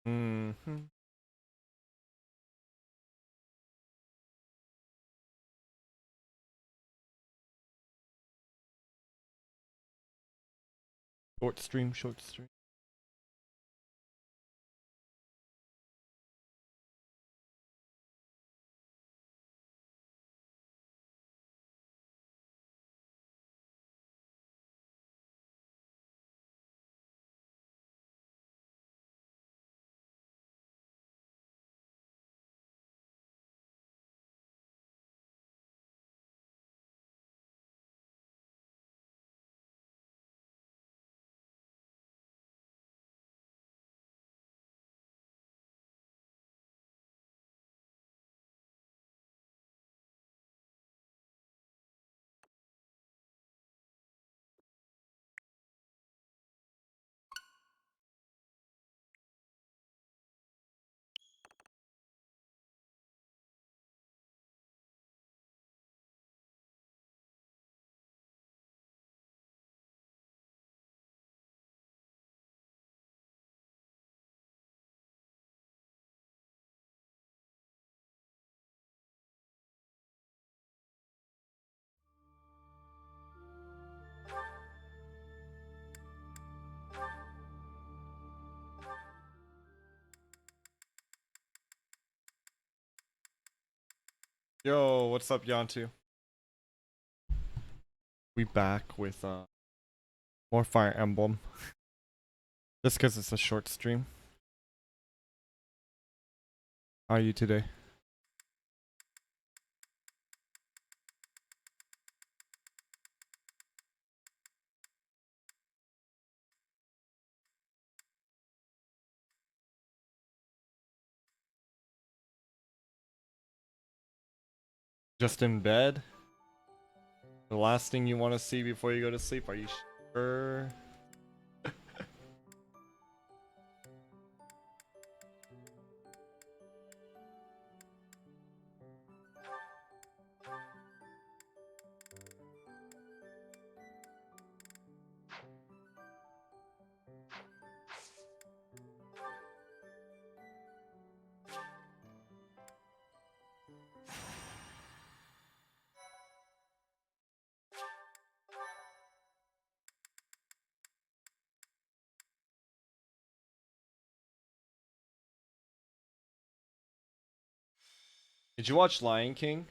Mm-hmm. Short stream, short stream. Yo, what's up, Yantu? We back with more Fire Emblem. Just because it's a short stream. How are you today? Just in bed? The last thing you want to see before you go to sleep? Are you sure? Did you watch Lion King?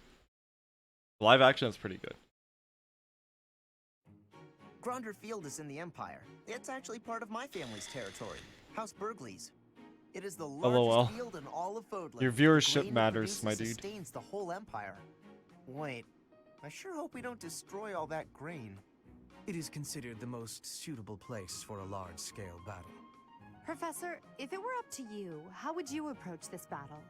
The live action is pretty good. Gronder Field is in the Empire. It's actually part of my family's territory, House Burgleys. It is the largest LOL. field in all of Fodlan. Your The viewership grain it matters, produces my dude. sustains the whole Empire. Wait, I sure hope we don't destroy all that grain. It is considered the most suitable place for a large-scale battle. Professor, if it were up to you, how would you approach this battle?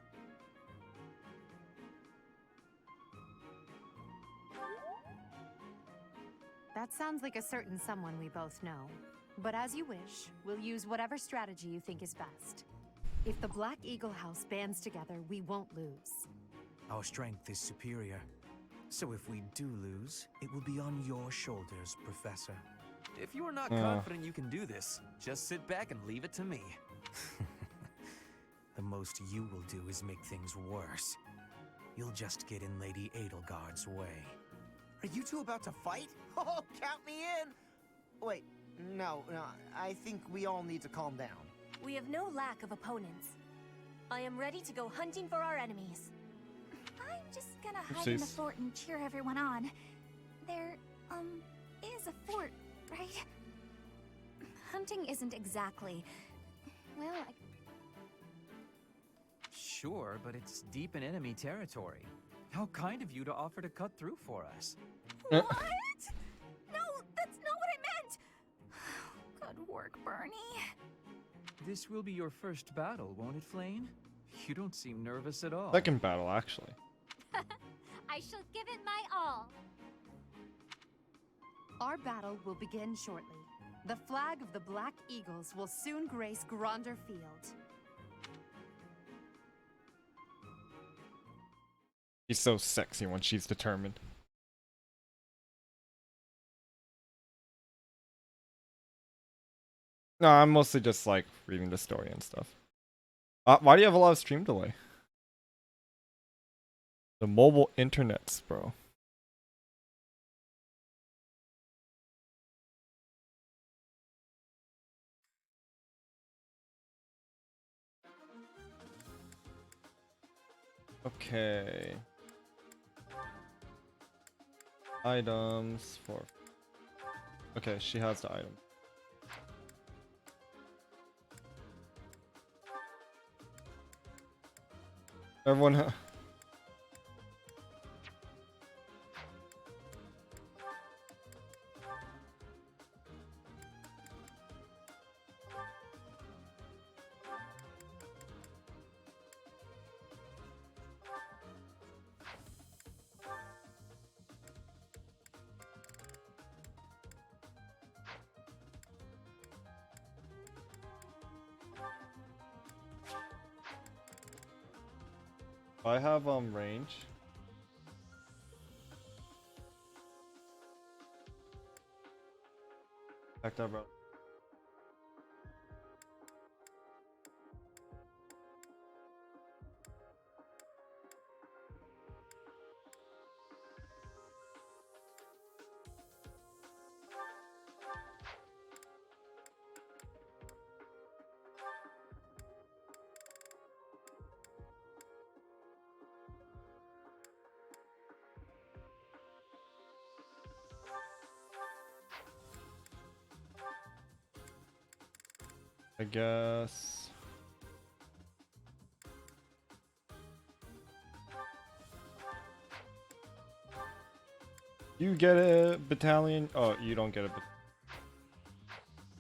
That sounds like a certain someone we both know. But as you wish, we'll use whatever strategy you think is best. If the Black Eagle House bands together, we won't lose. Our strength is superior. So if we do lose, it will be on your shoulders, Professor. If you are not confident you can do this, just sit back and leave it to me. The most you will do is make things worse. You'll just get in Lady Edelgard's way. Are you two about to fight? Oh, count me in! Wait, no, I think we all need to calm down. We have no lack of opponents. I am ready to go hunting for our enemies. I'm just gonna hide in the fort and cheer everyone on. There, is a fort, right? Hunting isn't exactly... well, Sure, but it's deep in enemy territory. How kind of you to offer to cut through for us. What? No, that's not what I meant! Good work, Bernie. This will be your first battle, won't it, Flane? You don't seem nervous at all. Second battle, actually. I shall give it my all. Our battle will begin shortly. The flag of the Black Eagles will soon grace Gronder Field. She's so sexy when she's determined. No, I'm mostly just like reading the story and stuff. Why do you have a lot of stream delay? The mobile internets, bro. Okay. Items for. Okay, she has the item. Everyone. I have range. Back there, bro. I guess. You get a battalion. Oh, you don't get a.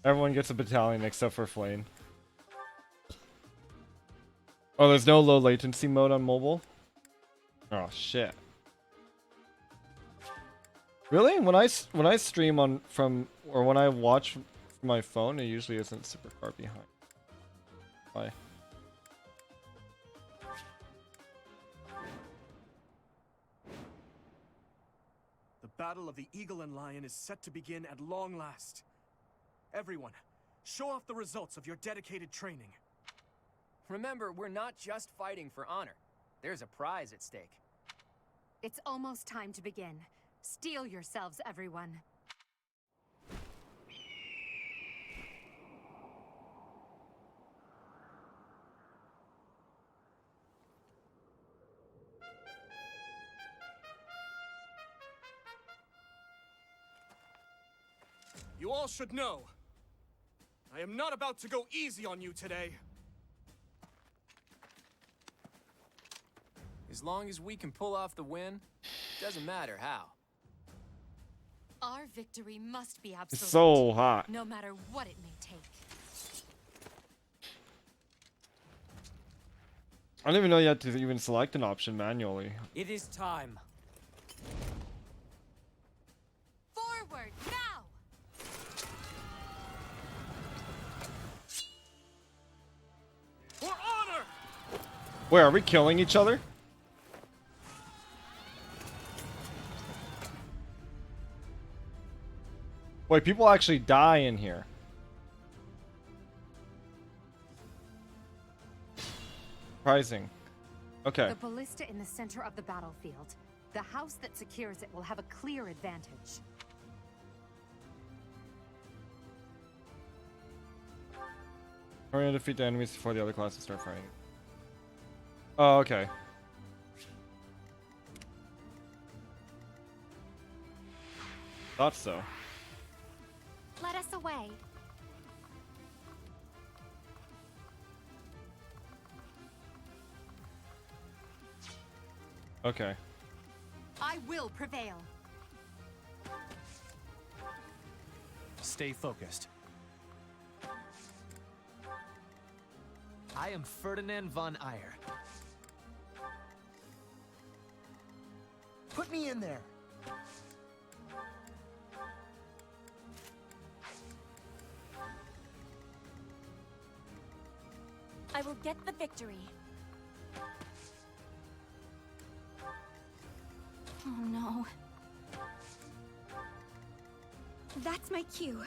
Everyone gets a battalion except for Flame. Oh, there's no low latency mode on mobile? Oh shit. Really? When I stream on or when I watch from my phone, it usually isn't super far behind. Why? The battle of the Eagle and Lion is set to begin at long last. Everyone, show off the results of your dedicated training. Remember, we're not just fighting for honor. There's a prize at stake. It's almost time to begin. Steel yourselves, everyone. You all should know, I am not about to go easy on you today. As long as we can pull off the win, doesn't matter how. Our victory must be absolute. It's so hot. No matter what it may take. I didn't even know you had to even select an option manually. It is time. Forward now! For honor! Wait, are we killing each other? Wait, people actually die in here. Surprising. Okay. The ballista in the center of the battlefield. The house that secures it will have a clear advantage. We're gonna defeat the enemies before the other classes start fighting. Oh, okay. Thought so. Let us away. Okay. I will prevail. Stay focused. I am Ferdinand von Eyre. Put me in there. I will get the victory. Oh no. That's my cue.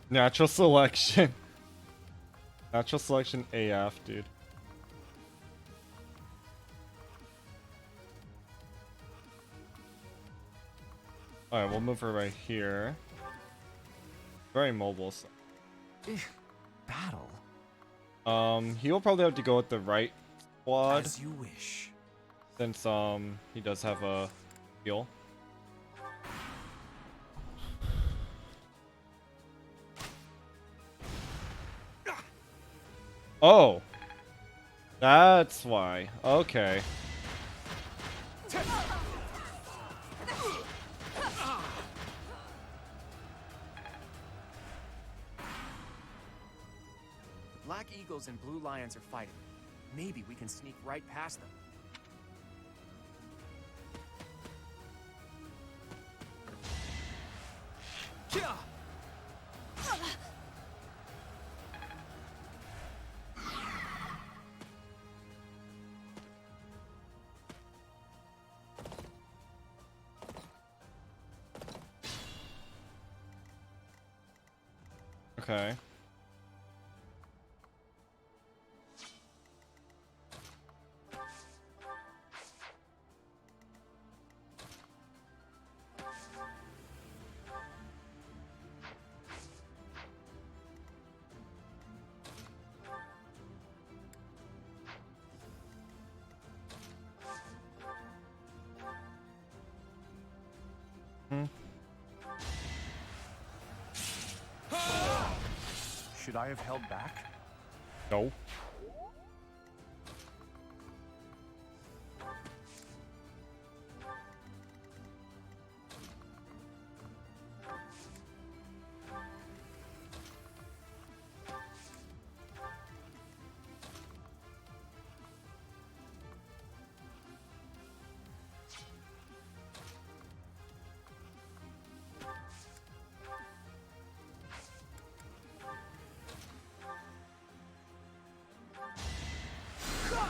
Natural selection. Natural selection AF, dude. Alright, we'll move her right here. Very mobile. So. Battle? He will probably have to go with the right squad. As you wish. Since, he does have a heal. Oh! That's why. Okay. Black Eagles and Blue Lions are fighting. Maybe we can sneak right past them. Okay. Should I have held back? No.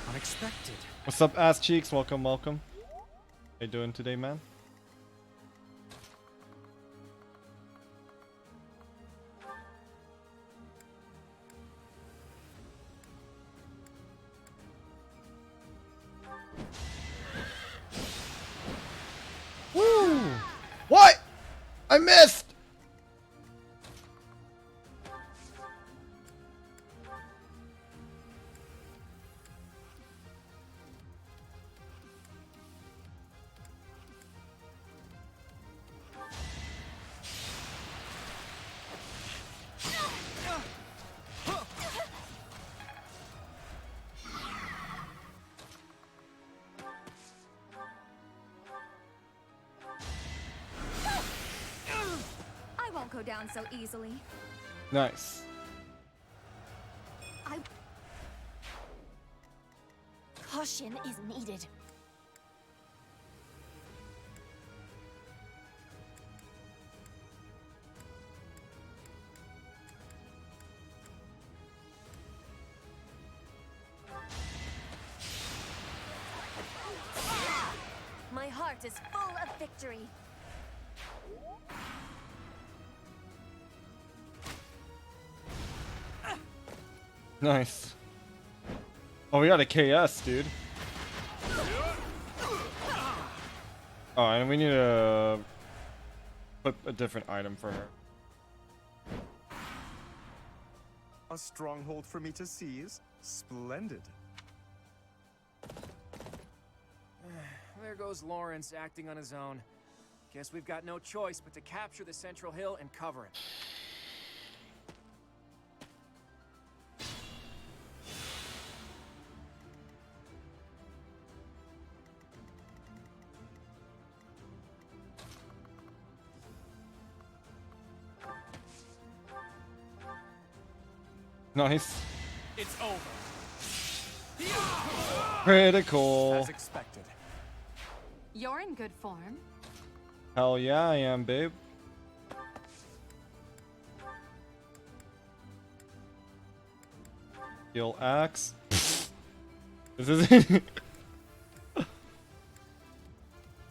Unexpected. What's up, ass cheeks? Welcome, welcome. How you doing today, man? Woo! What? I missed! Go down so easily. Nice. Caution is needed. My heart is full of victory. Nice. Oh, we got a KS, dude. Oh, and we need to put a different item for her. A stronghold for me to seize? Splendid. There goes Lawrence acting on his own. Guess we've got no choice but to capture the central hill and cover it. Nice. It's over. Critical. As expected. You're in good form. Hell yeah, I am, babe. Steel axe. This is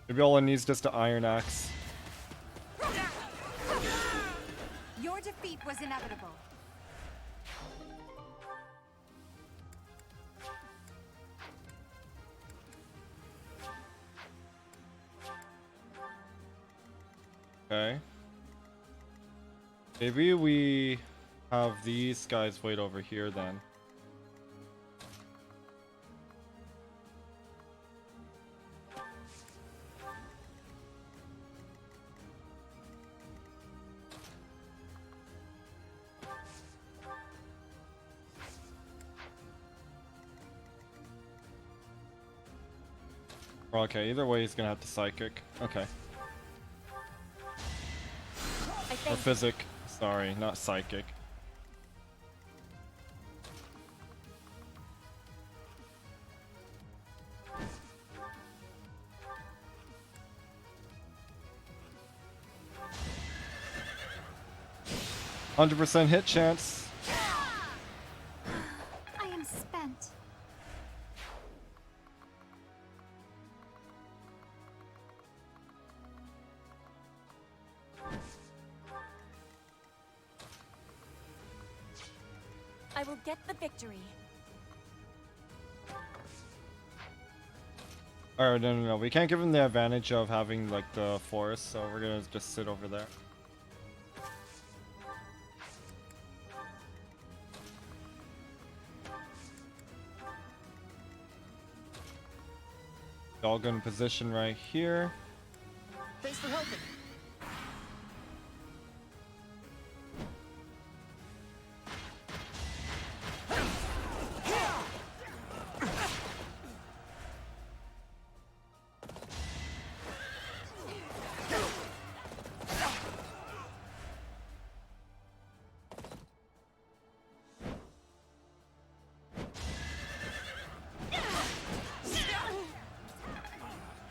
maybe all it needs just an iron axe. You're defeated. Defeat was inevitable. Okay. Maybe we have these guys wait over here then. Okay, either way he's gonna have to psychic. Okay. Or physic. Sorry, not psychic. %100% hit chance. I am spent. I will get the victory. Alright, no. We can't give him the advantage of having like the forest, so we're gonna just sit over there. All good in position right here. Thanks for helping.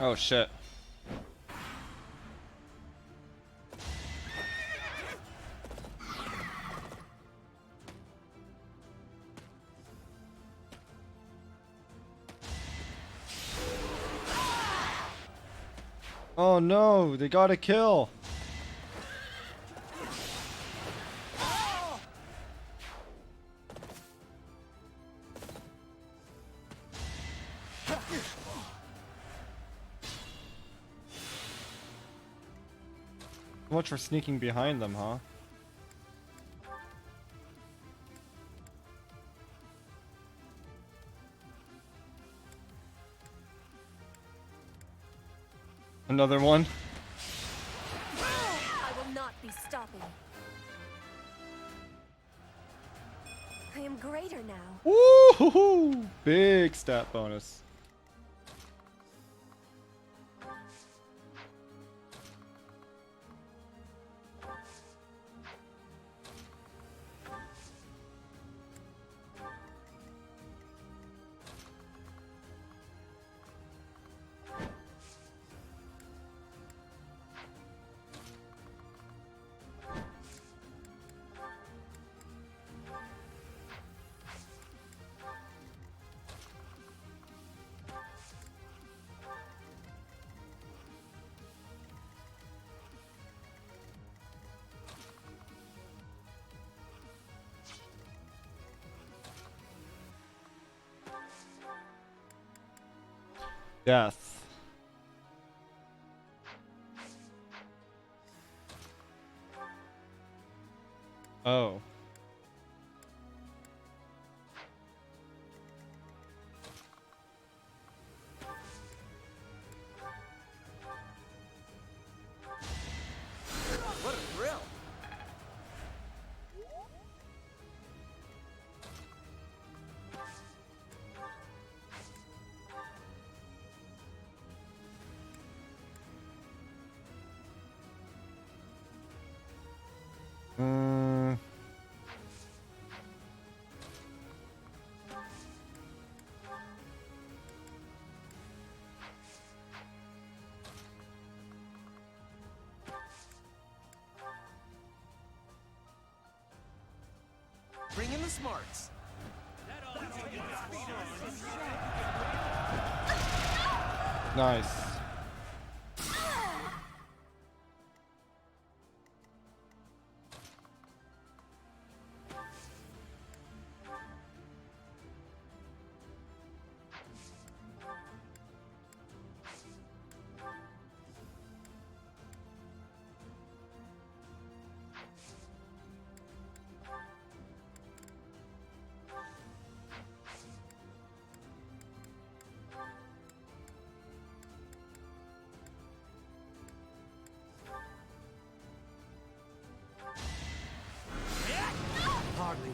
Oh shit. Oh no, they got a kill. So much for sneaking behind them, huh? Another one. I will not be stopping. I am greater now. Woo! Big stat bonus. Death. Oh. What a thrill! Bring in the smarts. Nice.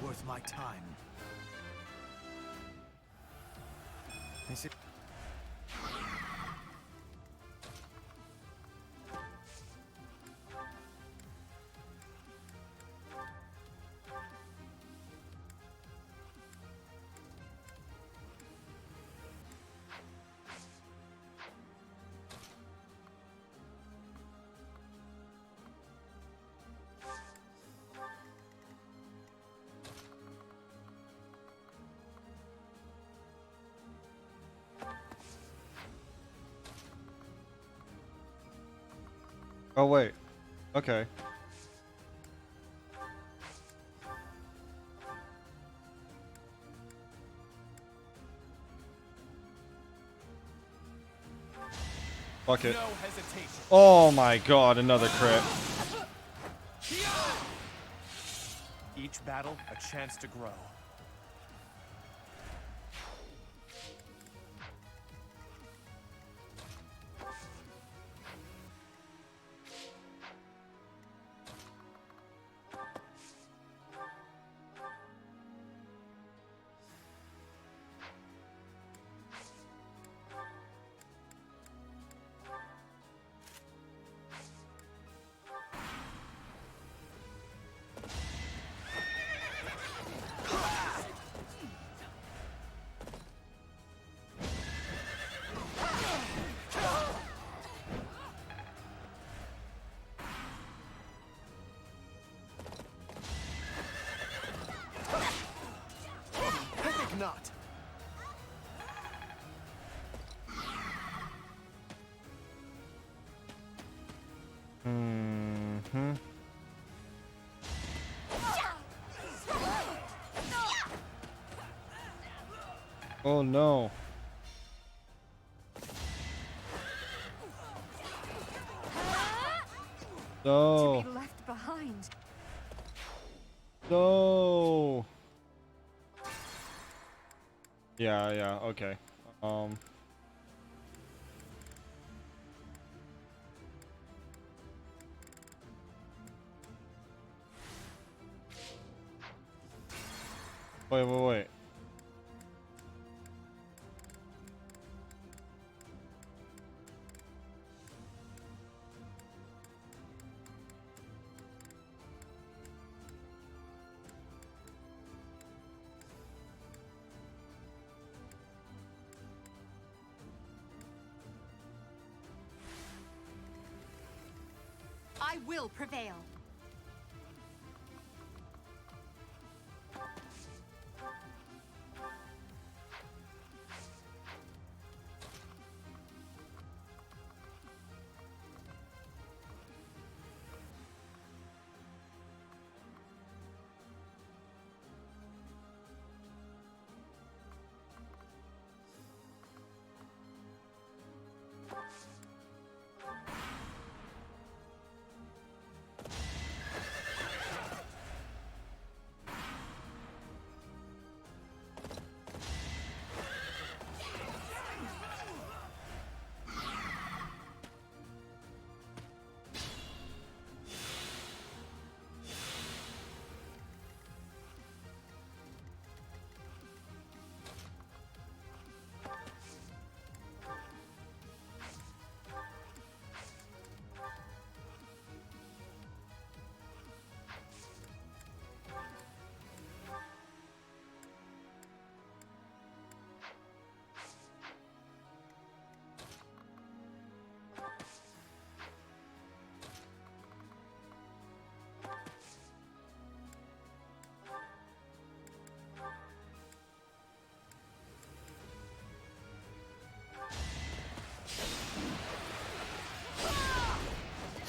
worth my time. Is it? Oh wait. Okay. Fuck it. No hesitation. Oh my god, another crit. Each battle, a chance to grow. Not. Mm-hmm. Oh no. No. To be left behind. No. Yeah, okay. Wait. I will prevail.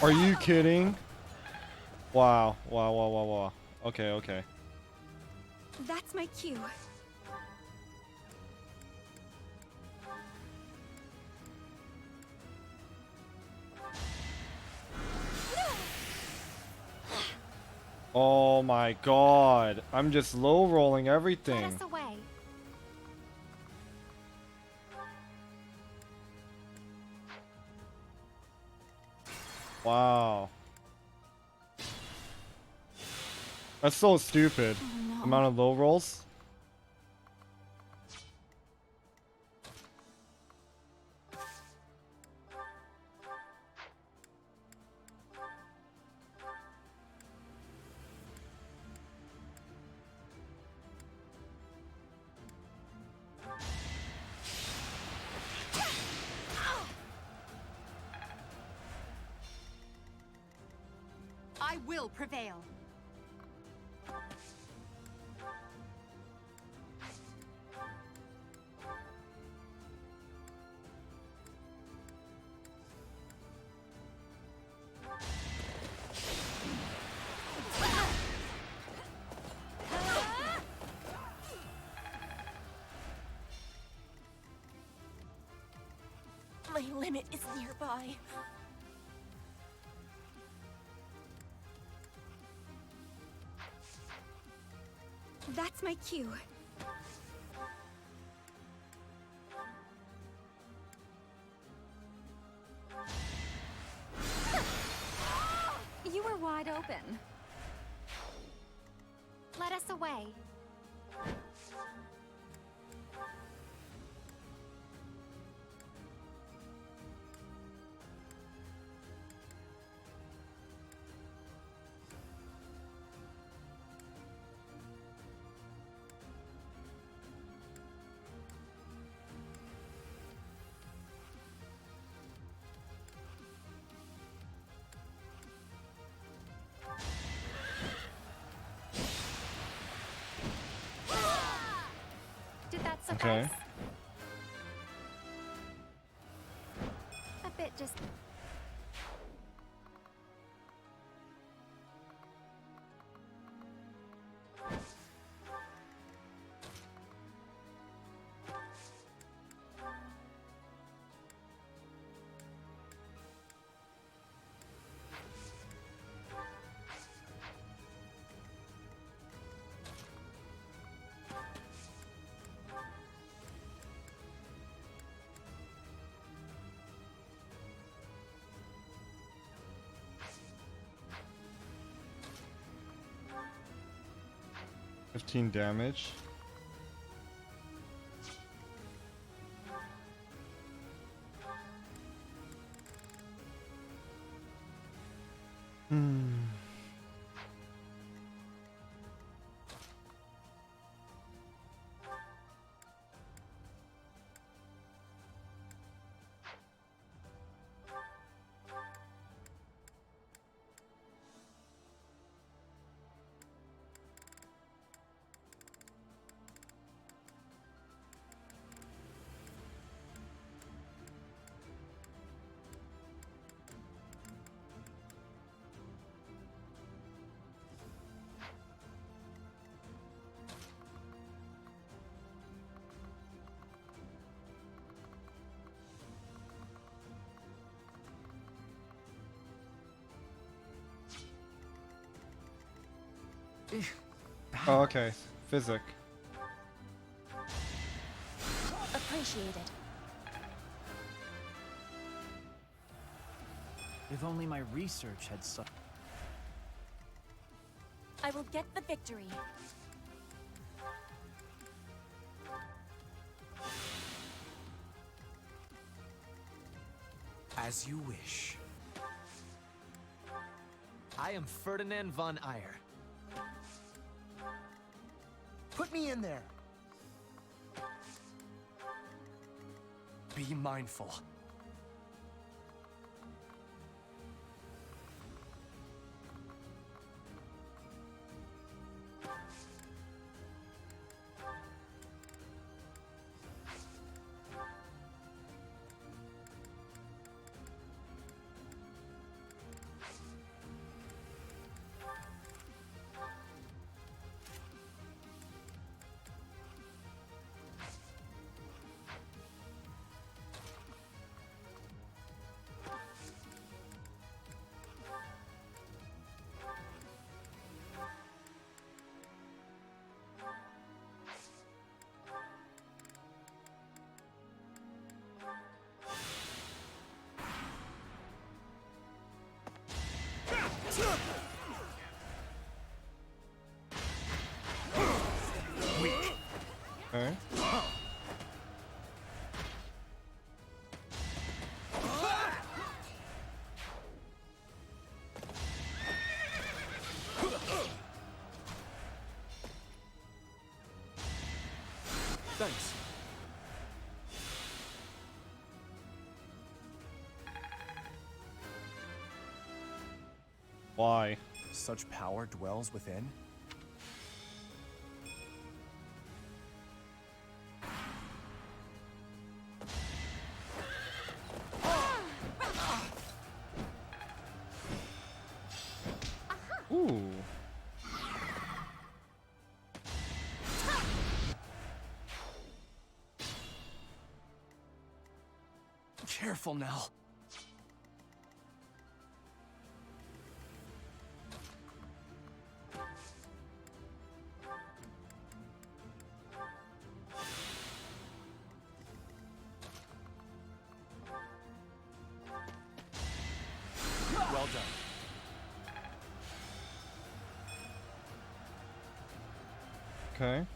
Are you kidding? Wow. Okay. That's my cue. Oh my god. I'm just low rolling Let everything. us away. Wow. That's so stupid. Oh no. Amount of low rolls. I will prevail. My limit is nearby. That's my cue. You were wide open. Let us away. Did that suffice? Okay. A bit just... $15 damage. Oh, okay. Physic. Appreciated. If only my research had I will get the victory. As you wish. I am Ferdinand von Eyre. Put me in there. Be mindful. Thanks. Why? Such power dwells within? Ooh. Careful now. Well done. Okay.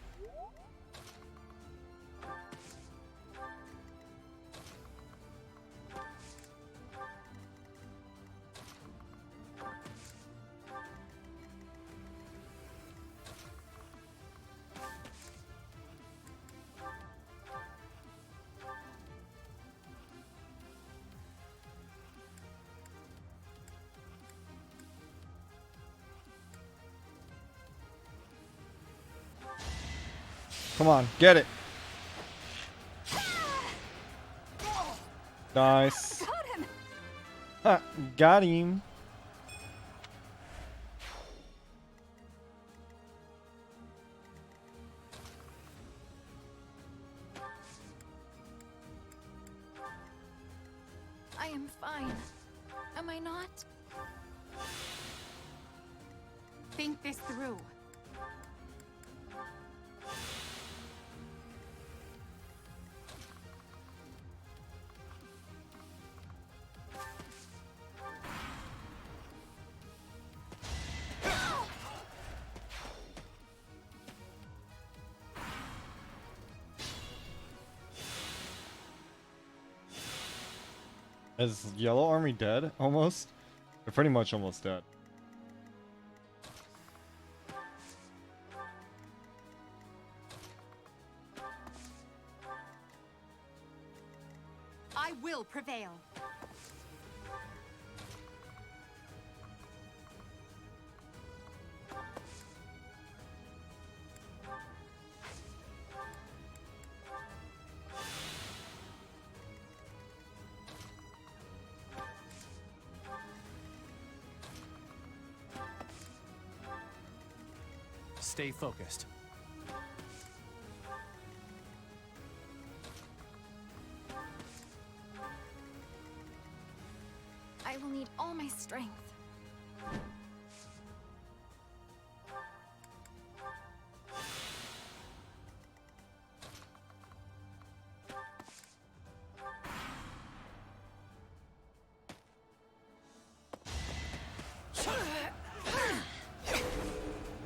Come on, get it. Nice. Got him. Ha, got him. I am fine. Am I not? Think this through. Is Yellow Army dead? Almost? They're pretty much almost dead. I will prevail. Stay focused. I will need all my strength.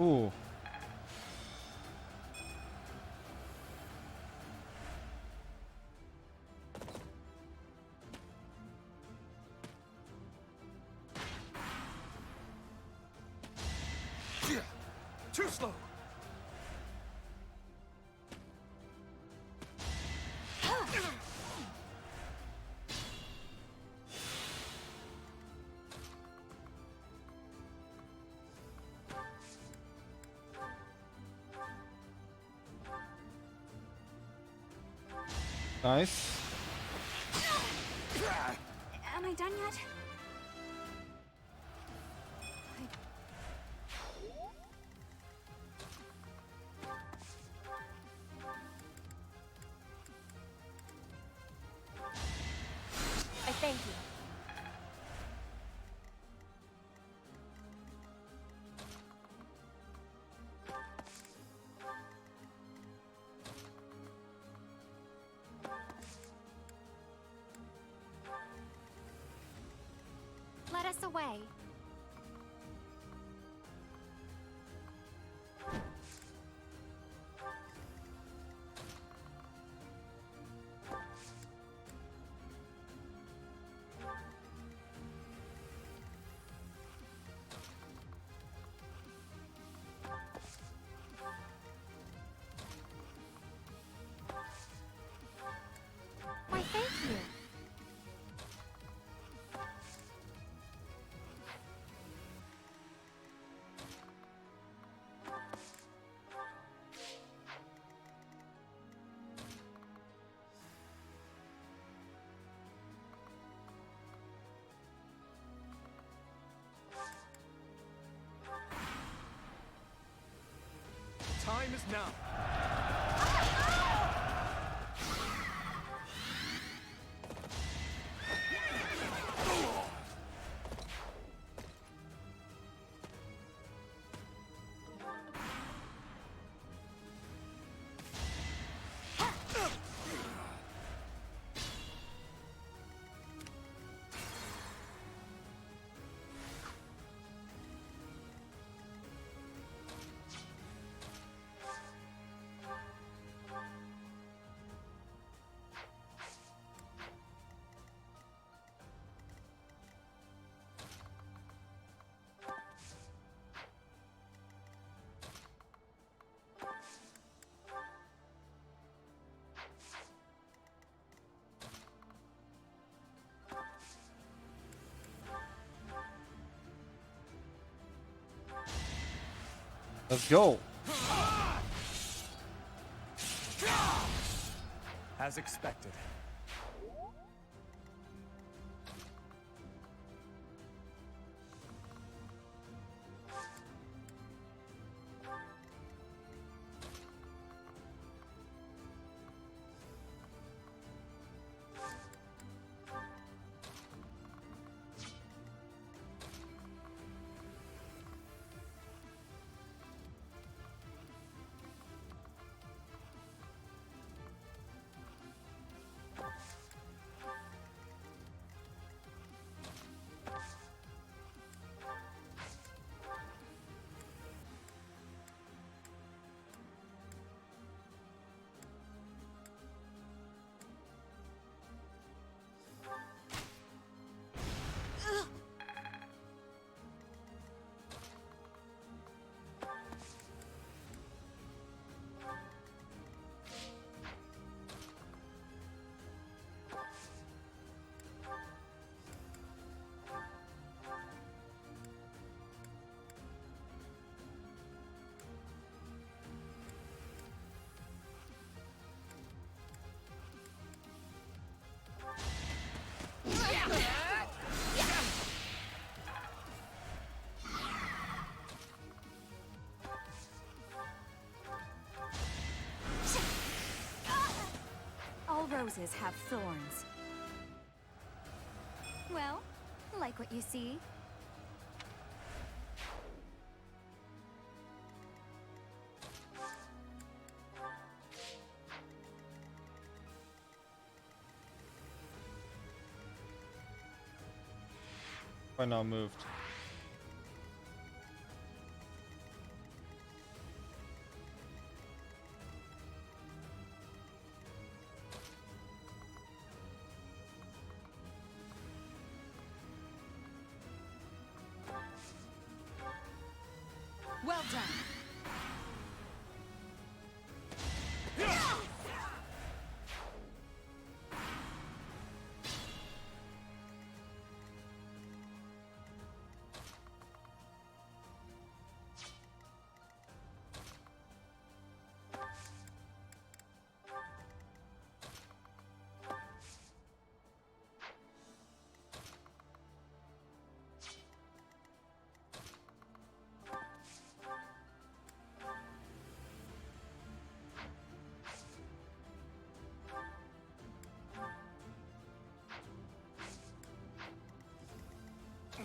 Ooh. Too slow. Nice. Am I done yet? I thank you. Let us away. time is now. Let's go. As expected. All roses have thorns. Well, like what you see? Why not moved? Well done.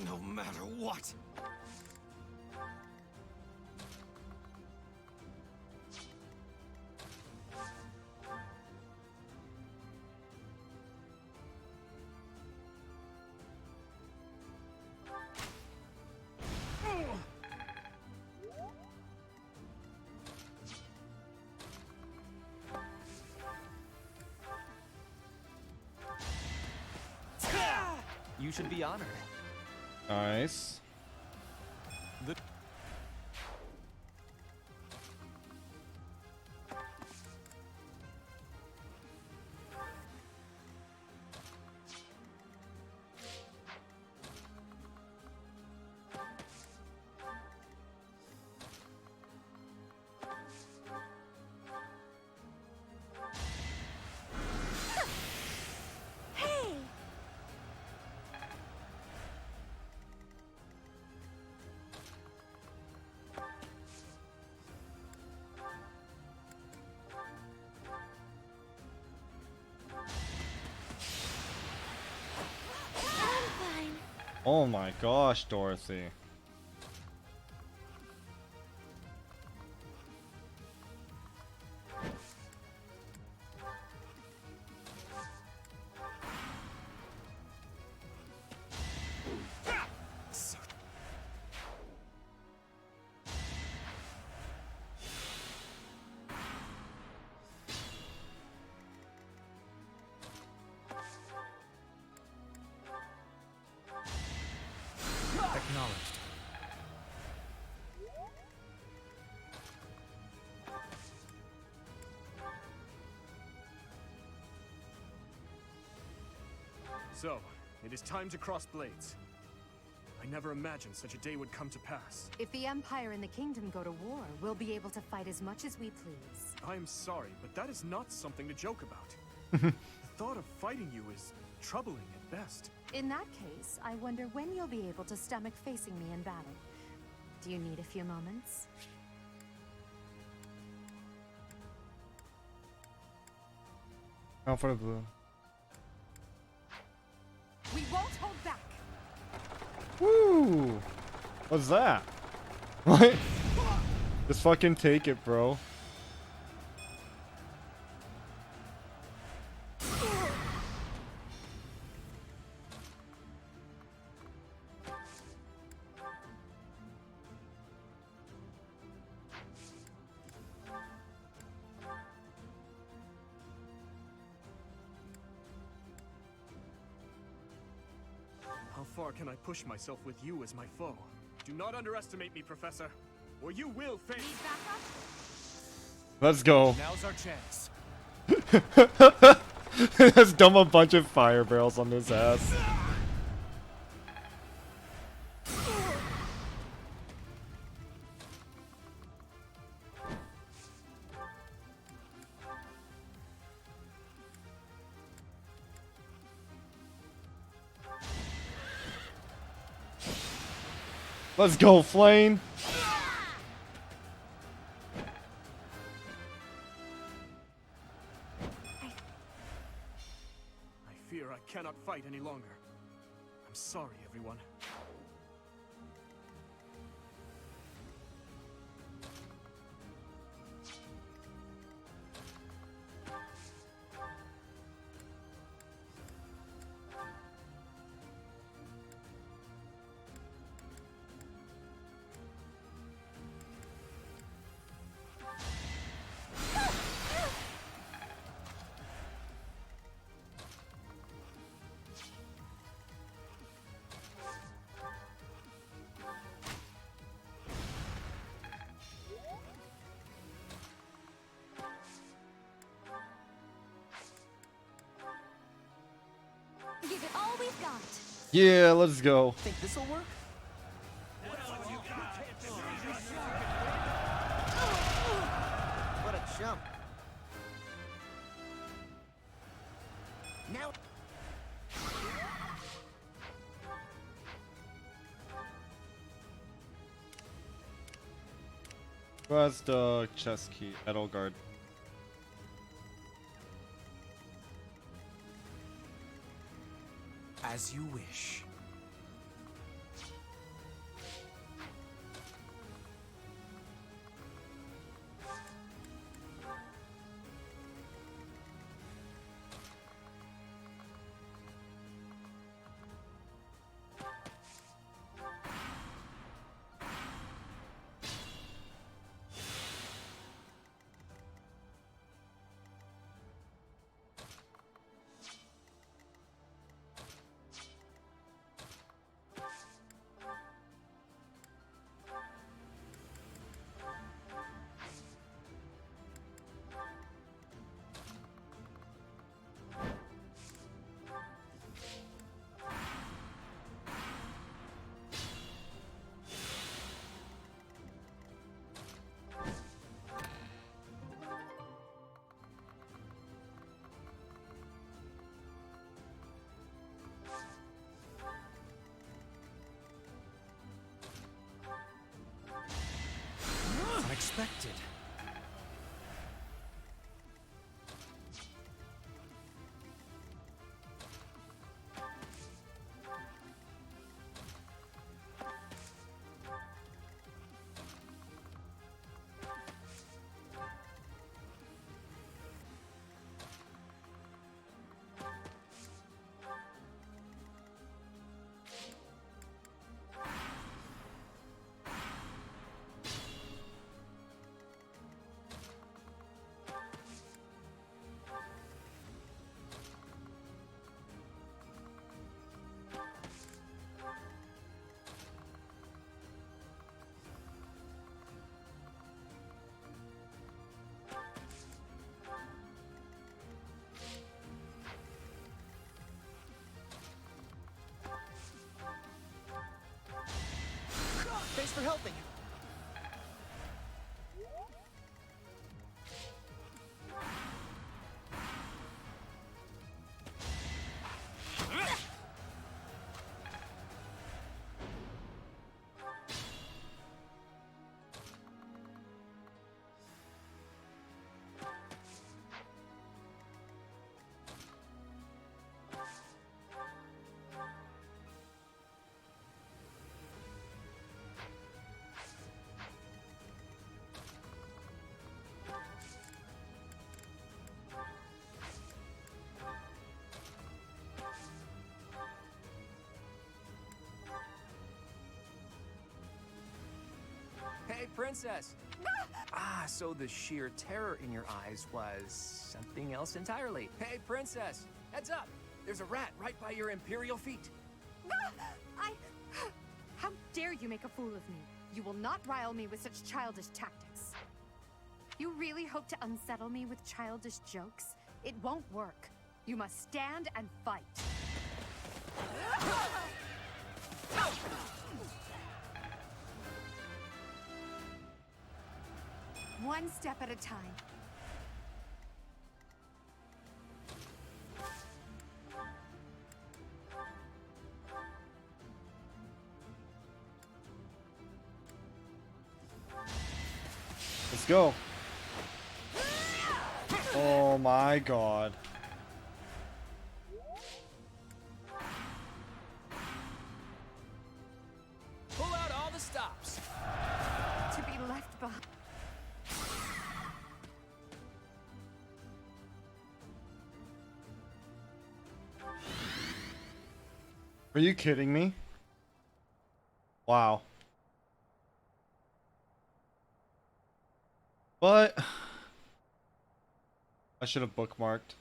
No matter what. You should be honored. Nice. The Oh my gosh, Dorothy. Acknowledged. So, it is time to cross blades. I never imagined such a day would come to pass. If the Empire and the Kingdom go to war, we'll be able to fight as much as we please. I am sorry, but that is not something to joke about. The thought of fighting you is troubling at best. In that case, I wonder when you'll be able to stomach facing me in battle. Do you need a few moments? Now for the blue. We won't hold back! Woo! What's that? What? Just fucking take it, bro. How far can I push myself with you as my foe? Do not underestimate me, Professor, or you will fail. Need backup? Let's go. Now's our chance. Let's dump a bunch of fire barrels on his ass. Let's go, Flame. I fear I cannot fight any longer. I'm sorry, everyone. Give it all we've got. Yeah, let's go. Think this'll work? What a jump. Now Who has the chest key? Edelgard. As you wish. Unexpected. for helping. Hey, Princess! So the sheer terror in your eyes was something else entirely. Hey, Princess! Heads up! There's a rat right by your imperial feet. How dare you make a fool of me? You will not rile me with such childish tactics. You really hope to unsettle me with childish jokes? It won't work. You must stand and fight. One step at a time. Let's go. Oh my god. Pull out all the stops. To be left behind. Are you kidding me? Wow. But I should have bookmarked.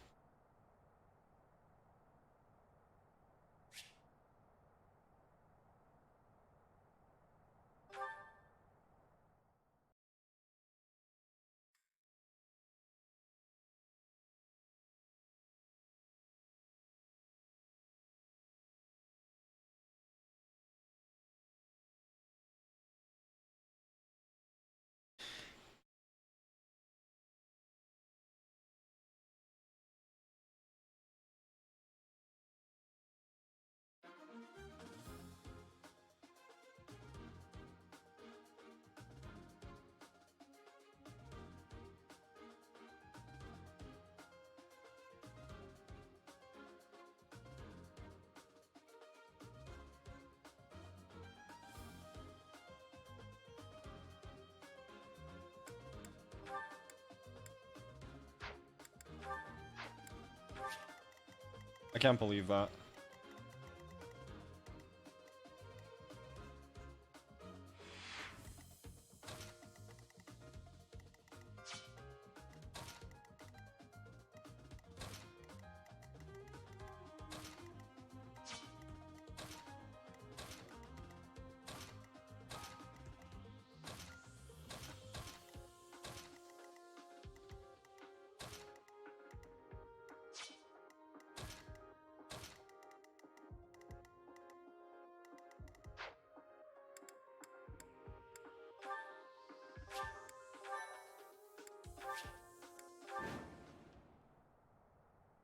I can't believe that.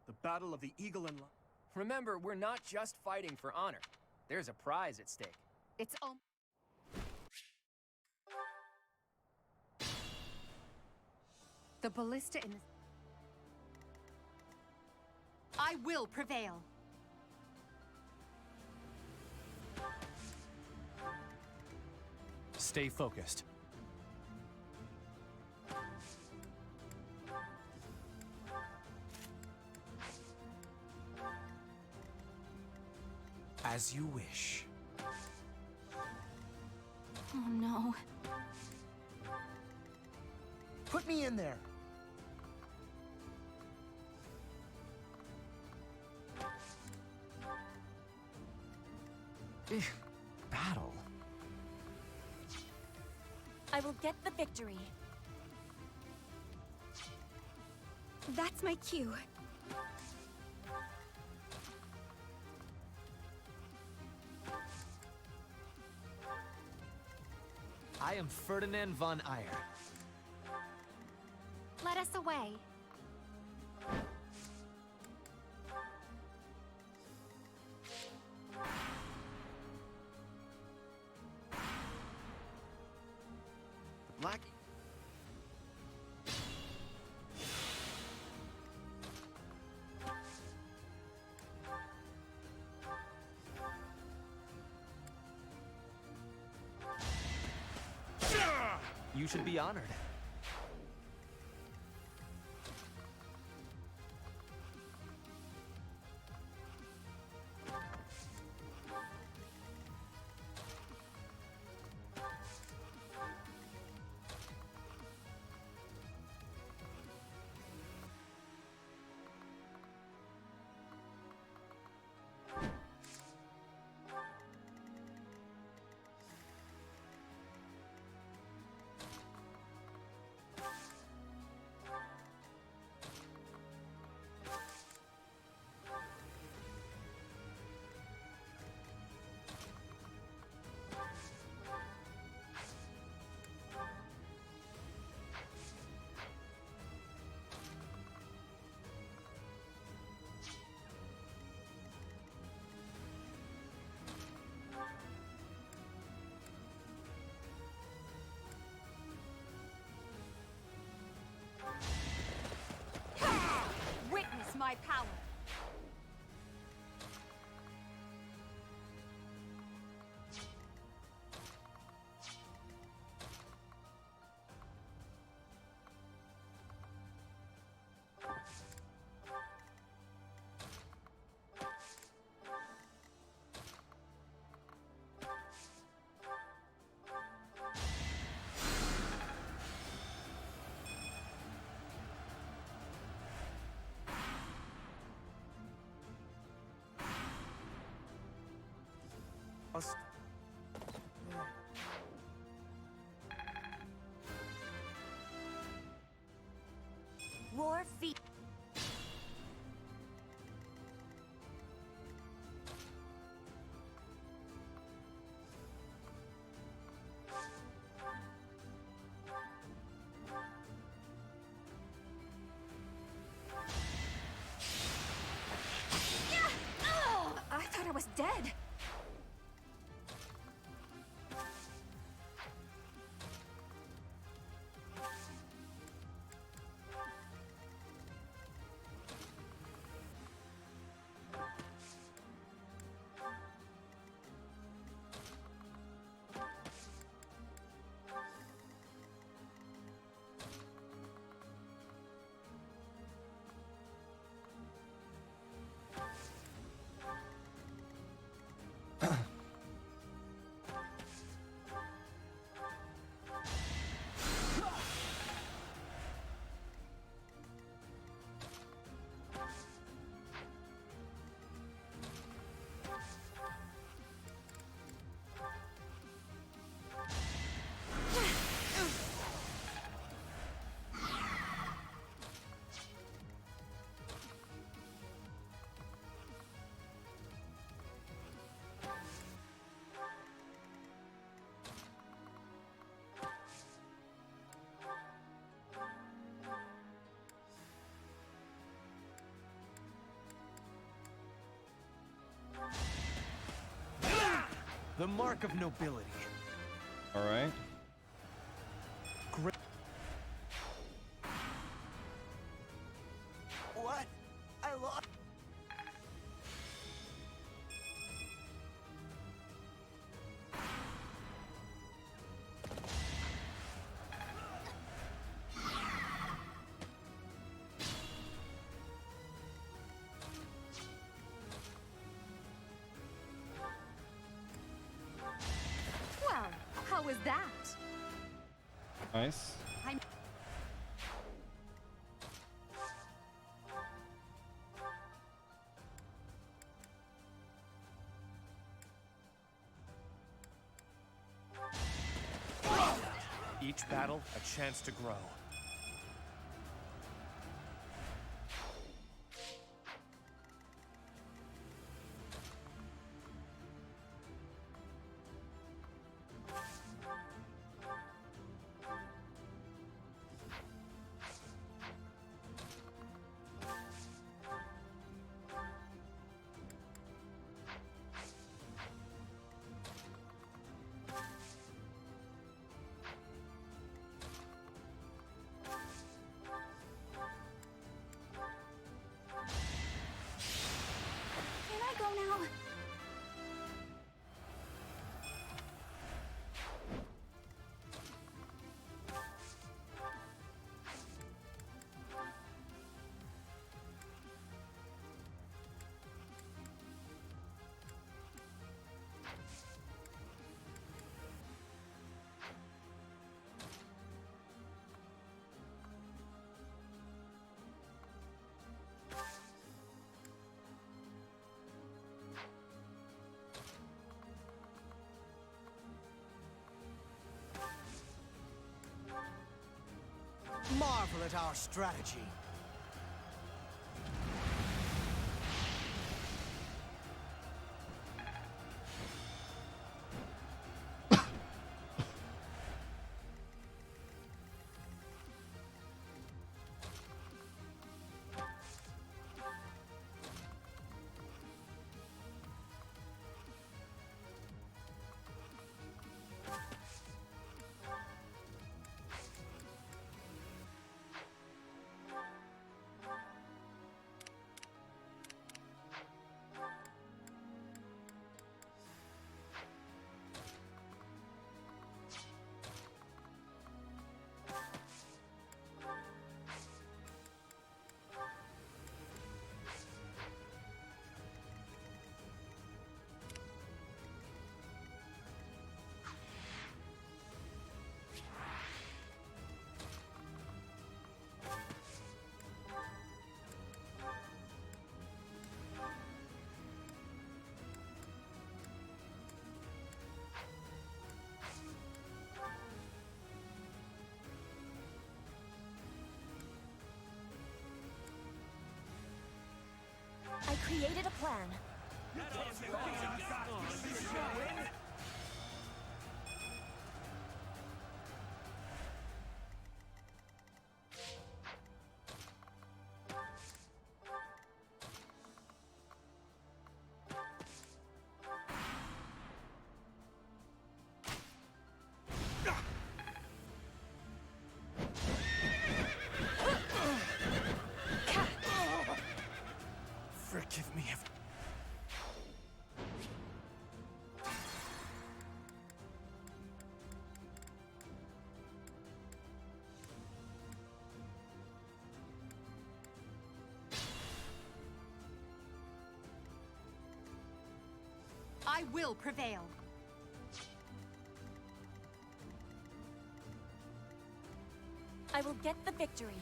The Battle of the Eagle and Lion. Remember, we're not just fighting for honor. There's a prize at stake. It's the ballista in the... I will prevail. Stay focused. As you wish. Oh no. Put me in there. Battle? I will get the victory. That's my cue. am Ferdinand von Eyre. Let us away. Lackey. You should be honored. Witness my power. War feet. I thought I was dead. The mark of nobility. All right. Great. What? I lost. Well, how was that? Nice. I'm Each battle, a chance to grow. Marvel at our strategy. I created a plan. Forgive me if... I will prevail. I will get the victory.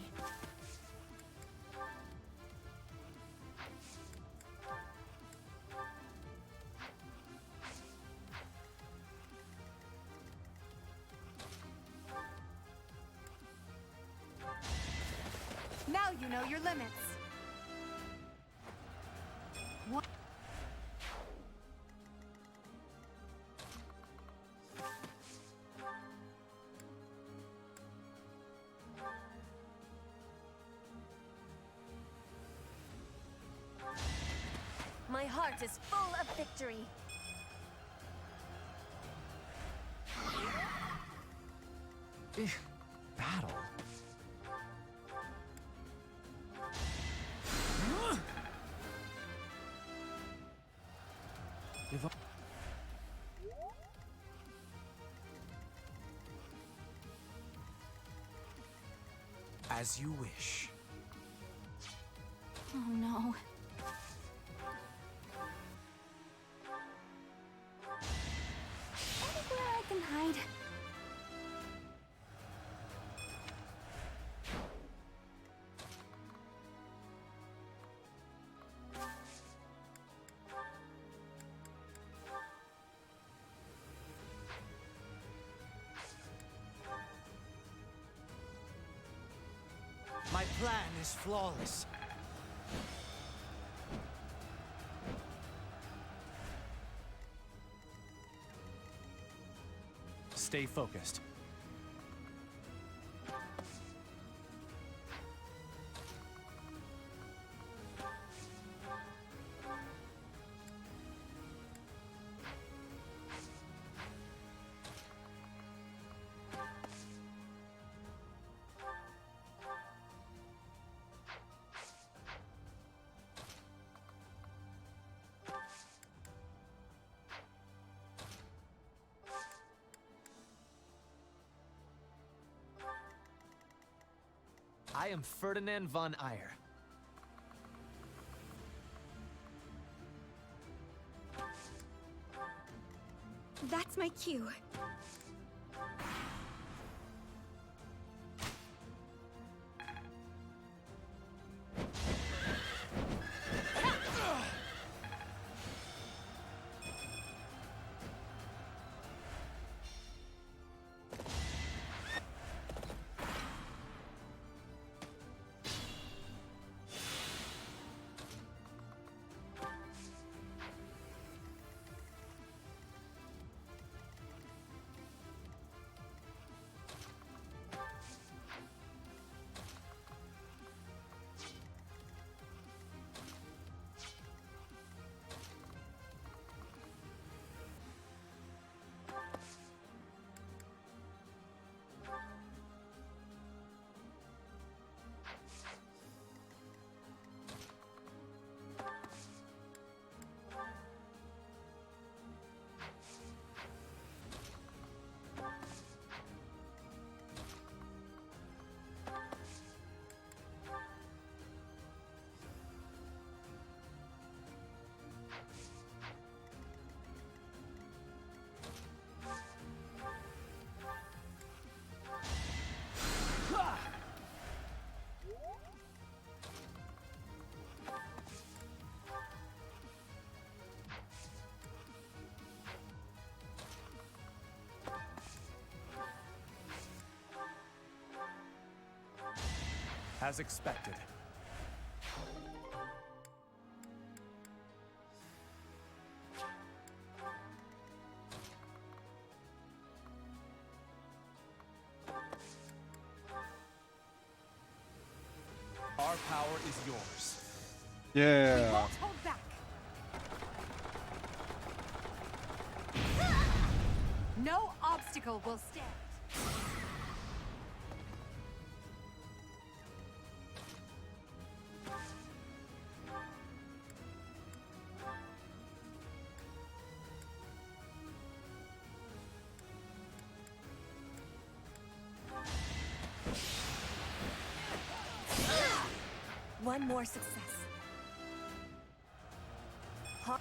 Now you know your limits. What? My heart is full of victory. Battle? As you wish. Oh no. Anywhere I can hide. My plan is flawless. Stay focused. I am Ferdinand von Eyre. That's my cue. As expected. Our power is yours. We Yeah. won't hold back. No obstacle will stand. One more success. Huh?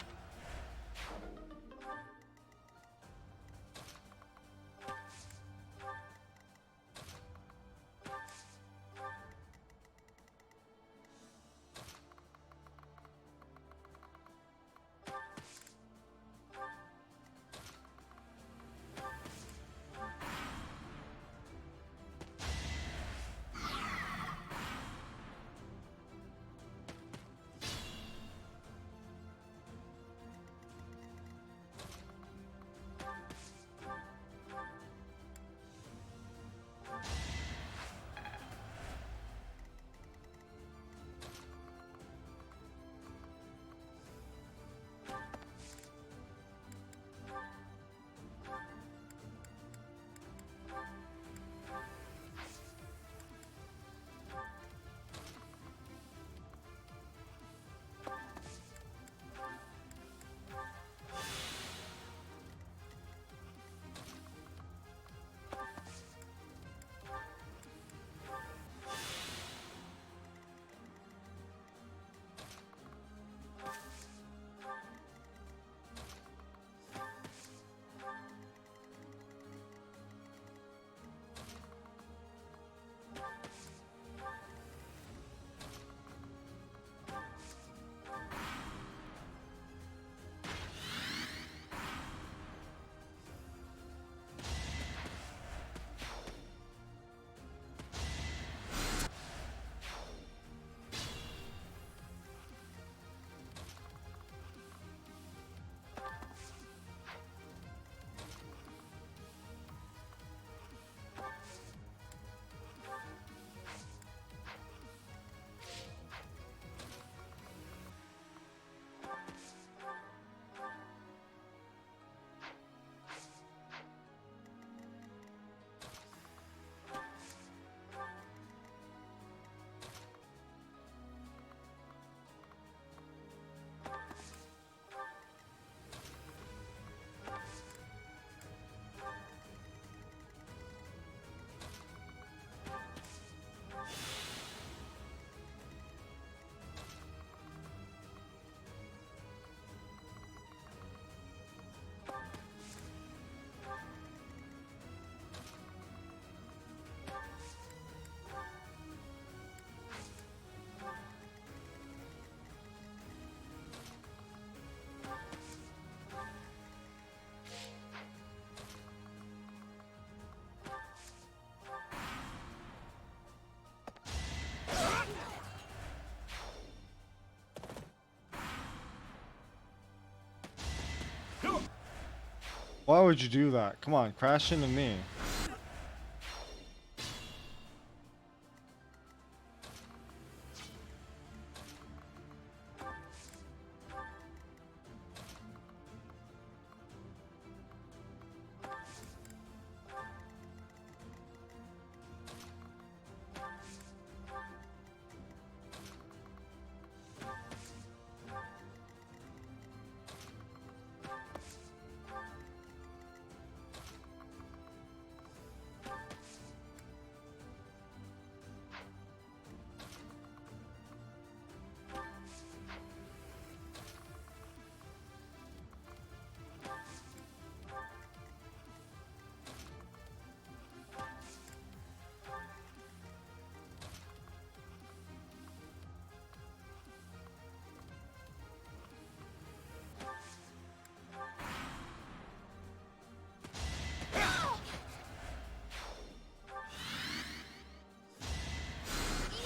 Why would you do that? Come on, crash into me.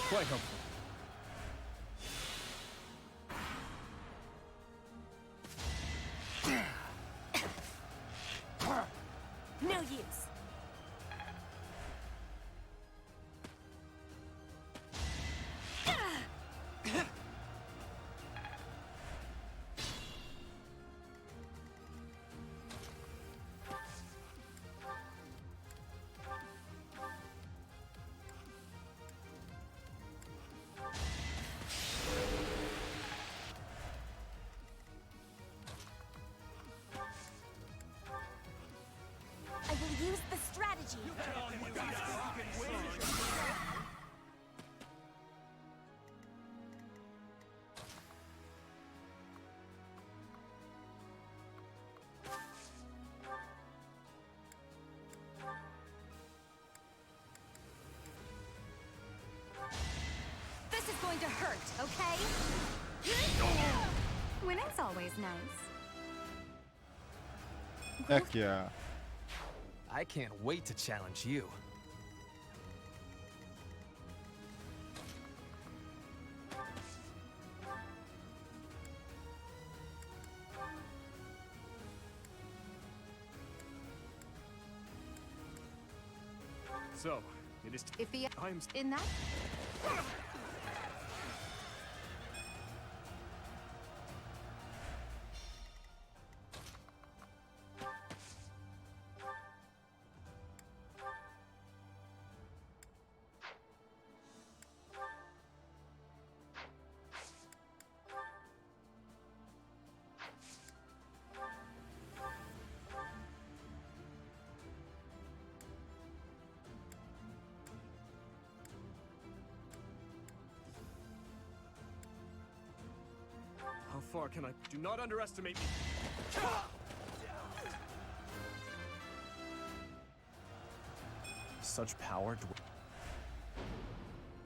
Quite hopeful. No use. I will use the strategy. This is going to hurt, okay? Winning's always nice. Heck yeah. I can't wait to challenge you. So, it is. If he I'm. in that, How far can I? Do not underestimate me. Such power. I feel.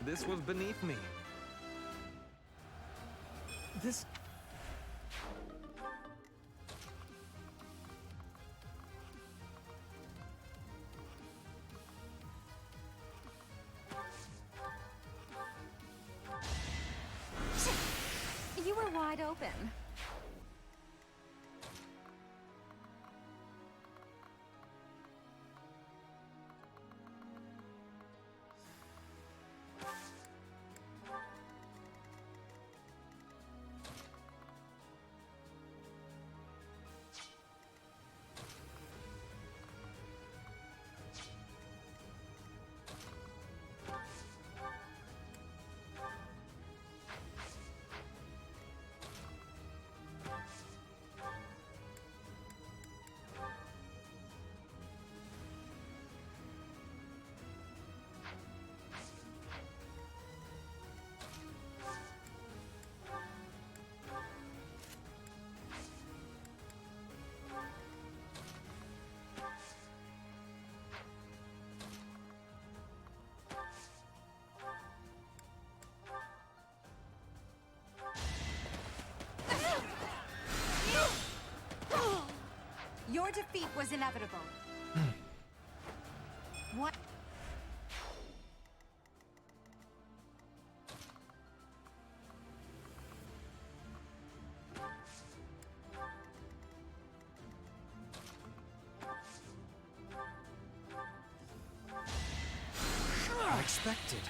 This was beneath me. This... you were wide open. Your defeat was inevitable. What? Unexpected.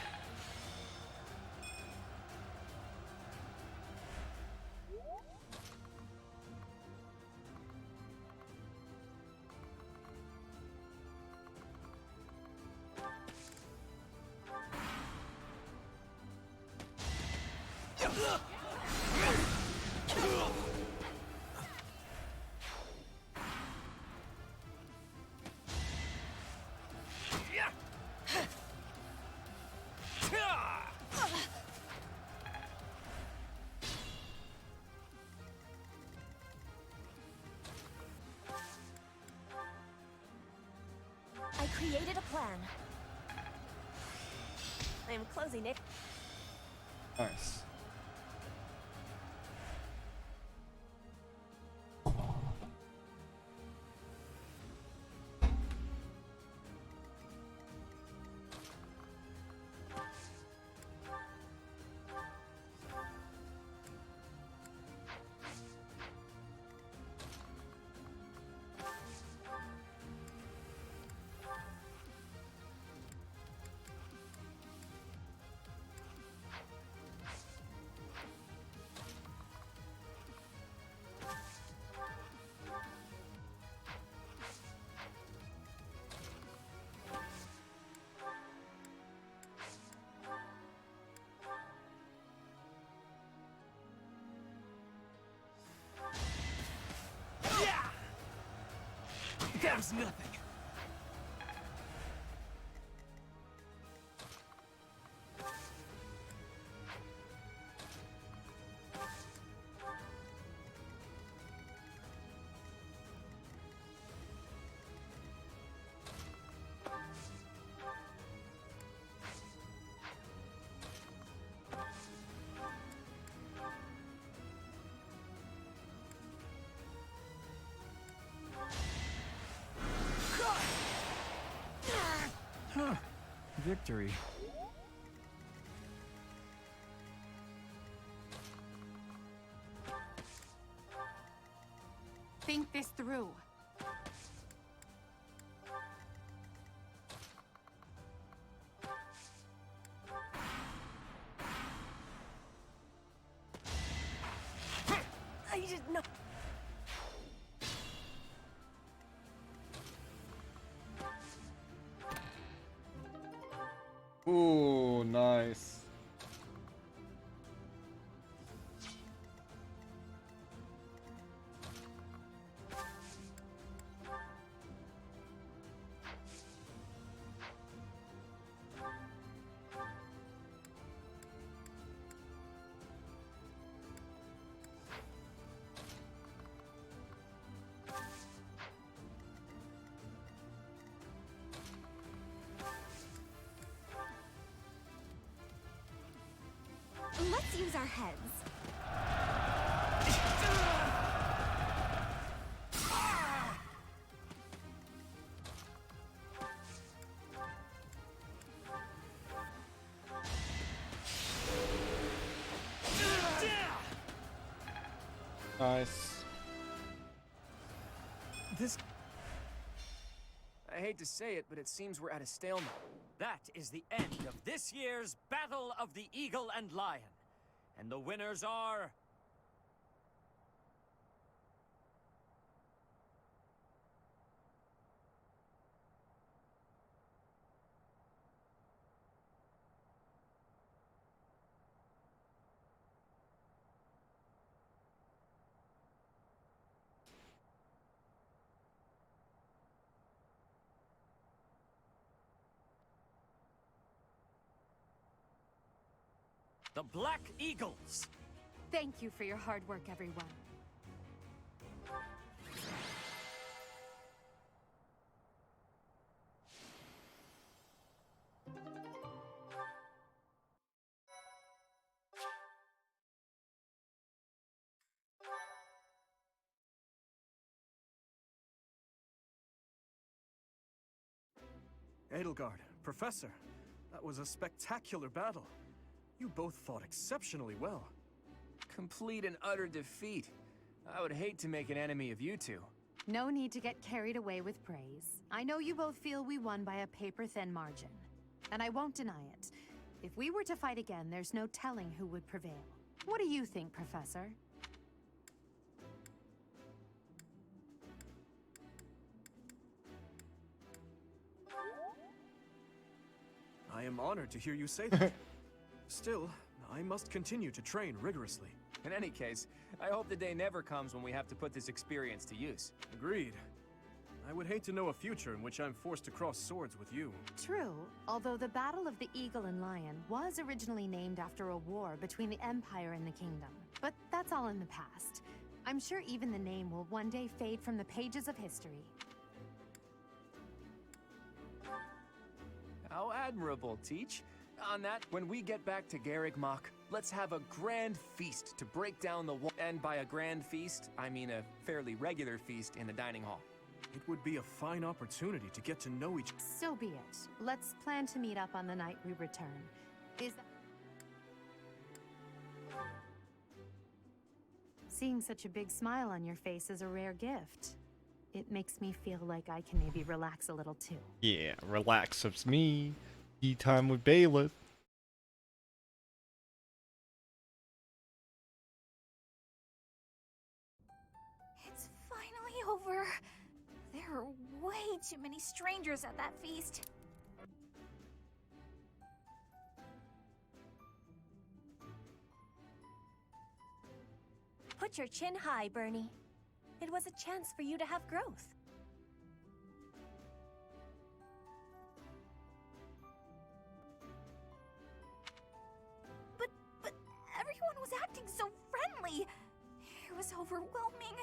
I created a plan. I am closing it. Nice. That was nothing. Huh. Victory. Think this through. I did not. Ooh, nice. Let's use our heads. Nice. This... I hate to say it, but it seems we're at a stalemate. That is the end of this year's Battle of the Eagle and Lion. And the winners are... the Black Eagles. Thank you for your hard work, everyone. Edelgard, Professor, that was a spectacular battle. You both fought exceptionally well. Complete and utter defeat. I would hate to make an enemy of you two. No need to get carried away with praise. I know you both feel we won by a paper-thin margin. And I won't deny it. If we were to fight again, there's no telling who would prevail. What do you think, Professor? I am honored to hear you say that. Still, I must continue to train rigorously. In any case, I hope the day never comes when we have to put this experience to use. Agreed. I would hate to know a future in which I'm forced to cross swords with you. True, although the Battle of the Eagle and Lion was originally named after a war between the Empire and the Kingdom. But that's all in the past. I'm sure even the name will one day fade from the pages of history. How admirable, Teach. On that, when we get back to Garrigmach, let's have a grand feast to break down the wall. And by a grand feast, I mean a fairly regular feast in the dining hall. It would be a fine opportunity to get to know each other. So be it. Let's plan to meet up on the night we return. Is that... Seeing such a big smile on your face is a rare gift. It makes me feel like I can maybe relax a little too. Yeah, relax. It's me. Tea time with Bailiff. It's finally over. There are way too many strangers at that feast. Put your chin high, Bernie. It was a chance for you to have growth. But everyone was acting so friendly. It was overwhelming.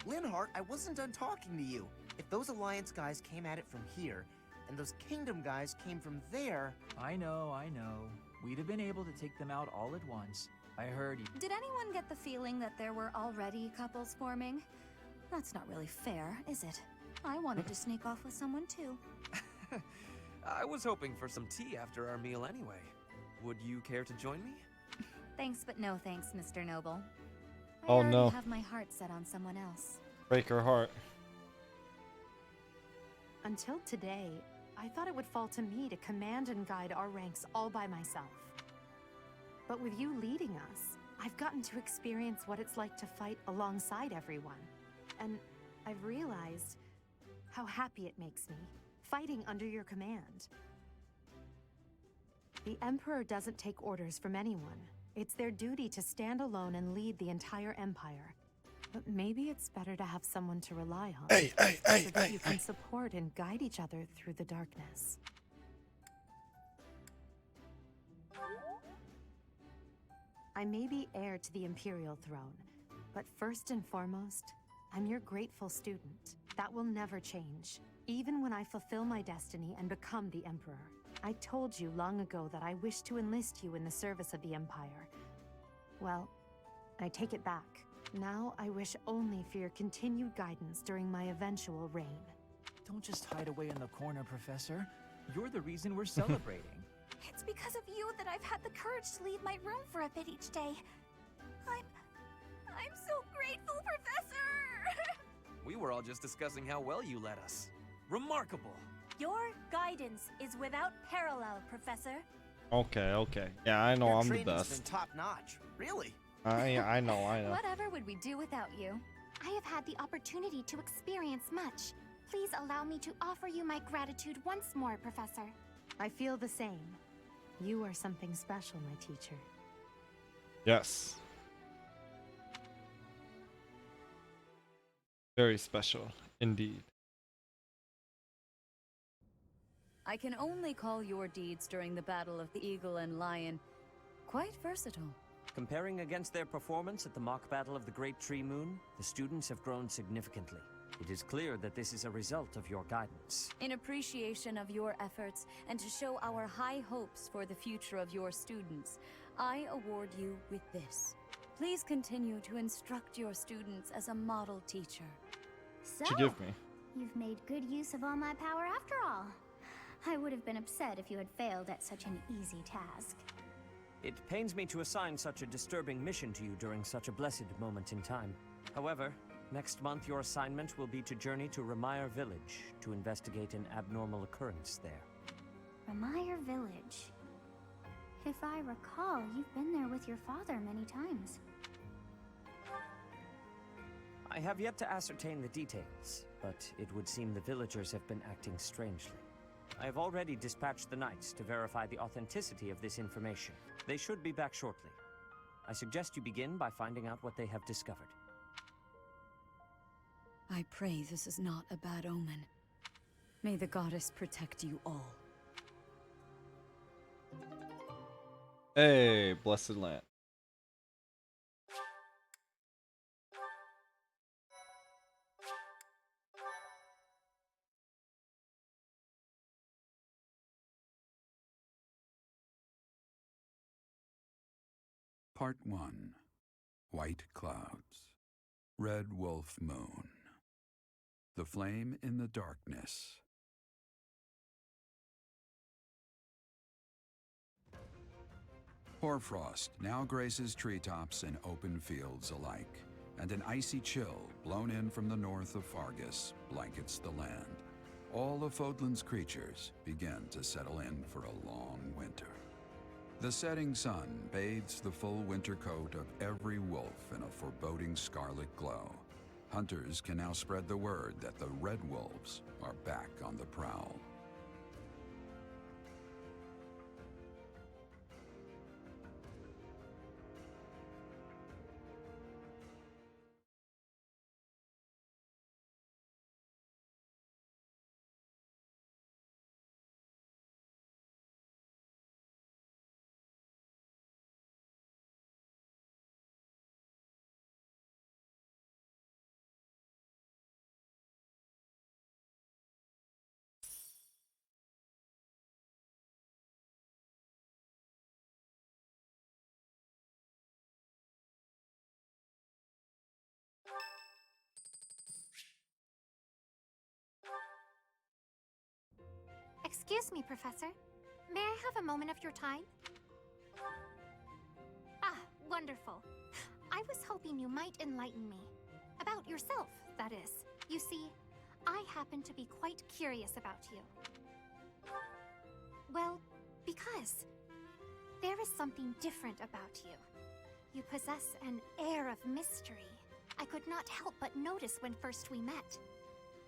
Linhardt, I wasn't done talking to you. If those Alliance guys came at it from here, and those Kingdom guys came from there... I know. We'd have been able to take them out all at once. I heard you. Did anyone get the feeling that there were already couples forming? That's not really fair, is it? I wanted to sneak off with someone too. I was hoping for some tea after our meal anyway. Would you care to join me? Thanks, but no thanks, Mr. Noble. I Oh, already no. have my heart set on someone else. Break her heart. Until today, I thought it would fall to me to command and guide our ranks all by myself. But with you leading us, I've gotten to experience what it's like to fight alongside everyone. And I've realized how happy it makes me, fighting under your command. The Emperor doesn't take orders from anyone. It's their duty to stand alone and lead the entire Empire. But maybe it's better to have someone to rely on. So that you can support and guide each other through the darkness. I may be heir to the Imperial throne, but first and foremost, I'm your grateful student. That will never change, even when I fulfill my destiny and become the Emperor. I told you long ago that I wish to enlist you in the service of the Empire. Well, I take it back. Now I wish only for your continued guidance during my eventual reign. Don't just hide away in the corner, Professor. You're the reason we're celebrating. It's because of you that I've had the courage to leave my room for a bit each day. I'm so grateful, Professor! We were all just discussing how well you led us. Remarkable! Your guidance is without parallel, Professor. Okay. Yeah, I know Your I'm the training's best. been top-notch. Really? I know. Whatever would we do without you? I have had the opportunity to experience much. Please allow me to offer you my gratitude once more, Professor. I feel the same. You are something special, my teacher. Yes. Very special, indeed. I can only call your deeds during the Battle of the Eagle and Lion quite versatile. Comparing against their performance at the mock battle of the Great Tree Moon, the students have grown significantly. It is clear that this is a result of your guidance. In appreciation of your efforts and to show our high hopes for the future of your students, I award you with this. Please continue to instruct your students as a model teacher. So, What you give me? you've made good use of all my power after all. I would have been upset if you had failed at such an easy task. It pains me to assign such a disturbing mission to you during such a blessed moment in time. However, next month your assignment will be to journey to Ramire Village to investigate an abnormal occurrence there. Ramire Village. If I recall, you've been there with your father many times. I have yet to ascertain the details, but it would seem the villagers have been acting strangely. I have already dispatched the knights to verify the authenticity of this information. They should be back shortly. I suggest you begin by finding out what they have discovered. I pray this is not a bad omen. May the goddess protect you all. Hey, blessed land. Part 1. White Clouds. Red Wolf Moon. The Flame in the Darkness. Hoarfrost now graces treetops and open fields alike, and an icy chill blown in from the north of Fargus blankets the land. All of Fodlan's creatures begin to settle in for a long winter. The setting sun bathes the full winter coat of every wolf in a foreboding scarlet glow. Hunters can now spread the word that the Red Wolves are back on the prowl. Excuse me, Professor. May I have a moment of your time? Ah, wonderful. I was hoping you might enlighten me. About yourself, that is. You see, I happen to be quite curious about you. Well, because there is something different about you. You possess an air of mystery I could not help but notice when first we met.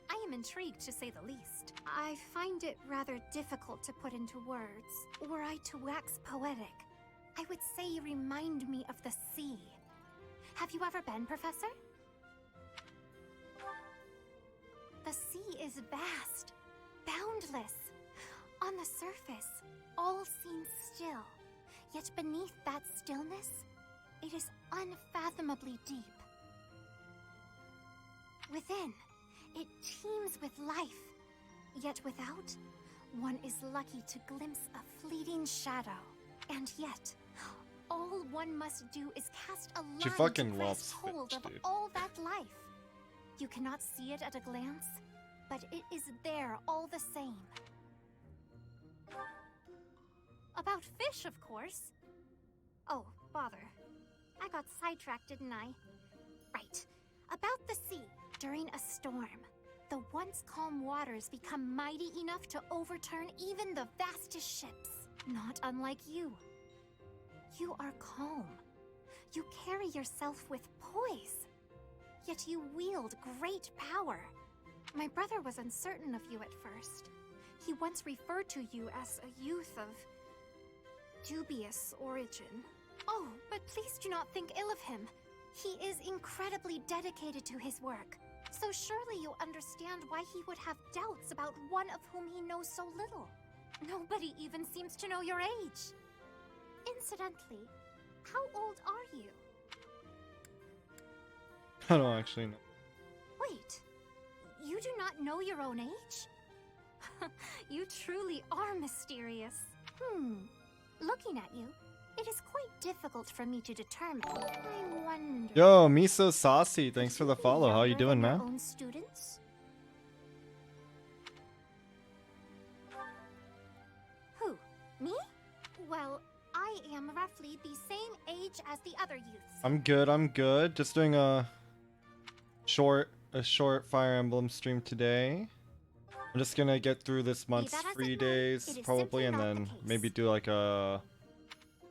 I am intrigued, to say the least. I find it rather difficult to put into words. Were I to wax poetic, I would say you remind me of the sea. Have you ever been, Professor? The sea is vast, boundless. On the surface, all seems still. Yet beneath that stillness, it is unfathomably deep. Within, it teems with life. Yet without, one is lucky to glimpse a fleeting shadow. And yet, all one must do is cast a line She fucking to loves grasp hold fish, of dude. all that life. You cannot see it at a glance, but it is there all the same. About fish, of course. Oh, bother. I got sidetracked, didn't I? Right. About the sea. During a storm, the once calm waters become mighty enough to overturn even the vastest ships. Not unlike you. You are calm. You carry yourself with poise. Yet you wield great power. My brother was uncertain of you at first. He once referred to you as a youth of dubious origin. Oh, but please do not think ill of him. He is incredibly dedicated to his work. So surely you understand why he would have doubts about one of whom he knows so little. Nobody even seems to know your age. Incidentally, how old are you? I don't actually know. Wait, you do not know your own age? You truly are mysterious. Looking at you, it is quite difficult for me to determine. I wonder... Yo, Miso Saucy, thanks for the follow. How you doing, Your man? own students? Who? Me? Well, I am roughly the same age as the other youths. I'm good, I'm good. Just doing a short Fire Emblem stream today. I'm just gonna get through this month's that as free it may, days it is probably, simply and not the then case. maybe do like a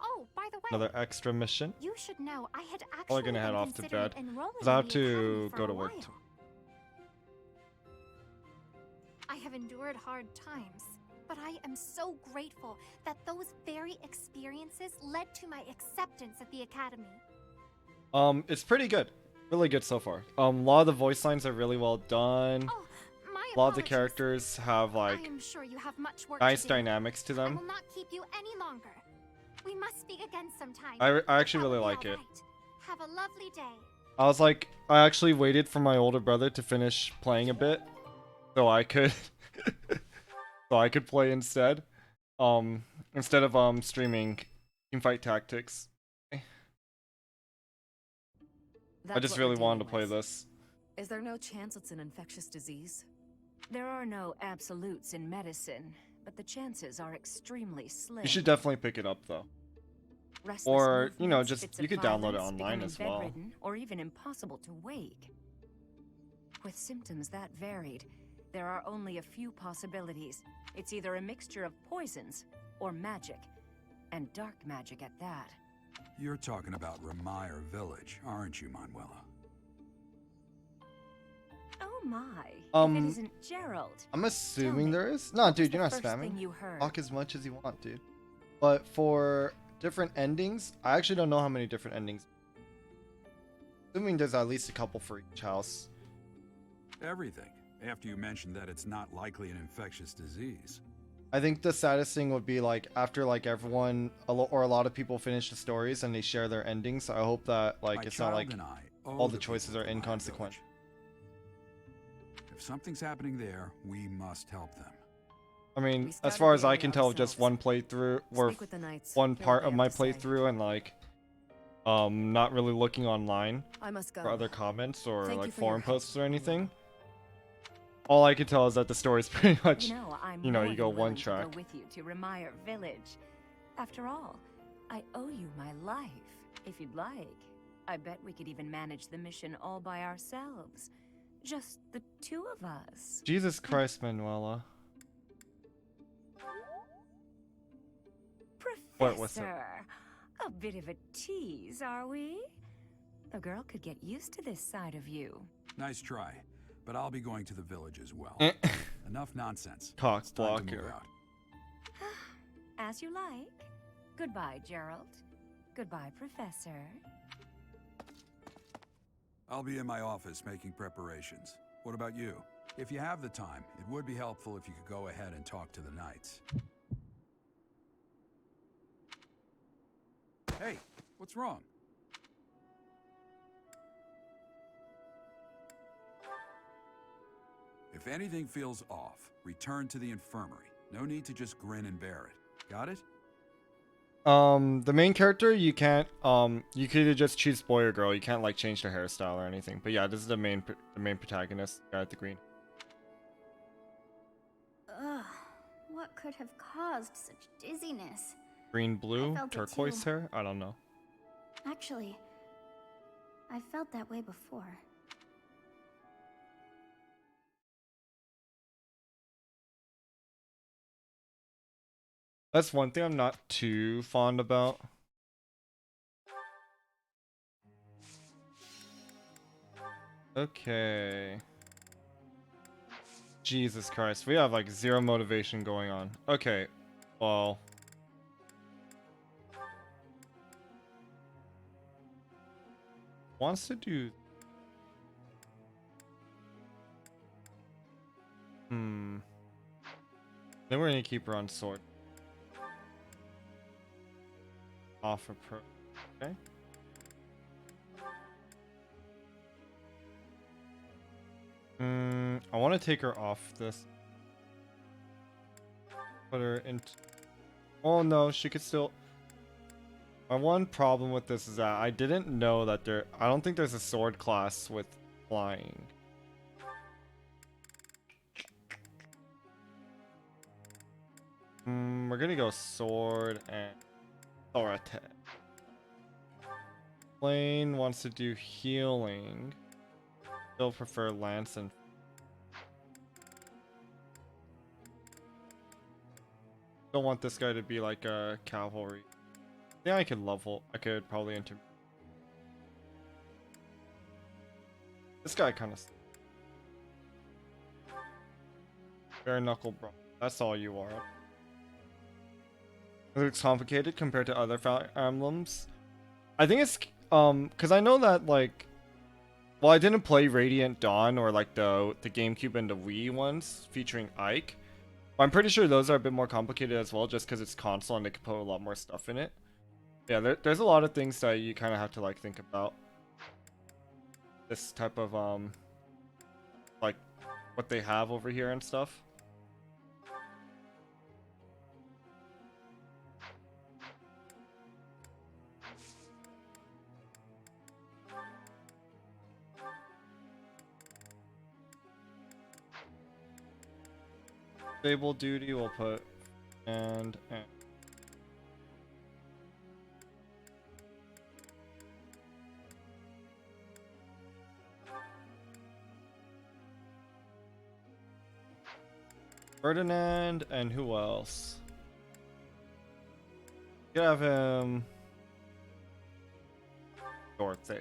Oh, by the way, another extra mission. you should know I had actually Probably gonna head been off to considering bed enrolling because I have in the academy to for go a to work. while. I have endured hard times, But I am so grateful that those very experiences led to my acceptance at the academy. It's pretty good. Really good so far. A lot of the voice lines are really well done. Oh, my A lot of the apologies. characters have I like am sure you have much work nice to do. dynamics to I them. will not keep you any longer. We must speak again sometime. I actually really like it. Have a lovely day. I actually waited for my older brother to finish playing a bit, so I could, play instead of streaming Teamfight Tactics. I just really wanted to play this. Is there no chance it's an infectious disease? There are no absolutes in medicine, but the chances are extremely slim. You should definitely pick it up though. Restless Or, you know, movements, just fits you of could download it violence, online becoming as well. bedridden, or even impossible to wake. With symptoms that varied, there are only a few possibilities. It's either a mixture of poisons or magic, and dark magic at that. You're talking about Remire Village, aren't you, Manuela? Oh my, if it isn't Gerald. I'm assuming there is. No, dude, you're not first thing spamming. you heard? Talk as much as you want, dude. But for different endings, I actually don't know how many different endings. Assuming there's at least a couple for each house. Everything, after you mentioned that it's not likely an infectious disease. I think the saddest thing would be like after like everyone or a lot of people finish the stories and they share their endings. I hope that like it's not like all the choices are inconsequential. If something's happening there, we must help them. I mean, as far as I can tell, just one playthrough or one part of my playthrough, and like, not really looking online for other comments or like forum posts or anything. All I can tell is that the story's pretty much, you know, you go one track. With you to Remire Village. After all, I owe you my life. If you'd like, I bet we could even manage the mission all by ourselves. Just the two of us. Jesus Christ, Manuela. Professor, a bit of a tease, are we? A girl could get used to this side of you. Nice try, but I'll be going to the village as well. Enough nonsense. Cock It's time to move blocker. out. As you like. Goodbye, Gerald. Goodbye, Professor. I'll be in my office making preparations. What about you? If you have the time, it would be helpful if you could go ahead and talk to the knights. Hey, what's wrong? If anything feels off, return to the infirmary. No need to just grin and bear it. Got it? The main character, you can't, you could either just choose boy or girl. You can't like change their hairstyle or anything. But yeah, this is the main protagonist, the guy with the green. Ugh, what could have caused such dizziness? Green, blue, felt it turquoise too. hair? I don't know. Actually, I felt that way before. That's one thing I'm not too fond about. Okay. Jesus Christ, we have like zero motivation going on. Okay, well. Wants to do... Then we're gonna keep her on sword. Offer pro. Okay. I want to take her off this. Put her into. Oh no, she could still. My one problem with this is that I didn't know that there. I don't think there's a sword class with flying. We're gonna go sword and authority. Lane wants to do healing. Still prefer lance and. Don't want this guy to be like a cavalry. Yeah, I could level. I could probably enter. This guy kind of. Bare knuckle bro. That's all you are. It's complicated compared to other Fire Emblems. I think it's because I know that like, well, I didn't play Radiant Dawn or like the GameCube and the Wii ones featuring Ike. But I'm pretty sure those are a bit more complicated as well, just because it's console and they can put a lot more stuff in it. Yeah, there's a lot of things that you kind of have to like think about. This type of like what they have over here and stuff. Stable duty we'll put and Ferdinand, and who else? You could have him Dorothy.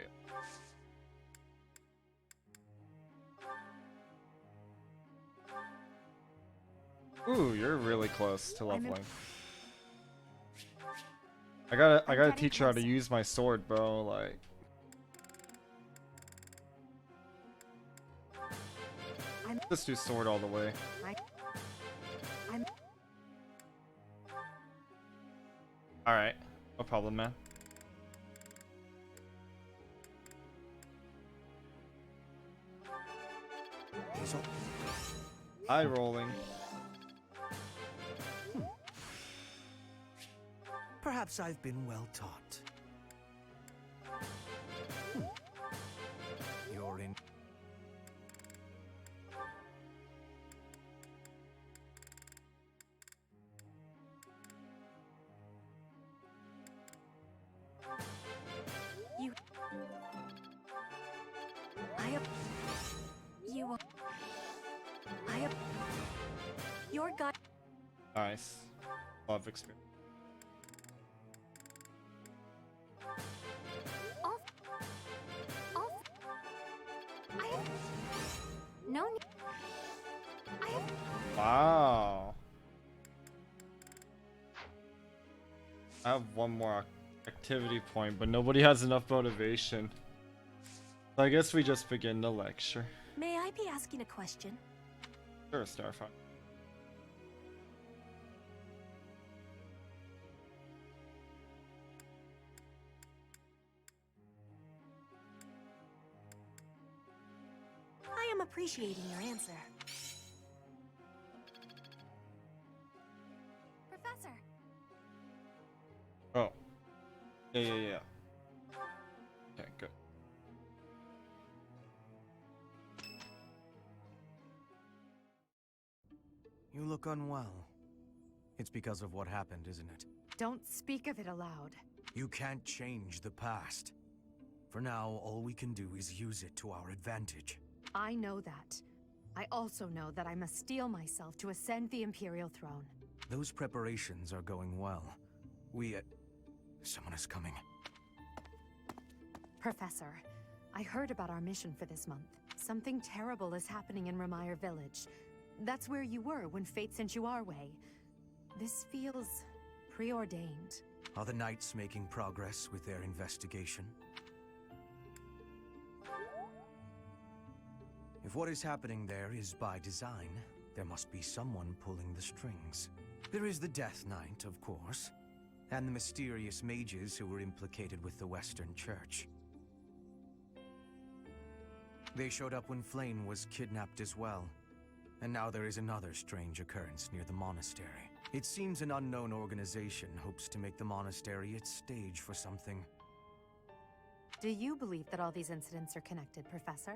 Ooh, you're really close to leveling. I gotta teach her how to use my sword, bro. Like, let's do sword all the way. All right, no problem, man. Eye rolling. Perhaps I've been well taught. You're in. Your guy. Nice. Love experience. No. Wow. I have one more activity point, but nobody has enough motivation. So I guess we just begin the lecture. May I be asking a question? Sure, Starfire. I am appreciating your answer. Professor. Oh. Yeah. Okay, good. You look unwell. It's because of what happened, isn't it? Don't speak of it aloud. You can't change the past. For now, all we can do is use it to our advantage. I know that. I also know that I must steel myself to ascend the Imperial throne. Those preparations are going well. Someone is coming. Professor, I heard about our mission for this month. Something terrible is happening in Remire Village. That's where you were when fate sent you our way. This feels preordained. Are the Knights making progress with their investigation? If what is happening there is by design, there must be someone pulling the strings. There is the Death Knight, of course, and the mysterious mages who were implicated with the Western Church. They showed up when Flame was kidnapped as well, and now there is another strange occurrence near the monastery. It seems an unknown organization hopes to make the monastery its stage for something. Do you believe that all these incidents are connected, Professor?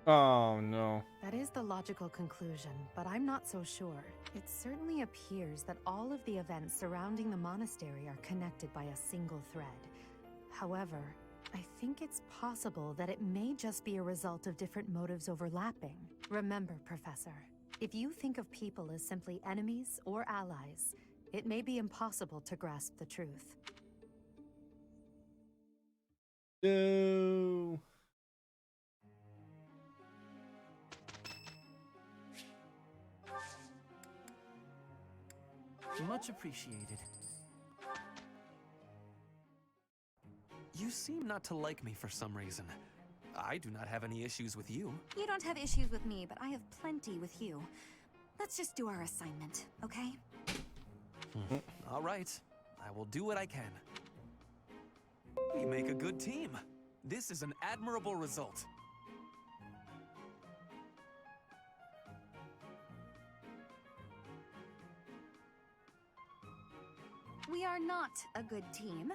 Oh no. That is the logical conclusion, but I'm not so sure. It certainly appears that all of the events surrounding the monastery are connected by a single thread. However, I think it's possible that it may just be a result of different motives overlapping. Remember, Professor, if you think of people as simply enemies or allies, it may be impossible to grasp the truth. No. Much appreciated. You seem not to like me for some reason. I do not have any issues with you. You don't have issues with me, but I have plenty with you. Let's just do our assignment, okay? All right. I will do what I can. We make a good team. This is an admirable result. We are not a good team,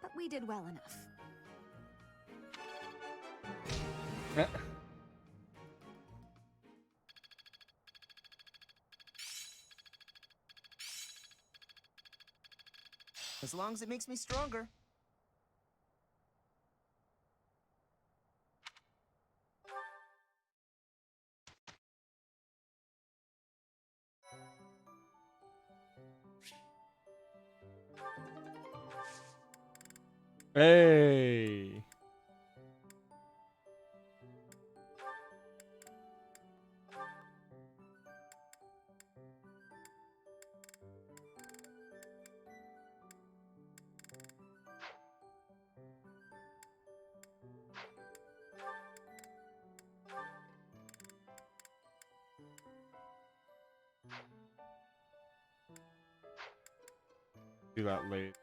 but we did well enough. As long as it makes me stronger. Hey. Do that late.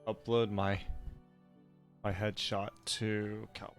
Upload my headshot to Cal.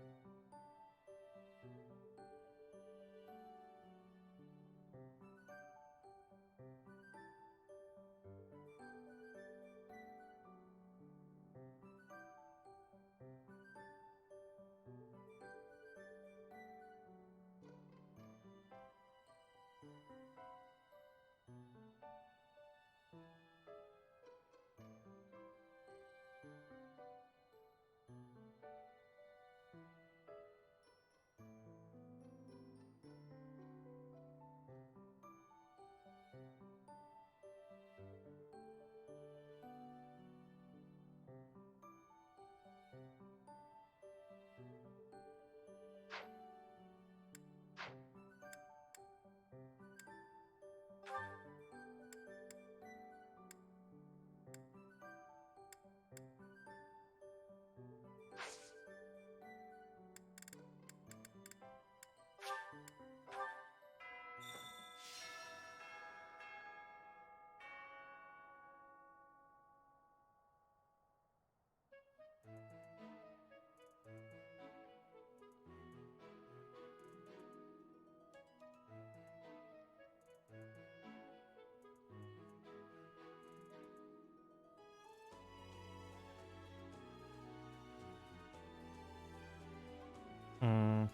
Hmm.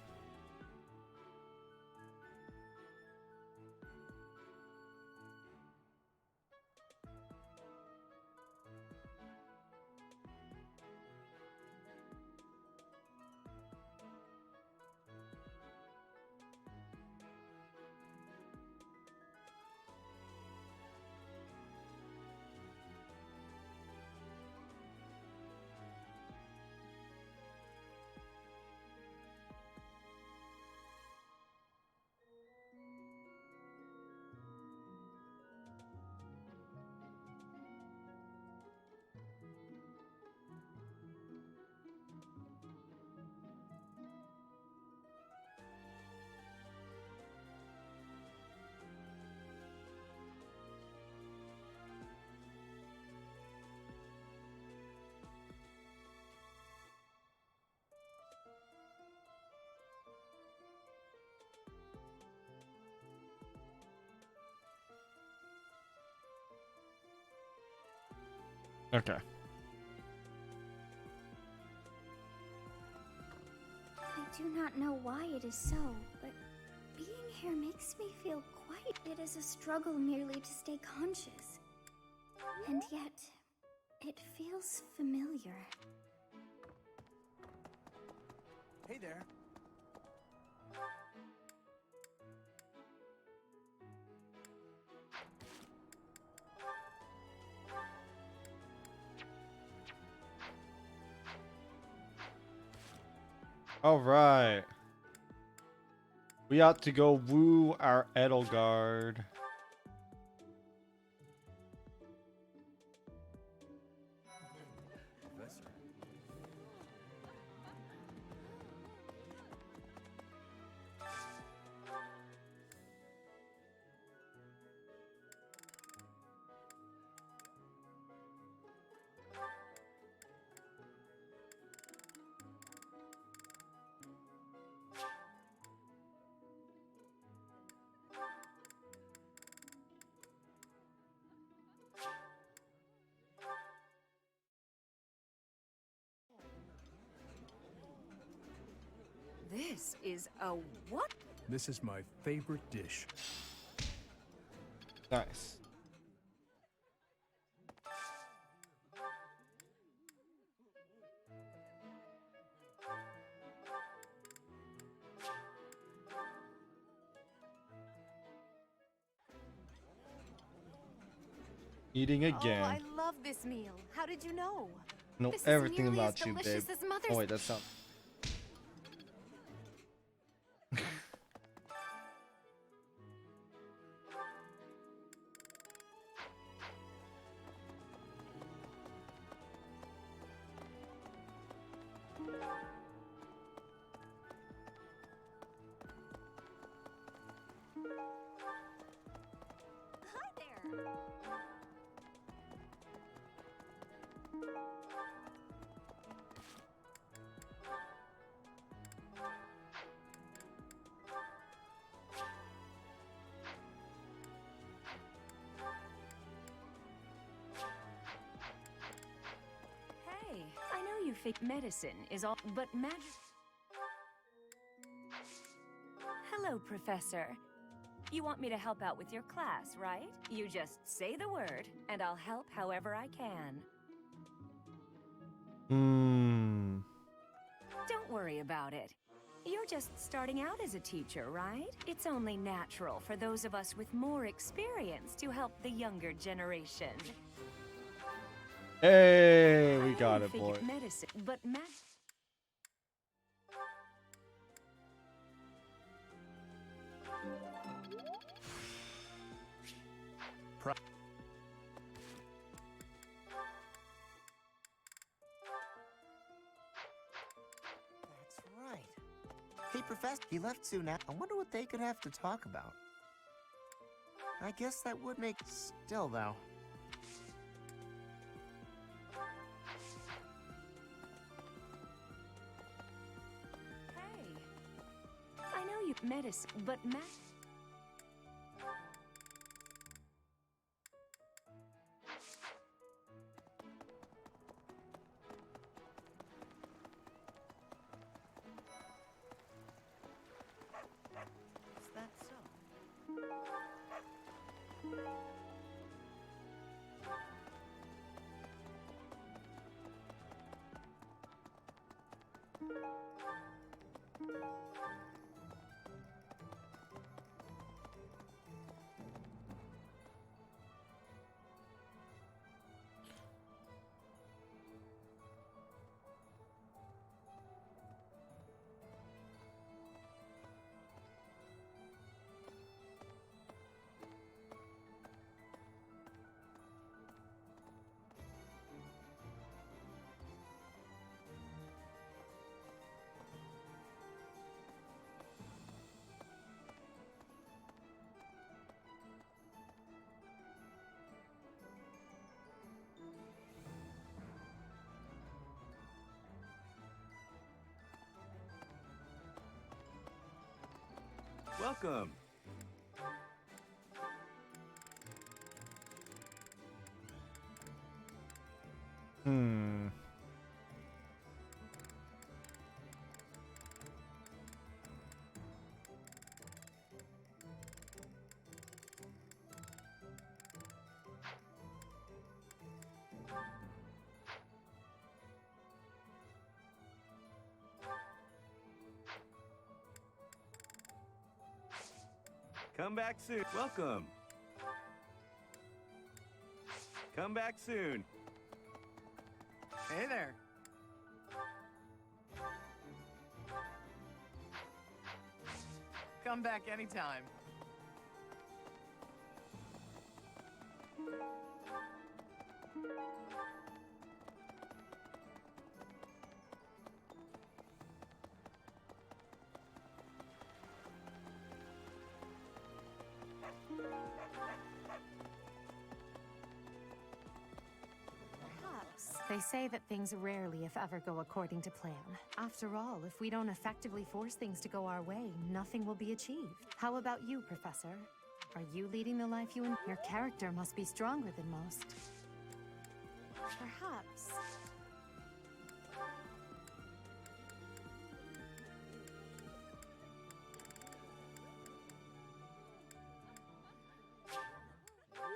Okay. I do not know why it is so, but being here makes me feel quite... It is a struggle merely to stay conscious. And yet, it feels familiar. Hey there. All right. We ought to go woo our Edelgard. This is a what? This is my favorite dish. Nice. Eating again. Oh, I love this meal. How did you know? Know This is everything nearly about as you, babe. delicious as Mother's. Oh wait, that's not. Hi there. Hey, I know you think medicine is all, but magic... Hello, Professor. You want me to help out with your class, right? You just say the word, and I'll help however I can. Don't worry about it. You're just starting out as a teacher, right? It's only natural for those of us with more experience to help the younger generation. Hey, we got it, boy. Medicine, but That's right. Hey, Professor, he left soon now. I wonder what they could have to talk about. I guess that would make... Still, though. I know you medicine, but Is that so? Welcome. Come back soon. Welcome. Come back soon. Hey there. Come back anytime. They say that things rarely, if ever, go according to plan. After all, if we don't effectively force things to go our way, nothing will be achieved. How about you, Professor? Are you leading the life you Your character must be stronger than most. Perhaps.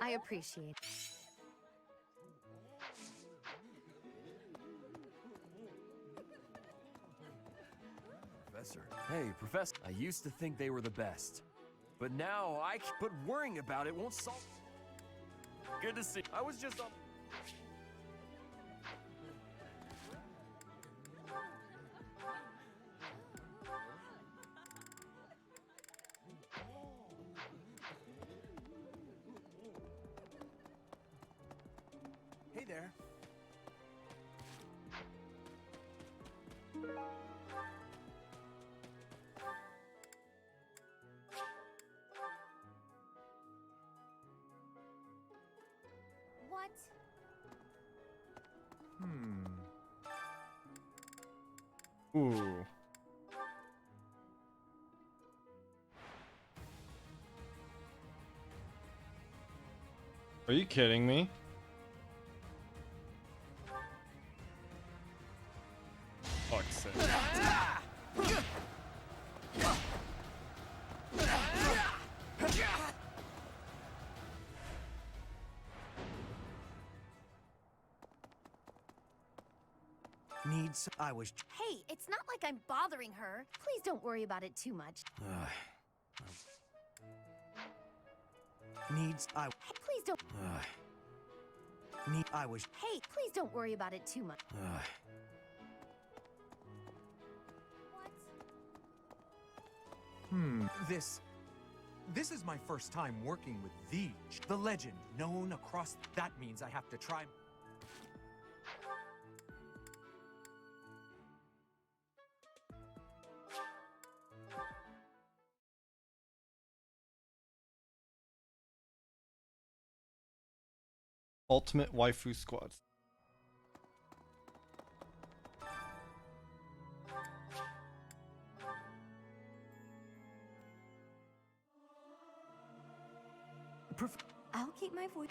I appreciate it. Hey, Professor. I used to think they were the best. But now but worrying about it won't solve... Good to see. I was just on... Hey there. What? Ooh. Are you kidding me? Fuck's sake. I was... Hey, it's not like I'm bothering her. Please don't worry about it too much. I... Please don't... I was... Hey, please don't worry about it too much. This is my first time working with the legend known across... That means I have to try... Ultimate waifu squad. I'll keep my voice.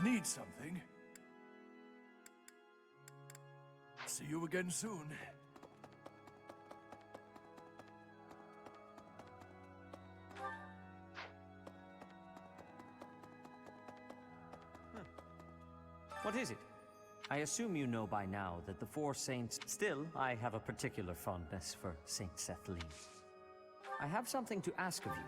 Need something? See you again soon. What is it? I assume you know by now that the four saints... Still, I have a particular fondness for Saint Sethlin. I have something to ask of you.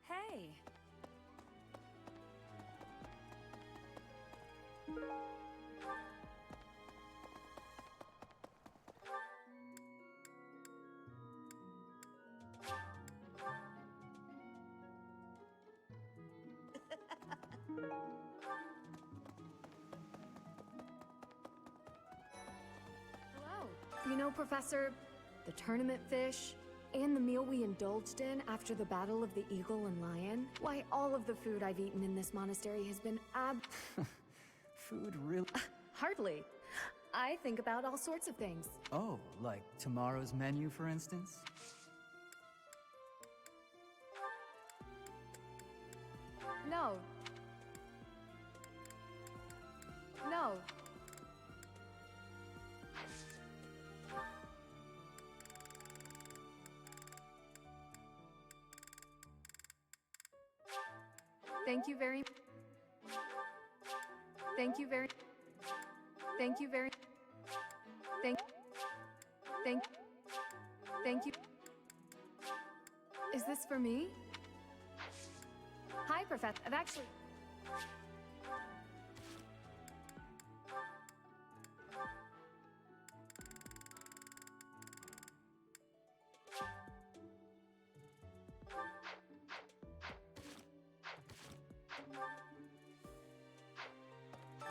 Hey. Hello. You know, Professor, the tournament fish, and the meal we indulged in after the battle of the eagle and lion, why, all of the food I've eaten in this monastery has been Food really? Hardly. I think about all sorts of things. Oh, like tomorrow's menu, for instance? No. No. Thank you very. Thank you very. Thank you very. Thank. Thank you. Is this for me? Hi, Professor. I've actually.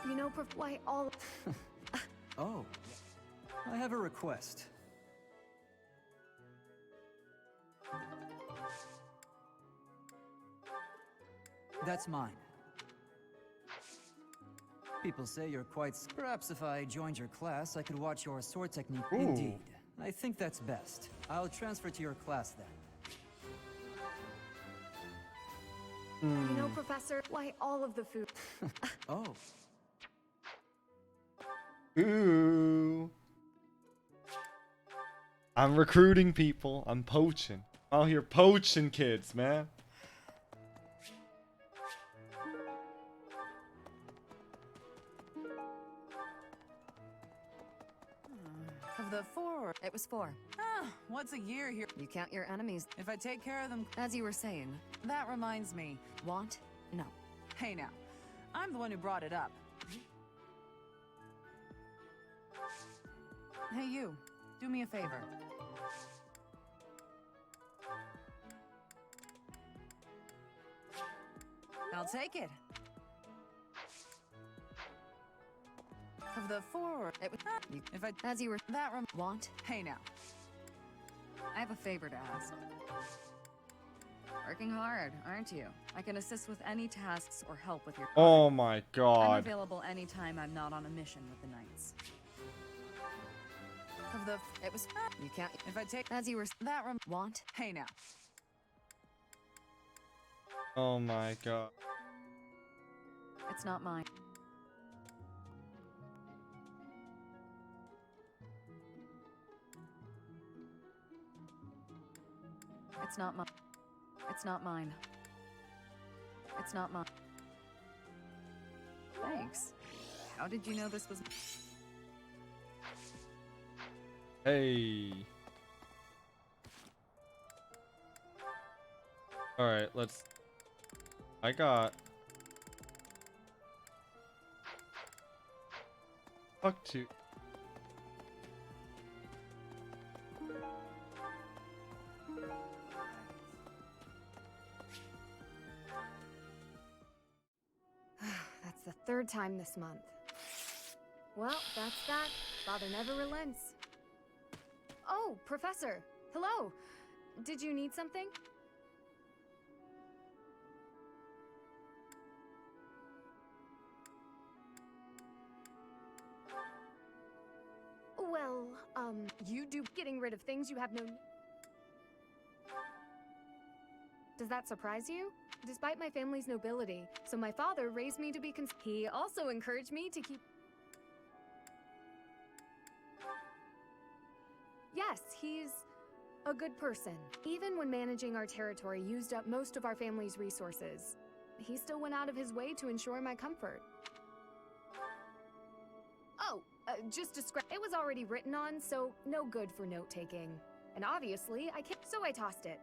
You know, why all. Oh, I have a request. That's mine. People say you're quite... Perhaps if I joined your class, I could watch your sword technique. Ooh. Indeed. I think that's best. I'll transfer to your class then. You know, Professor, why all of the food. Oh. Ooh. I'm recruiting people. I'm poaching. I'm out here poaching kids, man. Of the 4, it was 4. Ah, what's a year here? You count your enemies. If I take care of them... As you were saying. That reminds me. Want? No. Hey now, I'm the one who brought it up. Hey you, do me a favor. I'll take it. Of the 4, it was... If I... As you were... That Want? Hey now. I have a favor to ask. Working hard, aren't you? I can assist with any tasks or help with your... Oh my I'm god. available anytime I'm not on a mission with the Knights. Of the... It was... You can't... If I take... As you were... That Want? Hey now. Oh my god. It's not mine. It's not mine. It's not mine. It's not mine. Thanks. How did you know this was... Hey. Alright, let's... I got... Fuck to... That's the 3rd time this month. Well, that's that. Father never relents. Oh, Professor! Hello! Did you need something? Well, you do getting rid of things you have no need. Does that surprise you? Despite my family's nobility, so my father raised me to be he also encouraged me to keep... Yes, he's a good person. Even when managing our territory used up most of our family's resources, he still went out of his way to ensure my comfort. Oh, just describe... It was already written on, so no good for note-taking. And obviously, I can't... So I tossed it.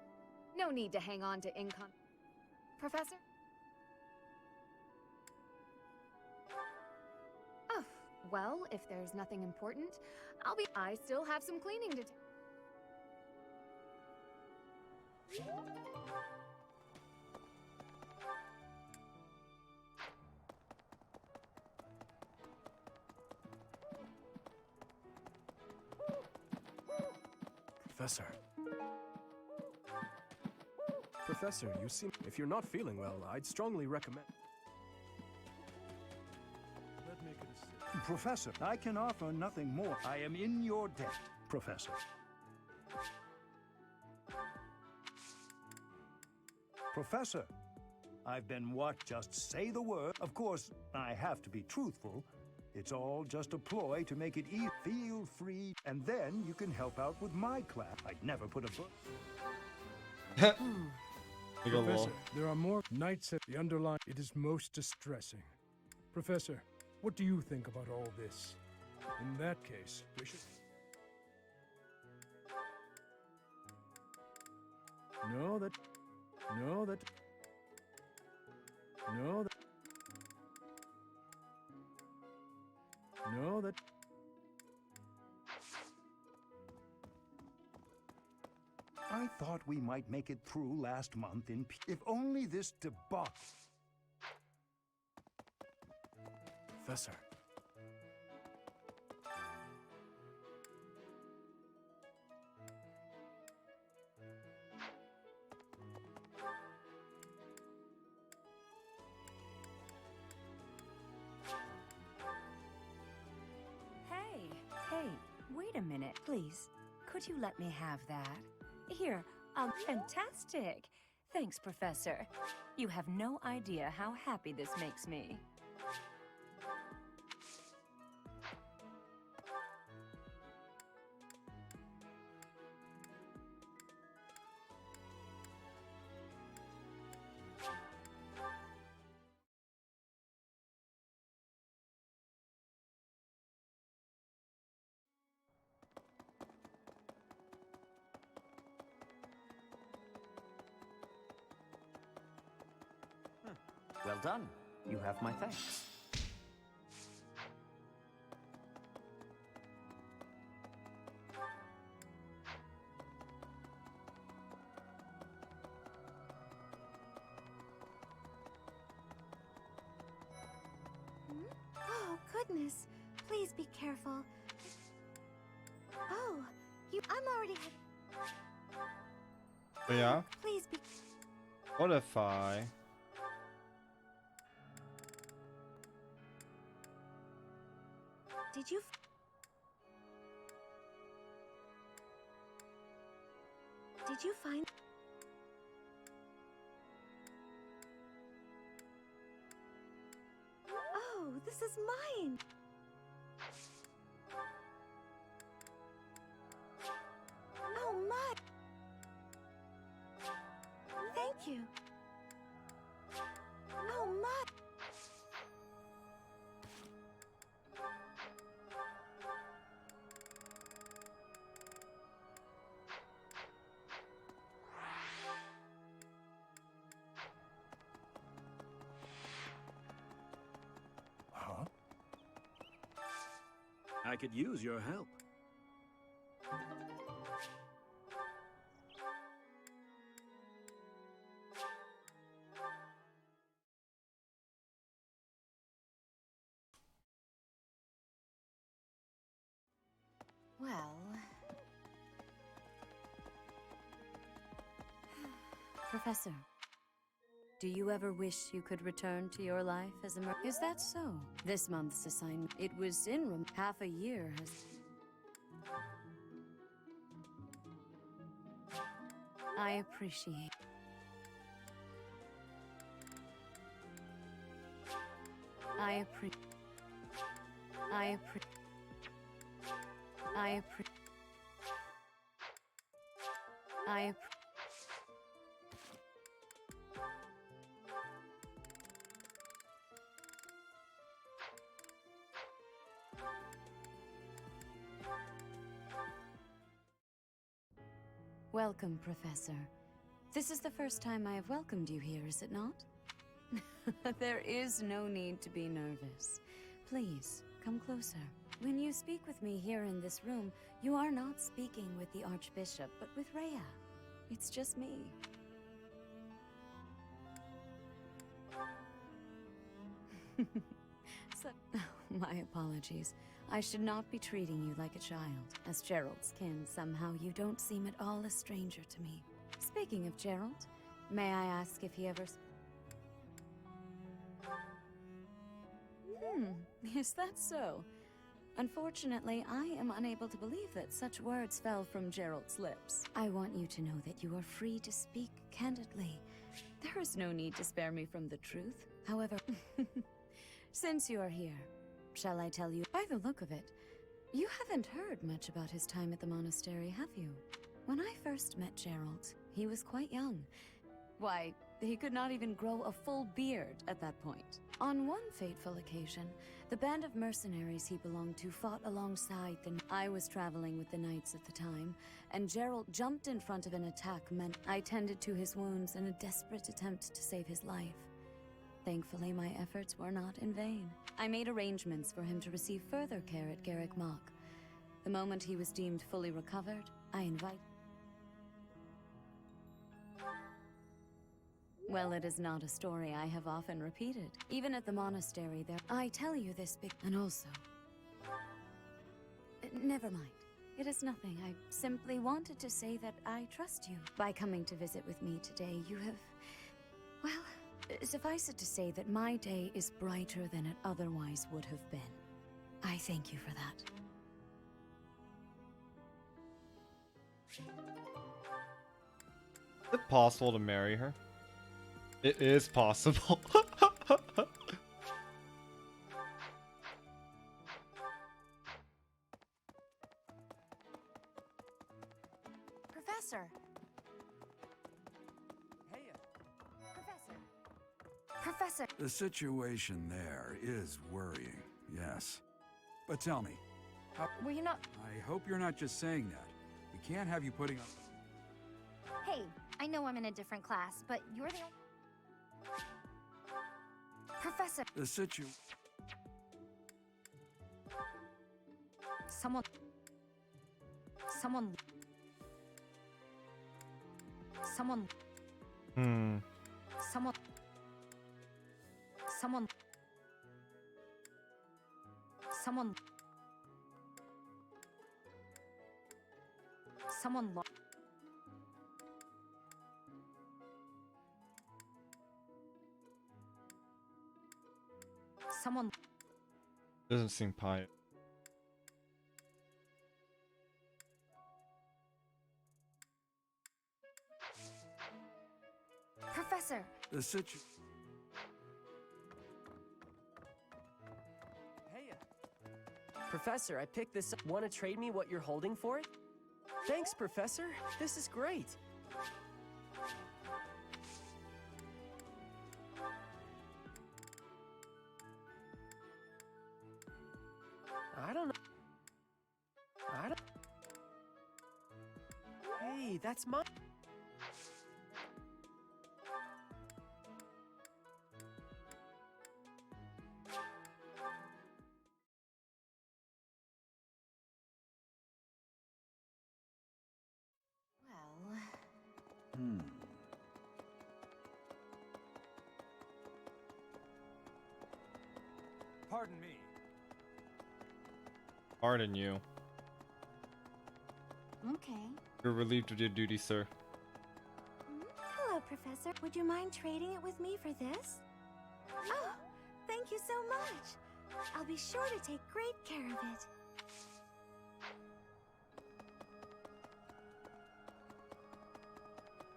No need to hang on to income. Professor? Oh, well, if there's nothing important, I still have some cleaning to do. Professor. Professor, you seem... If you're not feeling well, I'd strongly recommend... Let me consider. Professor, I can offer nothing more. I am in your debt, Professor. Professor, I've been what? Just say the word. Of course, I have to be truthful. It's all just a ploy to make it easy. Feel free, and then you can help out with my class. I'd never put a book. Professor, there are more nights at the underline. It is most distressing. Professor, what do you think about all this? In that case, we should... No, that... I thought we might make it through last month in peace. If only this debacle... Professor. Hey, wait a minute, please. Could you let me have that? Here, fantastic. Thanks, Professor. You have no idea how happy this makes me. Well done. You have my thanks. Oh, goodness. Please be careful. Oh, I'm already... Yeah? Please be... What if I... Did you... Did you find... Oh, this is mine! Oh, my... Thank you. Oh, my... I could use your help. Well... Professor, do you ever wish you could return to your life as a Is that so? This month's assignment, it was in room. Half a year has... I appreciate... I appreciate... Welcome, Professor. This is the first time I have welcomed you here, is it not? There is no need to be nervous. Please, come closer. When you speak with me here in this room, you are not speaking with the Archbishop, but with Rhea. It's just me. So, My apologies. I should not be treating you like a child. As Gerald's kin, somehow you don't seem at all a stranger to me. Speaking of Gerald, may I ask if he ever... Is that so? Unfortunately, I am unable to believe that such words fell from Gerald's lips. I want you to know that you are free to speak candidly. There is no need to spare me from the truth. However, since you are here, shall I tell you? By the look of it, you haven't heard much about his time at the monastery, have you? When I first met Gerald, he was quite young. Why, he could not even grow a full beard at that point. On one fateful occasion, the band of mercenaries he belonged to fought alongside the... I was traveling with the knights at the time, and Gerald jumped in front of an attack meant I tended to his wounds in a desperate attempt to save his life. Thankfully, my efforts were not in vain. I made arrangements for him to receive further care at Garrick Mach. The moment he was deemed fully recovered, I invited... Well, it is not a story I have often repeated. Even at the monastery there... I tell you this and also... Never mind. It is nothing. I simply wanted to say that I trust you. By coming to visit with me today, you have... Well, suffice it to say that my day is brighter than it otherwise would have been. I thank you for that. Is it possible to marry her? It is possible. Professor. Hey. Professor. The situation there is worrying, yes. But tell me, how... Were you not... I hope you're not just saying that. We can't have you putting up... Hey, I know I'm in a different class, but you're the... Professor. The situation... Someone... Someone... Someone... Hmm. Someone... Someone... Someone... Someone... Someone... Doesn't seem pious. Professor. The situation... Hey, Professor, I picked this up. Want to trade me what you're holding for it? Thanks, Professor. This is great. I don't know. Hey, that's mine. Pardon me. Pardon you. Okay. You're relieved of your duty, sir. Hello, Professor. Would you mind trading it with me for this? Oh, thank you so much. I'll be sure to take great care of it.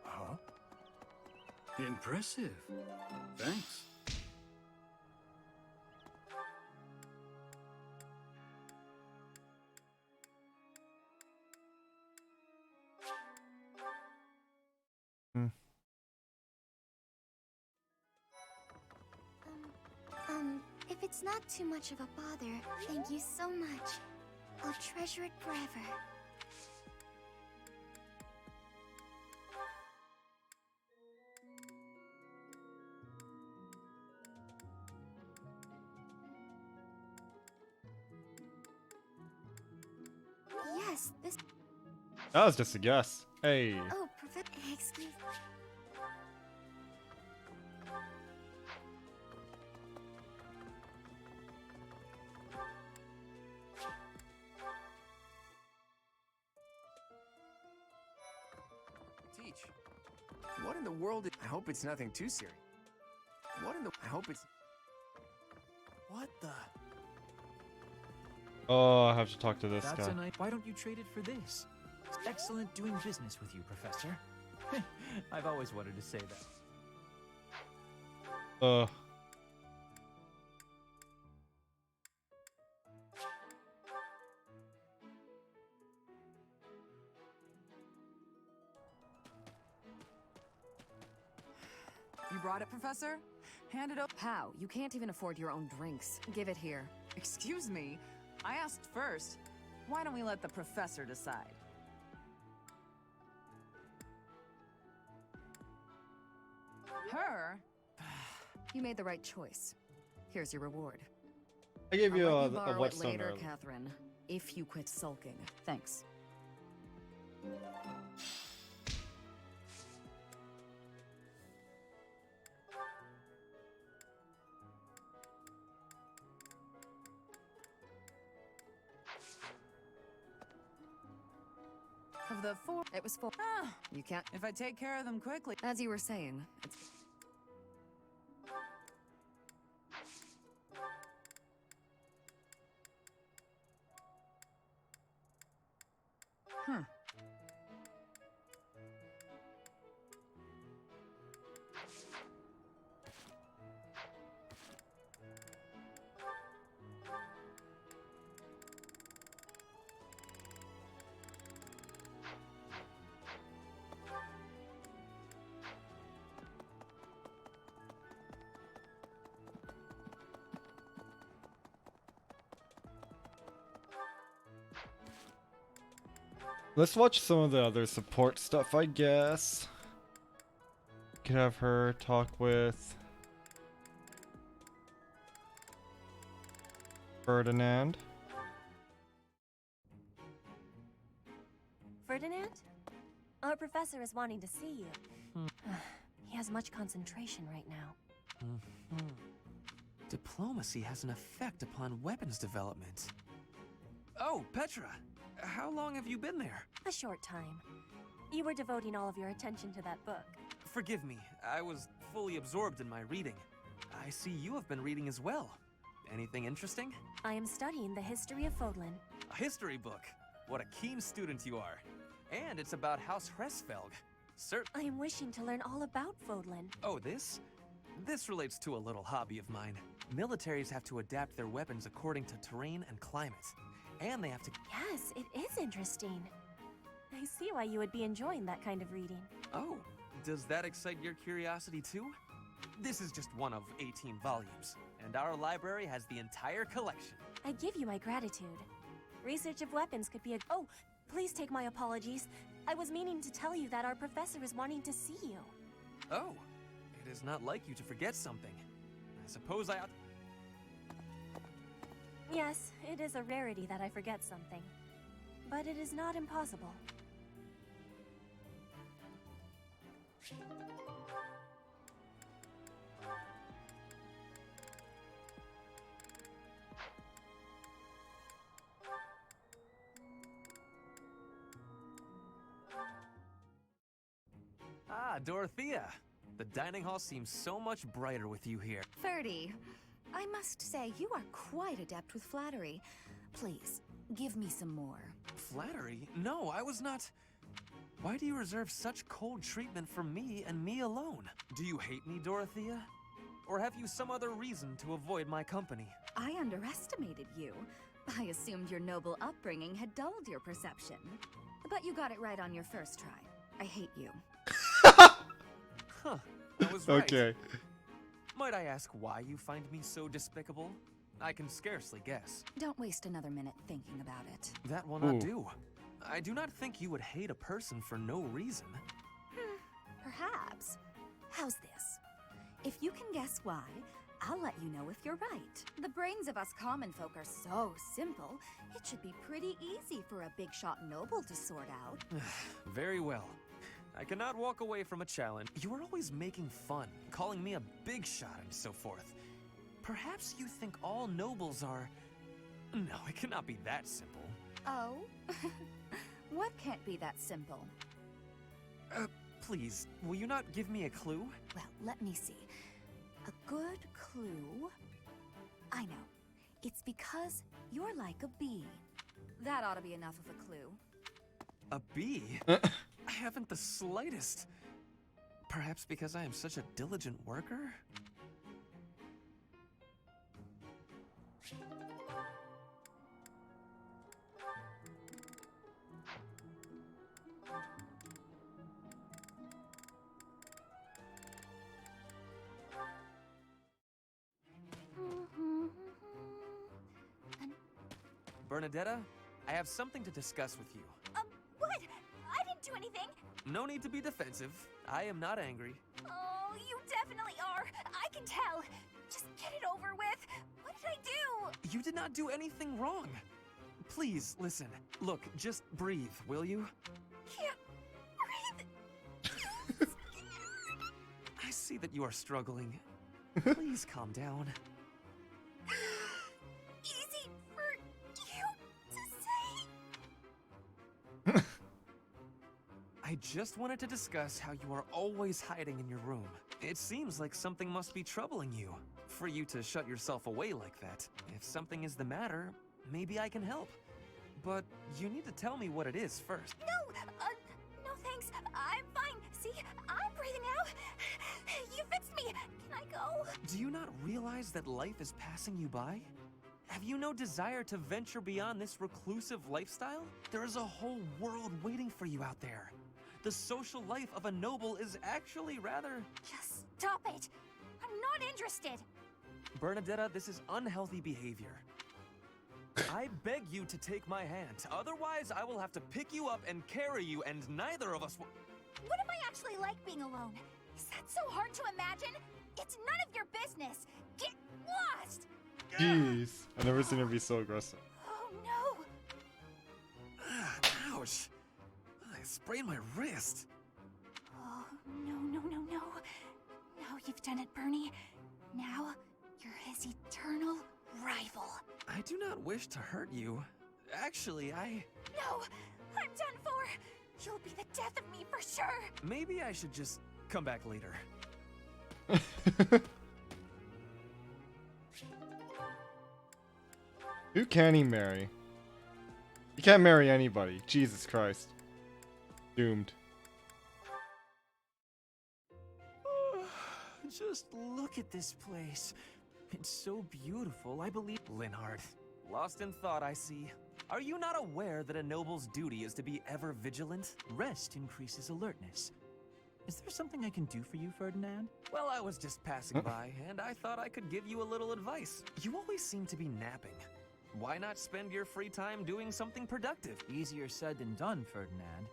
Huh? Impressive. Thanks. If it's not too much of a bother, thank you so much. I'll treasure it forever. Yes, this... That was just a guess. Hey. Oh, Professor, excuse me. What in the world? I hope it's nothing too serious. What in the? I hope it's. What the? Oh, I have to talk to this That's guy. a nice. Why don't you trade it for this? It's excellent doing business with you, Professor. I've always wanted to say that. You brought it, Professor? Hand it up. How? You can't even afford your own drinks. Give it here. Excuse me. I asked first. Why don't we let the professor decide? Her? You made the right choice. Here's your reward. I gave you I'll a let you borrow it whetstone later, earlier. Catherine. If you quit sulking. Thanks. Of the 4, It was full. ah, You can't. if I take care of them quickly. As you were saying, it's. Hmm. Let's watch some of the other support stuff, I guess. Could have her talk with Ferdinand. Ferdinand? Our professor is wanting to see you. He has much concentration right now. Diplomacy has an effect upon weapons development. Oh, Petra! How long have you been there? A short time. You were devoting all of your attention to that book. Forgive me, I was fully absorbed in my reading. I see you have been reading as well. Anything interesting? I am studying the history of Fodlan. A history book? What a keen student you are. And it's about House Hresfelg. I am wishing to learn all about Fodlan. Oh, this? This relates to a little hobby of mine. Militaries have to adapt their weapons according to terrain and climate. And they have to... Yes, it is interesting. I see why you would be enjoying that kind of reading. Oh, does that excite your curiosity too? This is just one of 18 volumes, and our library has the entire collection. I give you my gratitude. Research of weapons could be a... Oh, please take my apologies. I was meaning to tell you that our professor is wanting to see you. Oh, it is not like you to forget something. I suppose I ought... Yes, it is a rarity that I forget something. But it is not impossible. Ah, Dorothea! The dining hall seems so much brighter with you here. Ferdy, I must say you are quite adept with flattery. Please, give me some more. Flattery? No, I was not... Why do you reserve such cold treatment for me and me alone? Do you hate me, Dorothea? Or have you some other reason to avoid my company? I underestimated you. I assumed your noble upbringing had dulled your perception. But you got it right on your first try. I hate you. Huh, I was right. Okay. Might I ask why you find me so despicable? I can scarcely guess. Don't waste another minute thinking about it. That will not do. I do not think you would hate a person for no reason. Perhaps. How's this? If you can guess why, I'll let you know if you're right. The brains of us common folk are so simple, it should be pretty easy for a big shot noble to sort out. Very well. I cannot walk away from a challenge. You are always making fun, calling me a big shot and so forth. Perhaps you think all nobles are... No, it cannot be that simple. Oh? What can't be that simple? Please, will you not give me a clue? Well, let me see. A good clue? I know. It's because you're like a bee. That ought to be enough of a clue. A bee? I haven't the slightest. Perhaps because I am such a diligent worker? Bernadetta, I have something to discuss with you. What? I didn't do anything. No need to be defensive. I am not angry. Oh, you definitely are. I can tell. Just get it over with. What did I do? You did not do anything wrong. Please, listen. Look, just breathe, will you? Can't breathe. I see that you are struggling. Please calm down. Easy for you to say. I just wanted to discuss how you are always hiding in your room. It seems like something must be troubling you. For you to shut yourself away like that. If something is the matter, maybe I can help. But you need to tell me what it is first. No thanks. I'm fine. See, I'm breathing out. You fixed me. Can I go? Do you not realize that life is passing you by? Have you no desire to venture beyond this reclusive lifestyle? There is a whole world waiting for you out there. The social life of a noble is actually rather... Just stop it. I'm not interested. Bernadetta, this is unhealthy behavior. I beg you to take my hand. Otherwise, I will have to pick you up and carry you, and neither of us will... What if I actually like being alone? Is that so hard to imagine? It's none of your business. Get lost! Jeez. I've never seen her be so aggressive. Oh no! Ouch. I sprained my wrist. Oh, no. Now you've done it, Bernie. Now, you're his eternal rival. I do not wish to hurt you. Actually, No! I'm done for! You'll be the death of me for sure! Maybe I should just come back later. Who can he marry? He can't marry anybody. Jesus Christ. Doomed. Just look at this place. It's so beautiful, I believe. Linhardt, lost in thought, I see. Are you not aware that a noble's duty is to be ever vigilant? Rest increases alertness. Is there something I can do for you, Ferdinand? Well, I was just passing by, and I thought I could give you a little advice. You always seem to be napping. Why not spend your free time doing something productive? Easier said than done, Ferdinand.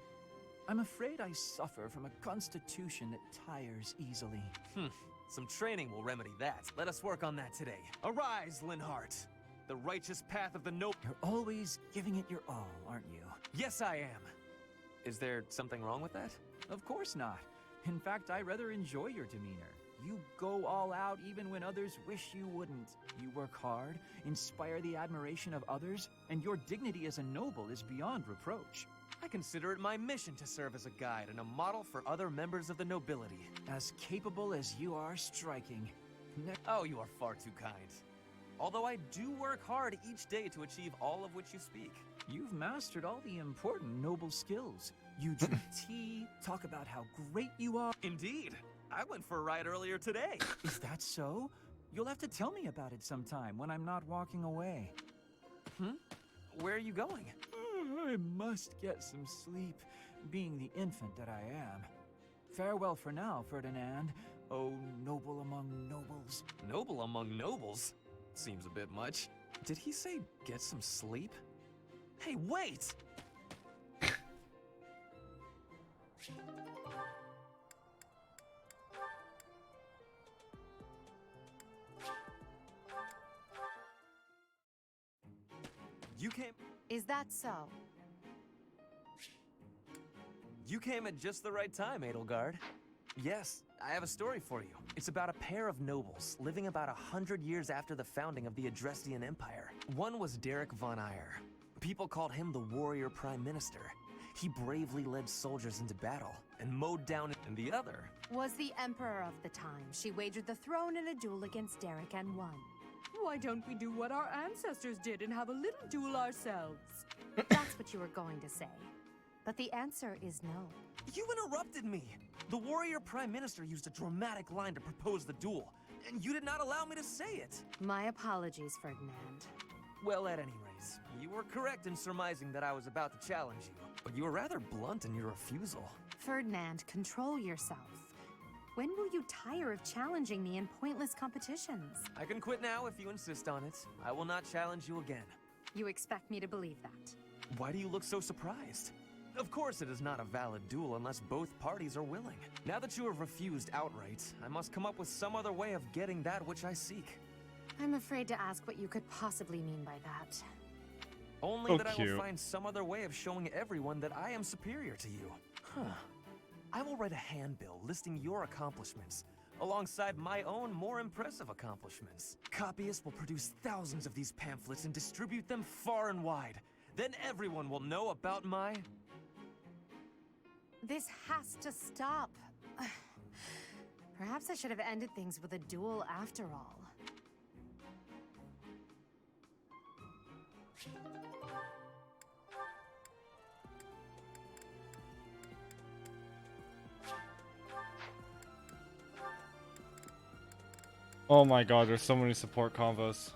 I'm afraid I suffer from a constitution that tires easily. Some training will remedy that. Let us work on that today. Arise, Linhardt! The righteous path of the noble... You're always giving it your all, aren't you? Yes, I am. Is there something wrong with that? Of course not. In fact, I rather enjoy your demeanor. You go all out even when others wish you wouldn't. You work hard, inspire the admiration of others, and your dignity as a noble is beyond reproach. I consider it my mission to serve as a guide and a model for other members of the nobility. As capable as you are striking. Oh, you are far too kind. Although I do work hard each day to achieve all of which you speak. You've mastered all the important noble skills. You drink tea, talk about how great you are. Indeed. I went for a ride earlier today. Is that so? You'll have to tell me about it sometime when I'm not walking away. Where are you going? I must get some sleep, being the infant that I am. Farewell for now, Ferdinand. Oh, noble among nobles. Noble among nobles? Seems a bit much. Did he say get some sleep? Hey, wait! You came... Is that so? You came at just the right time, Edelgard. Yes, I have a story for you. It's about a pair of nobles living about 100 years after the founding of the Adrestian Empire. One was Derek von Eyre. People called him the warrior prime minister. He bravely led soldiers into battle and mowed down and the other. Was the Emperor of the time. She wagered the throne in a duel against Derek and won. Why don't we do what our ancestors did and have a little duel ourselves? That's what you were going to say. But the answer is no. You interrupted me! The warrior prime minister used a dramatic line to propose the duel, and you did not allow me to say it! My apologies, Ferdinand. Well, at any rate, you were correct in surmising that I was about to challenge you, but you were rather blunt in your refusal. Ferdinand, control yourself. When will you tire of challenging me in pointless competitions? I can quit now if you insist on it. I will not challenge you again. You expect me to believe that? Why do you look so surprised? Of course it is not a valid duel unless both parties are willing. Now that you have refused outright, I must come up with some other way of getting that which I seek. I'm afraid to ask what you could possibly mean by that. Only that I will find some other way of showing everyone that I am superior to you. Huh. I will write a handbill listing your accomplishments, alongside my own more impressive accomplishments. Copyists will produce thousands of these pamphlets and distribute them far and wide. Then everyone will know about my... This has to stop. Perhaps I should have ended things with a duel after all. Oh my god, there's so many support combos.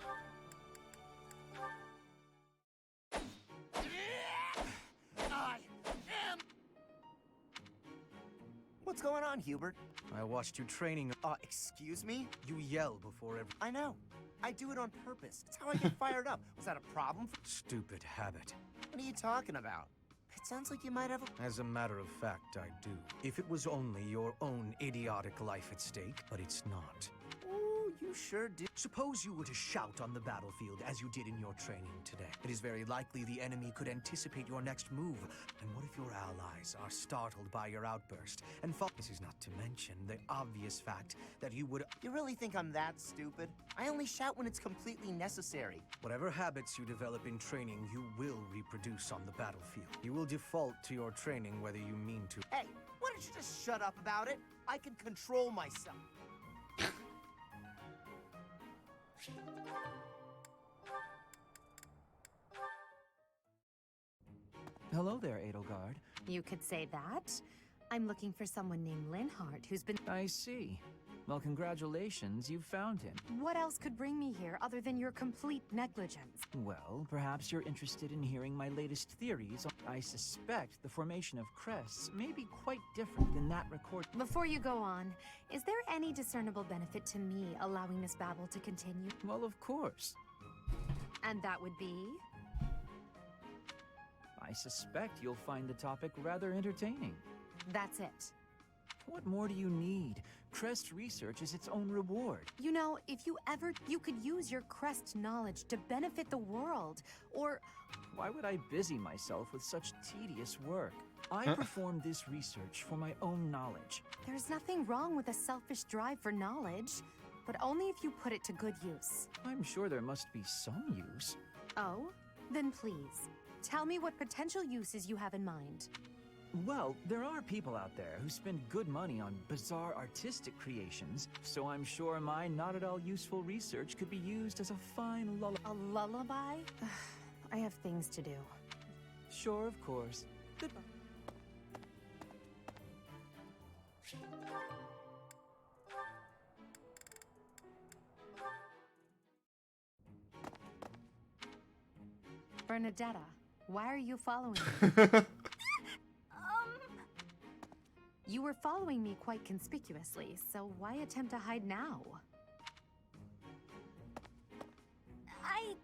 What's going on, Hubert? I watched you training. Excuse me? You yell before every... I know. I do it on purpose. It's how I get fired up. Was that a problem? Stupid habit. What are you talking about? It sounds like you might have a... As a matter of fact, I do. If it was only your own idiotic life at stake, but it's not. Ooh, you sure do. Suppose you were to shout on the battlefield as you did in your training today. It is very likely the enemy could anticipate your next move. And what if your allies are startled by your outburst and fall? This is not to mention the obvious fact that you would... You really think I'm that stupid? I only shout when it's completely necessary. Whatever habits you develop in training, you will reproduce on the battlefield. You will default to your training whether you mean to. Hey, why don't you just shut up about it? I can control myself. Hello there, Edelgard. You could say that. I'm looking for someone named Linhardt who's been... I see. Well, congratulations, you found him. What else could bring me here other than your complete negligence? Well, perhaps you're interested in hearing my latest theories. I suspect the formation of crests may be quite different than that recorded. Before you go on, is there any discernible benefit to me allowing this babble to continue? Well, of course. And that would be? I suspect you'll find the topic rather entertaining. That's it. What more do you need? Crest research is its own reward. You know, if you could use your Crest knowledge to benefit the world, or... Why would I busy myself with such tedious work? I perform this research for my own knowledge. There's nothing wrong with a selfish drive for knowledge, but only if you put it to good use. I'm sure there must be some use. Oh? Then please, tell me what potential uses you have in mind. Well, there are people out there who spend good money on bizarre artistic creations, so I'm sure my not at all useful research could be used as a fine lullaby. A lullaby? I have things to do. Sure, of course. Goodbye. Bernadetta, why are you following me? You were following me quite conspicuously, so why attempt to hide now? Please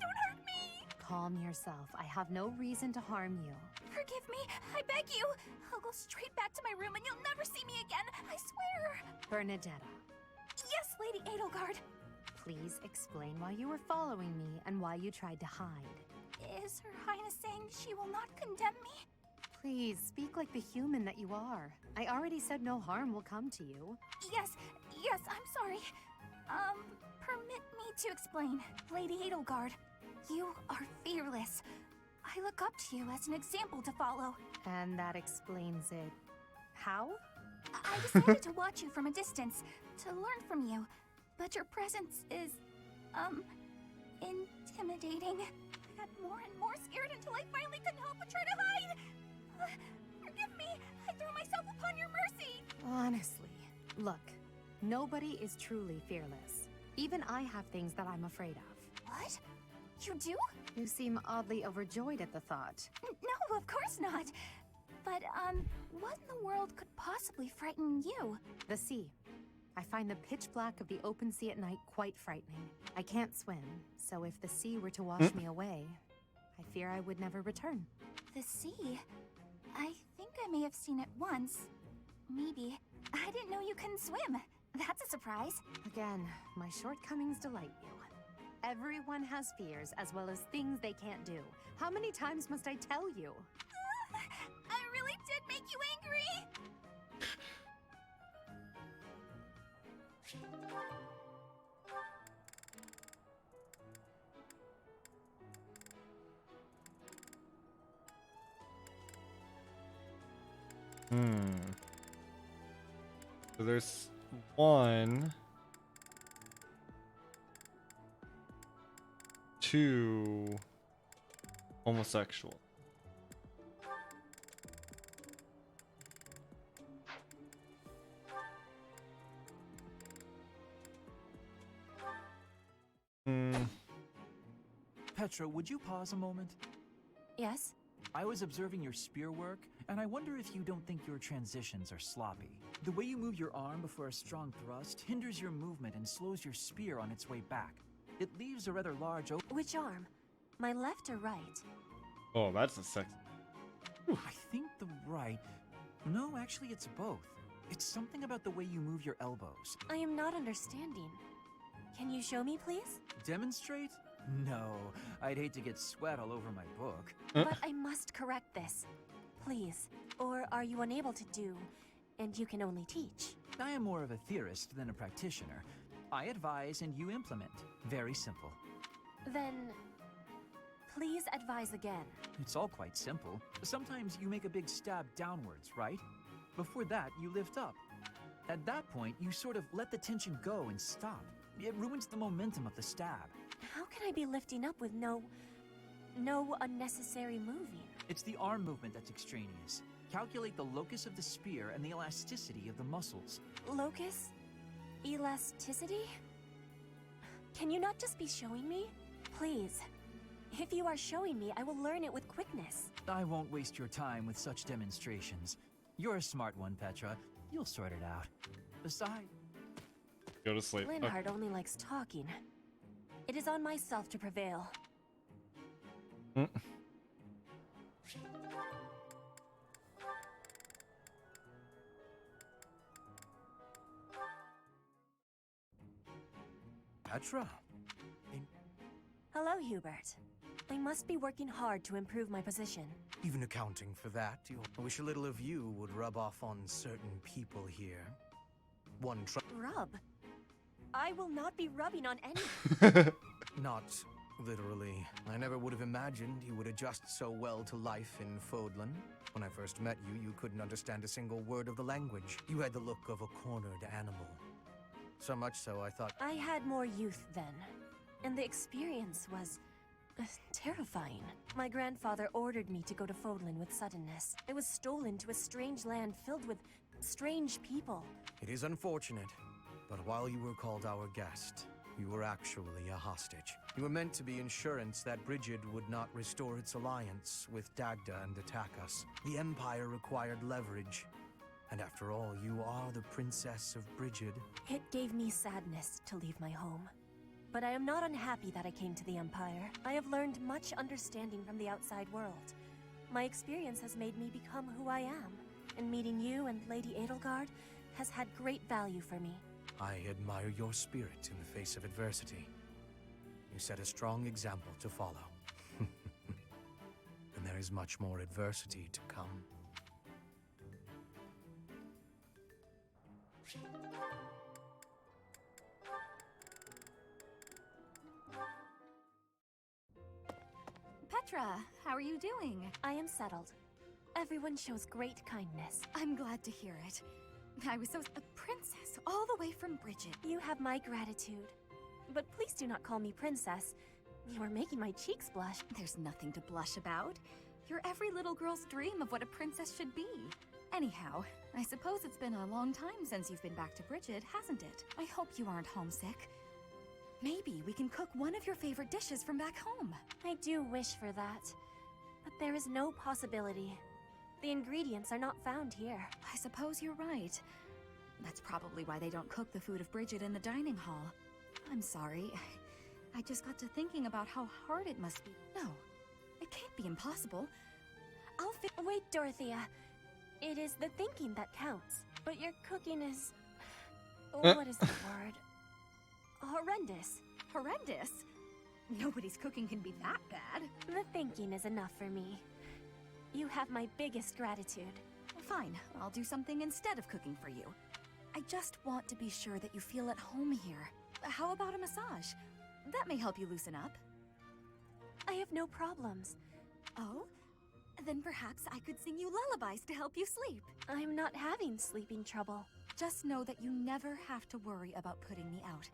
don't hurt me! Calm yourself. I have no reason to harm you. Forgive me, I beg you! I'll go straight back to my room and you'll never see me again, I swear! Bernadetta. Yes, Lady Edelgard. Please explain why you were following me and why you tried to hide. Is Her Highness saying she will not condemn me? Please, speak like the human that you are. I already said no harm will come to you. Yes, I'm sorry. Permit me to explain. Lady Edelgard, You are fearless. I look up to you as an example to follow. And that explains it. How? I decided to watch you from a distance, to learn from you. But your presence is, intimidating. I got more and more scared until I finally couldn't help but try to hide. Forgive me. I threw myself upon your mercy. Honestly, look, nobody is truly fearless. Even I have things that I'm afraid of. What? You do? You seem oddly overjoyed at the thought. No, of course not. But, what in the world could possibly frighten you? The sea. I find the pitch black of the open sea at night quite frightening. I can't swim, so if the sea were to wash me away, I fear I would never return. The sea? I think I may have seen it once. Maybe. I didn't know you couldn't swim. That's a surprise. Again, my shortcomings delight you. Everyone has fears as well as things they can't do. How many times must I tell you? I really did make you angry! So there's one, two homosexual. Petra, would you pause a moment? Yes? I was observing your spear work, and I wonder if you don't think your transitions are sloppy. The way you move your arm before a strong thrust hinders your movement and slows your spear on its way back. It leaves a rather large Which arm? My left or right? Oh, that's a sexy. I think the right... No, actually it's both. It's something about the way you move your elbows. I am not understanding. Can you show me, please? Demonstrate? No, I'd hate to get sweat all over my book. But I must correct this. Please. Or are you unable to do, and you can only teach? I am more of a theorist than a practitioner. I advise and you implement. Very simple. Then, please advise again. It's all quite simple. Sometimes you make a big stab downwards, right? Before that, you lift up. At that point, you sort of let the tension go and stop. It ruins the momentum of the stab. How can I be lifting up with no unnecessary moving? It's the arm movement that's extraneous. Calculate the locus of the spear and the elasticity of the muscles. Locus? Elasticity? Can you not just be showing me? Please. If you are showing me, I will learn it with quickness. I won't waste your time with such demonstrations. You're a smart one, Petra. You'll sort it out. Besides... Go to sleep. Linhardt only likes talking. It is on myself to prevail. Petra? Hello, Hubert. I must be working hard to improve my position. Even accounting for that, I wish a little of you would rub off on certain people here. Rub? I will not be rubbing on any. Not literally. I never would have imagined you would adjust so well to life in Fodlan. When I first met you, you couldn't understand a single word of the language. You had the look of a cornered animal. So much so, I thought... I had more youth then, and the experience was... terrifying. My grandfather ordered me to go to Fodlan with suddenness. I was stolen to a strange land filled with strange people. It is unfortunate, but while you were called our guest, you were actually a hostage. You were meant to be insurance that Brigid would not restore its alliance with Dagda and attack us. The Empire required leverage. And after all, you are the Princess of Brigid. It gave me sadness to leave my home. But I am not unhappy that I came to the Empire. I have learned much understanding from the outside world. My experience has made me become who I am. And meeting you and Lady Edelgard has had great value for me. I admire your spirit in the face of adversity. You set a strong example to follow. And there is much more adversity to come. Petra, how are you doing? I am settled. Everyone shows great kindness. I'm glad to hear it. I was a princess all the way from Bridget. You have my gratitude. But please do not call me princess. You are making my cheeks blush. There's nothing to blush about. You're every little girl's dream of what a princess should be. Anyhow, I suppose it's been a long time since you've been back to Bridget, hasn't it? I hope you aren't homesick. Maybe we can cook one of your favorite dishes from back home. I do wish for that. But there is no possibility. The ingredients are not found here. I suppose you're right. That's probably why they don't cook the food of Bridget in the dining hall. I'm sorry. I just got to thinking about how hard it must be. No, it can't be impossible. Wait, Dorothea. It is the thinking that counts. But your cooking is... what is the word? Horrendous. Horrendous? Nobody's cooking can be that bad. The thinking is enough for me. You have my biggest gratitude. Fine, I'll do something instead of cooking for you. I just want to be sure that you feel at home here. How about a massage? That may help you loosen up. I have no problems. Oh? Then perhaps I could sing you lullabies to help you sleep. I'm not having sleeping trouble. Just know that you never have to worry about putting me out.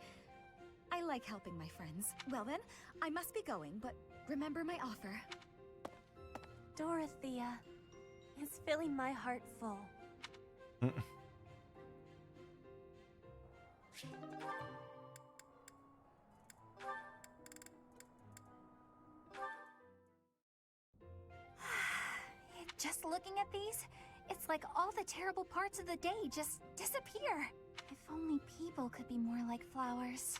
I like helping my friends. Well then, I must be going, but remember my offer. Dorothea is filling my heart full. Just looking at these, it's like all the terrible parts of the day just disappear. If only people could be more like flowers.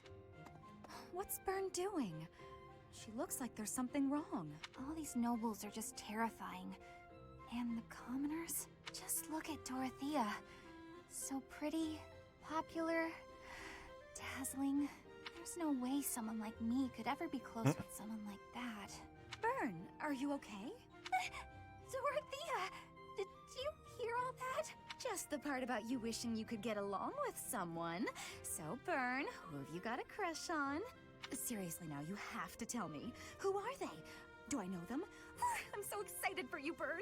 What's Bern doing? She looks like there's something wrong. All these nobles are just terrifying. And the commoners? Just look at Dorothea. So pretty, popular, dazzling. There's no way someone like me could ever be close with someone like that. Bern, are you okay? Dorothea! Did you hear all that? Just the part about you wishing you could get along with someone. So, Bern, who have you got a crush on? Seriously now, you have to tell me. Who are they? Do I know them? I'm so excited for you, Bern.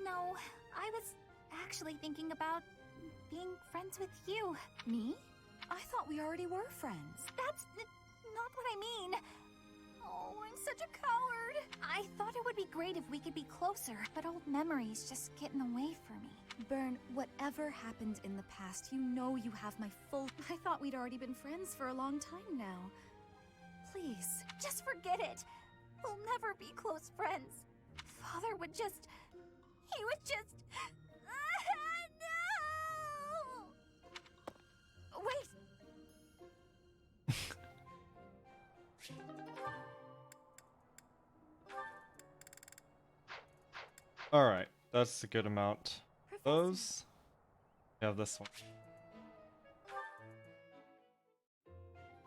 No. I was actually thinking about being friends with you. Me? I thought we already were friends. That's not what I mean. Oh, I'm such a coward. I thought it would be great if we could be closer, but old memories just get in the way for me. Bern, whatever happened in the past, you know you have my full... I thought we'd already been friends for a long time now. Please. Just forget it. We'll never be close friends. Father would just... He would just... No! Wait! Alright, that's a good amount. Those? We have this one.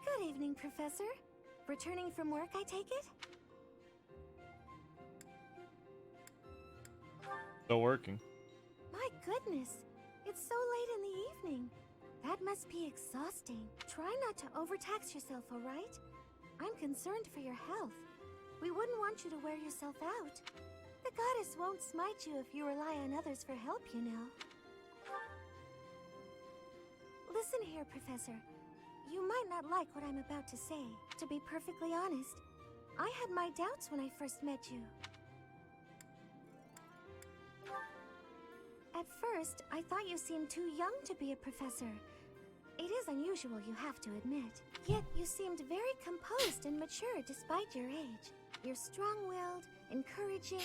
Good evening, Professor. Returning from work, I take it? Still working. My goodness, it's so late in the evening. That must be exhausting. Try not to overtax yourself, all right? I'm concerned for your health. We wouldn't want you to wear yourself out. The goddess won't smite you if you rely on others for help, you know. Listen here, Professor. You might not like what I'm about to say. To be perfectly honest, I had my doubts when I first met you. At first, I thought you seemed too young to be a professor. It is unusual, you have to admit. Yet you seemed very composed and mature despite your age. You're strong-willed, encouraging,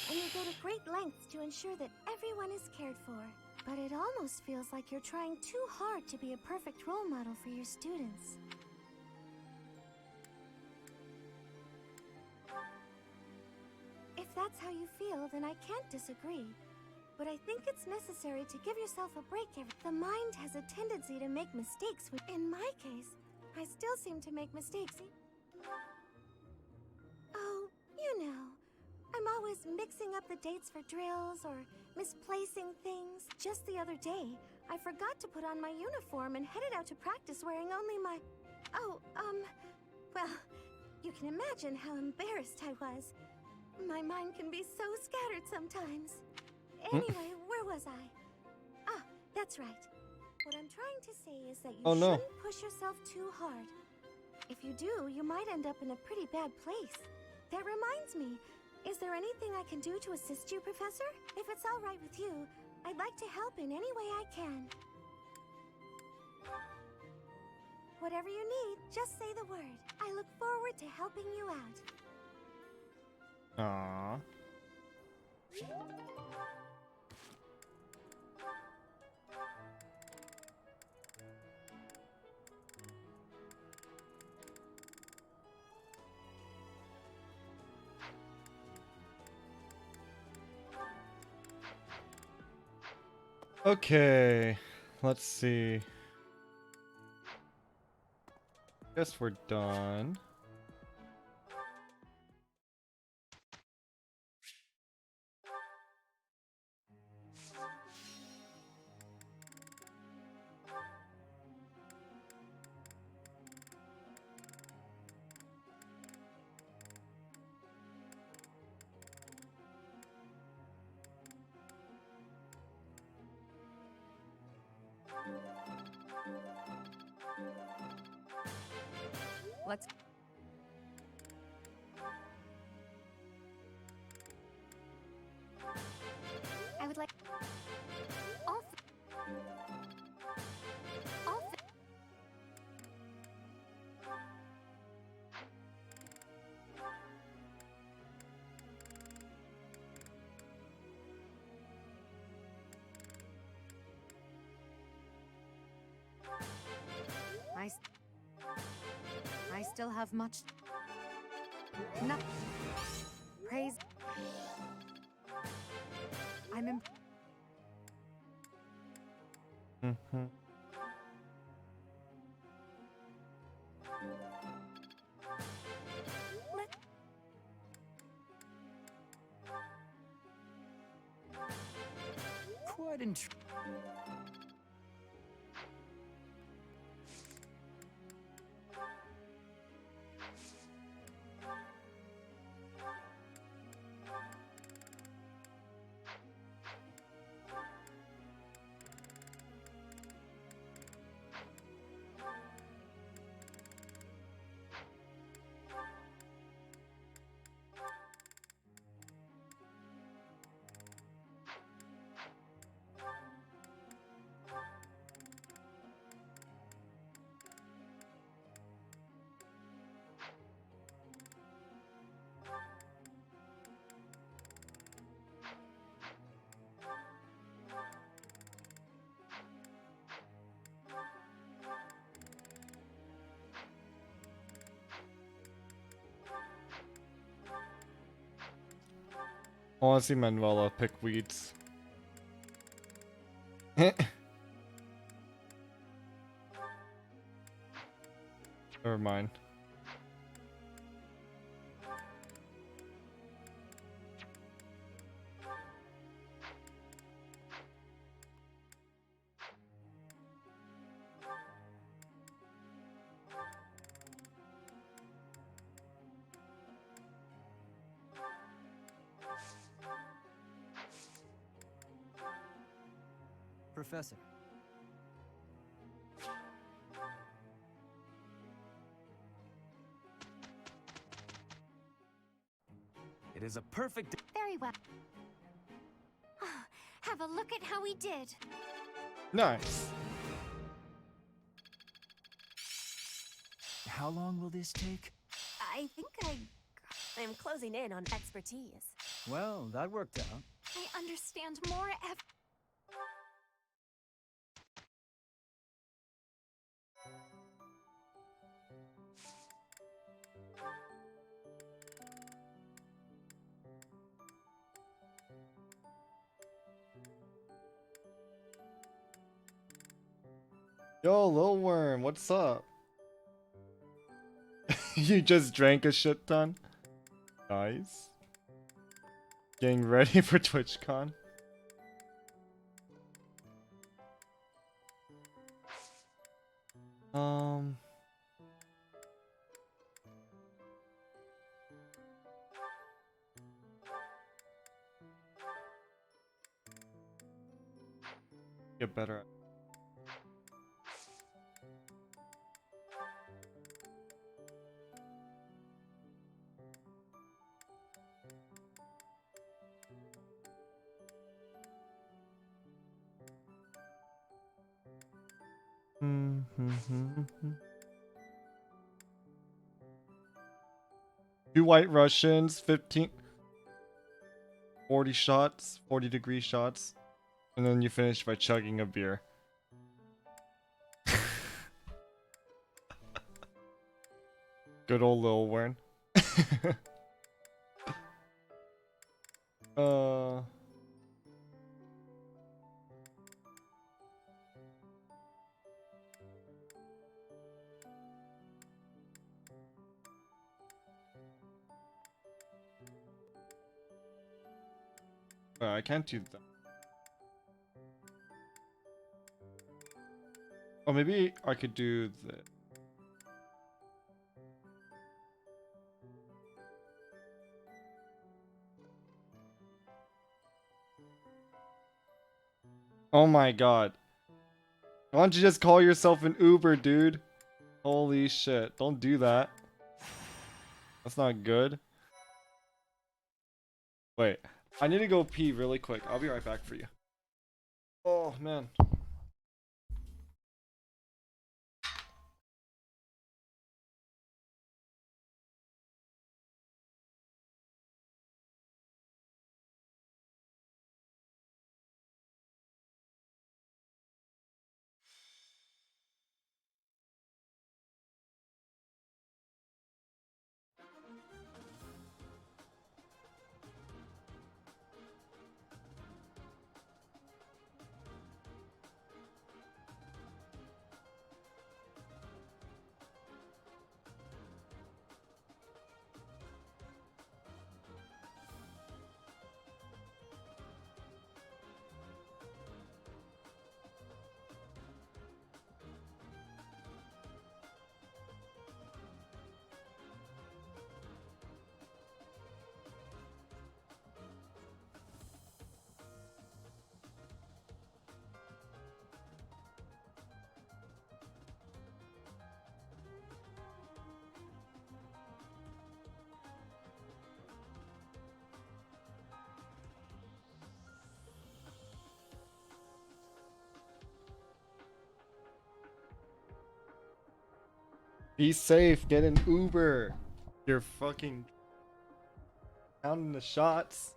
and you go to great lengths to ensure that everyone is cared for. But it almost feels like you're trying too hard to be a perfect role model for your students. If that's how you feel, then I can't disagree. But I think it's necessary to give yourself a break. The mind has a tendency to make mistakes. In my case, I still seem to make mistakes. Oh, you know, I'm always mixing up the dates for drills or misplacing things. Just the other day, I forgot to put on my uniform and headed out to practice wearing only my... well, You can imagine how embarrassed I was. My mind can be so scattered sometimes. Anyway, where was I? Ah, that's right. What I'm trying to say is that you shouldn't push yourself too hard. If you do, you might end up in a pretty bad place. That reminds me, is there anything I can do to assist you, Professor? If it's all right with you, I'd like to help in any way I can. Whatever you need, just say the word. I look forward to helping you out. Aww. Okay, let's see. Guess we're done. Let's... I would like... I still have much... No. Praise... I'm in... Quite intriguing. I want to see Manuela pick weeds. Never mind. Professor. It is a perfect... Very well. Have a look at how we did. Nice. How long will this take? I think I'm closing in on expertise. Well, that worked out. I understand more Yo, Lil Worm, what's up? You just drank a shit ton? Nice. Getting ready for TwitchCon? Get better at. Two white Russians, 40 shots, 40-degree shots, and then you finish by chugging a beer. Good old Lil Wern. I can't do that. Oh, maybe I could do the. Oh my god. Why don't you just call yourself an Uber, dude? Holy shit. Don't do that. That's not good. Wait. I need to go pee really quick. I'll be right back for you. Oh, man. Be safe. Get an Uber. You're fucking counting the shots.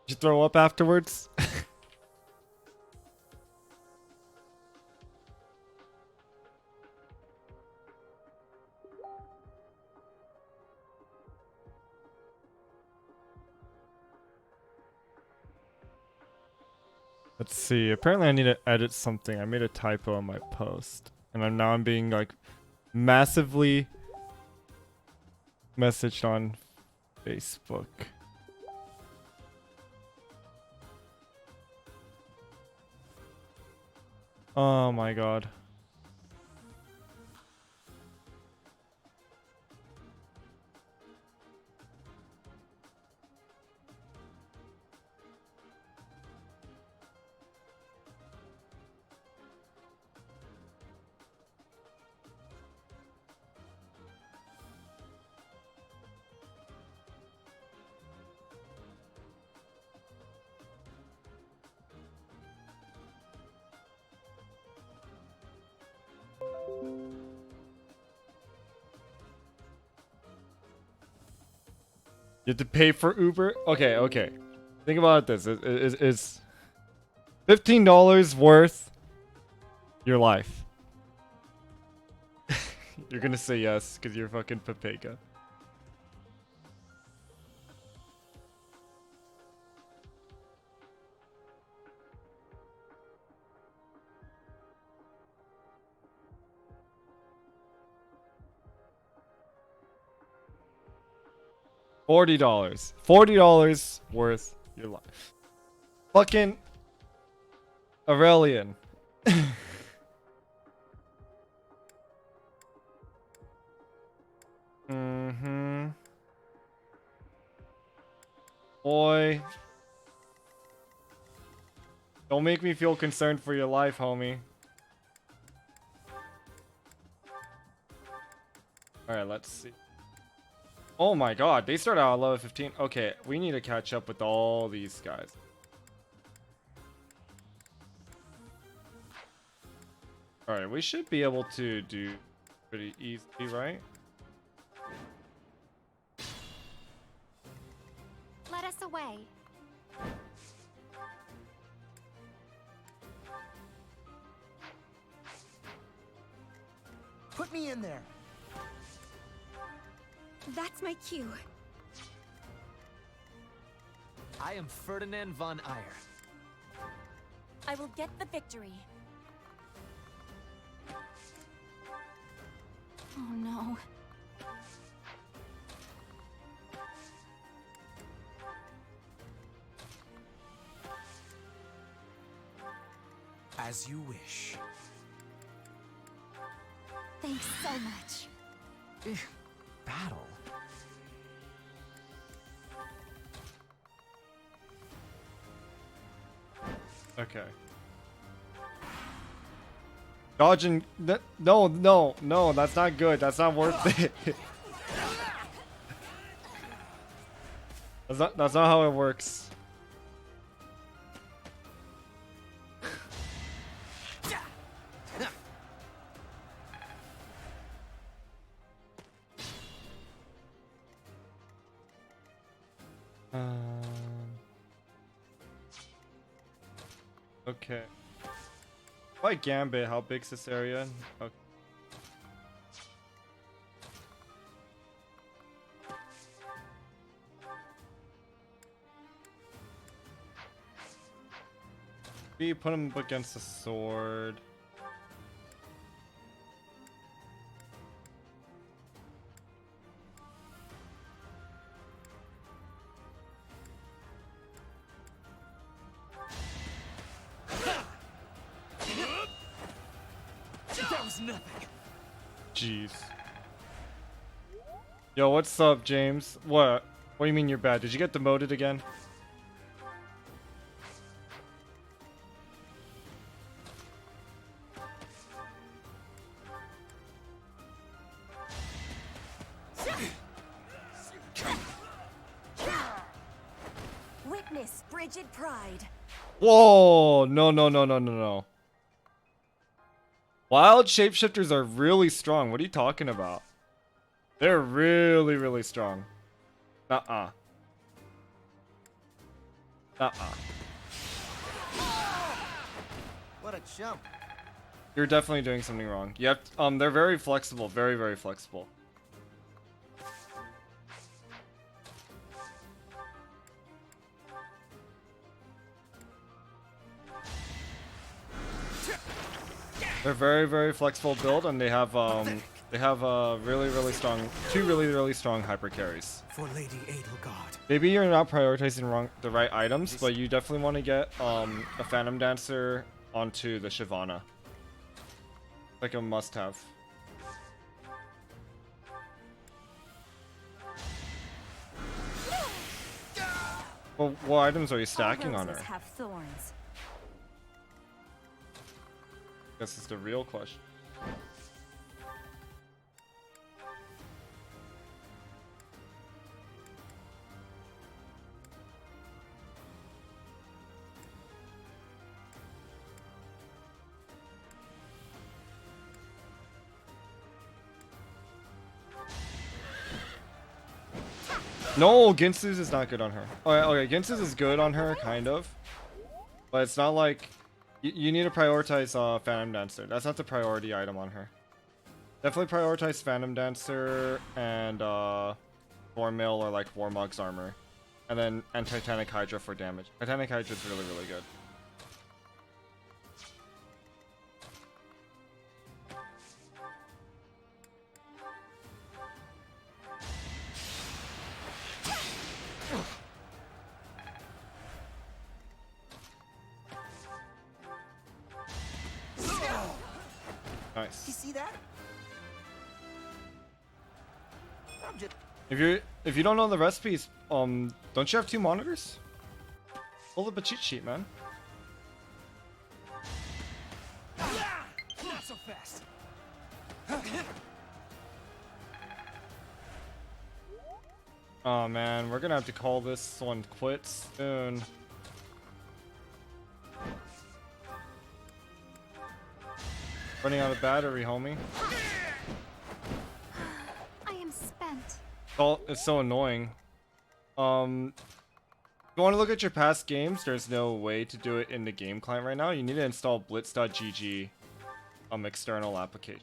Did you throw up afterwards? Let's see. Apparently I need to edit something. I made a typo on my post. And I'm being like massively messaged on Facebook. Oh my god. You have to pay for Uber? Okay, okay. Think about this. It's $15 worth your life. You're gonna say yes because you're fucking Papega. $40. $40 worth your life. Fucking Aurelian. Mm-hmm. Boy. Don't make me feel concerned for your life, homie. Alright, let's see. Oh my god, they start out at level 15. Okay, we need to catch up with all these guys. Alright, we should be able to do pretty easy, right? Let us away. Put me in there. That's my cue. I am Ferdinand von Eyre. I will get the victory. Oh no. As you wish. Thanks so much. Battle? Okay. Dodging. No, that's not good. That's not worth it. That's not how it works. Okay. By Gambit, how big's this area? Okay. We put him up against the sword. That was nothing. Jeez. Yo, what's up, James? What? What do you mean you're bad? Did you get demoted again? Witness frigid pride. Whoa! No. Wild shapeshifters are really strong. What are you talking about? They're really, really strong. Nuh-uh. What a chump. You're definitely doing something wrong. You have they're very flexible, very, very flexible. They're very, very flexible build, and they have really, really strong, two really strong hyper carries. For Lady Edelgard. Maybe you're not prioritizing the right items, but you definitely want to get a Phantom Dancer onto the Shyvana. Like a must-have. Well, what items are you stacking on her? Have thorns. This is the real question. No, Ginsu's is not good on her. Okay, Ginsu's is good on her, kind of. But it's not like... You need to prioritize Phantom Dancer. That's not the priority item on her. Definitely prioritize Phantom Dancer and Vormil or like Warmog's armor. And Titanic Hydra for damage. Titanic Hydra is really, really good. Nice. You see that? If you don't know the recipes, don't you have 2 monitors? Pull up a cheat sheet, man. Oh man, we're gonna have to call this one quits soon. Running out of battery, homie. I am spent. Oh, it's so annoying. If you want to look at your past games, there's no way to do it in the game client right now. You need to install blitz.gg external application.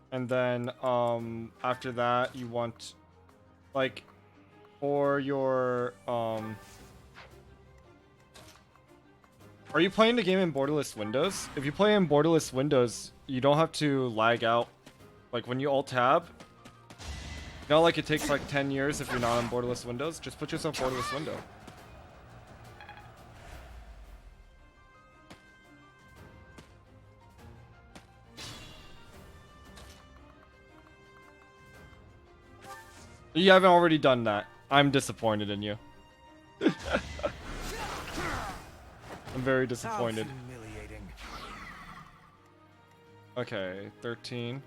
And then after that you want, like, for your are you playing the game in borderless windows? If you play in borderless windows, you don't have to lag out. Like when you alt tab, you know, like it takes like 10 years if you're not on borderless windows. Just put yourself borderless window. You haven't already done that. I'm disappointed in you. I'm very disappointed. How humiliating. Okay, 13.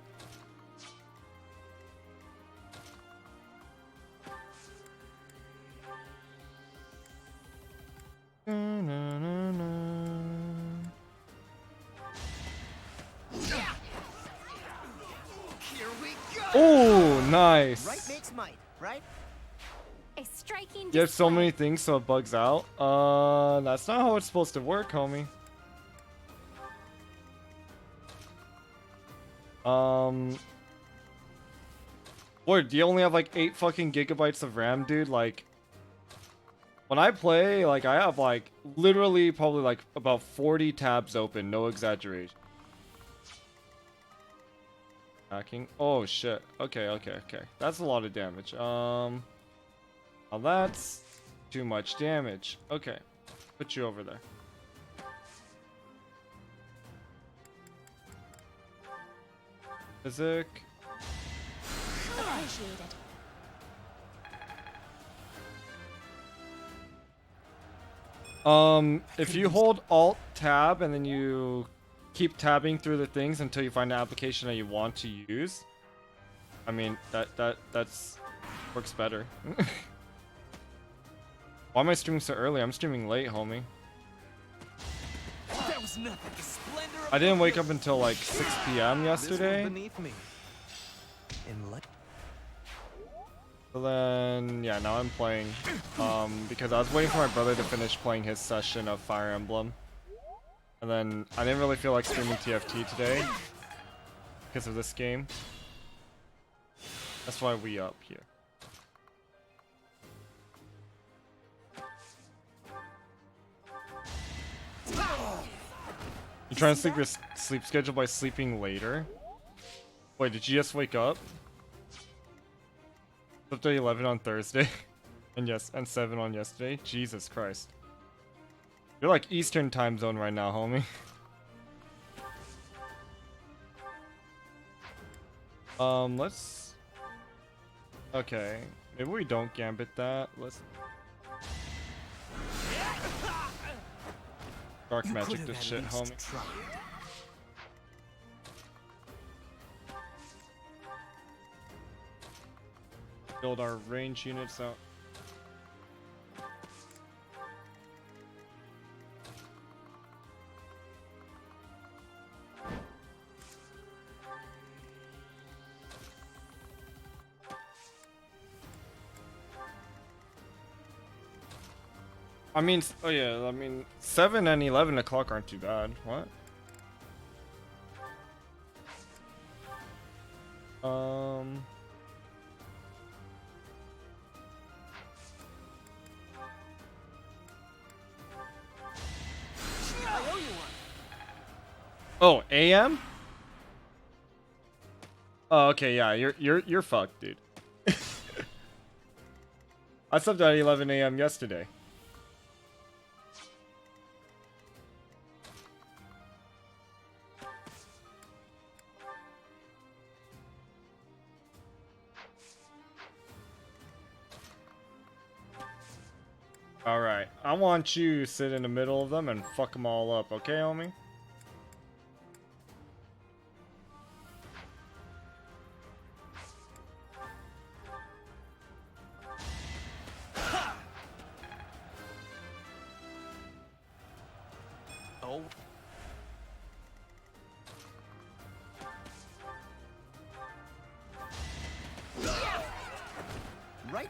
Oh, nice. Right makes might, right? A striking You have so many things so it bugs out. That's not how it's supposed to work, homie. Boy, do you only have like 8 fucking gigabytes of RAM, dude? Like, when I play, like, I have like literally probably like about 40 tabs open, no exaggeration. Hacking. Oh shit. Okay. That's a lot of damage. Now that's too much damage. Okay. Put you over there. Physic. Appreciated. If you hold Alt Tab and then you keep tabbing through the things until you find an application that you want to use, I mean that's works better. Why am I streaming so early? I'm streaming late, homie. That was nothing. The splendor of I didn't wake up until like 6 p.m. yesterday. beneath me. So then, yeah, now I'm playing, because I was waiting for my brother to finish playing his session of Fire Emblem. And then, I didn't really feel like streaming TFT today, because of this game. That's why we up here. You trying to sleep your sleep schedule by sleeping later? Wait, did you just wake up? Slept at 11 on Thursday, and 7 on yesterday. Jesus Christ, you're like Eastern time zone right now, homie. Let's. Okay, maybe we don't gambit that. Let's. Dark magic this shit, homie. Build our range units out. I mean, oh yeah, I mean, 7 and 11 o'clock aren't too bad. What? Oh, AM? Oh, okay, yeah, you're fucked, dude. I slept at 11 AM yesterday. Alright, I want you to sit in the middle of them and fuck them all up, okay, homie?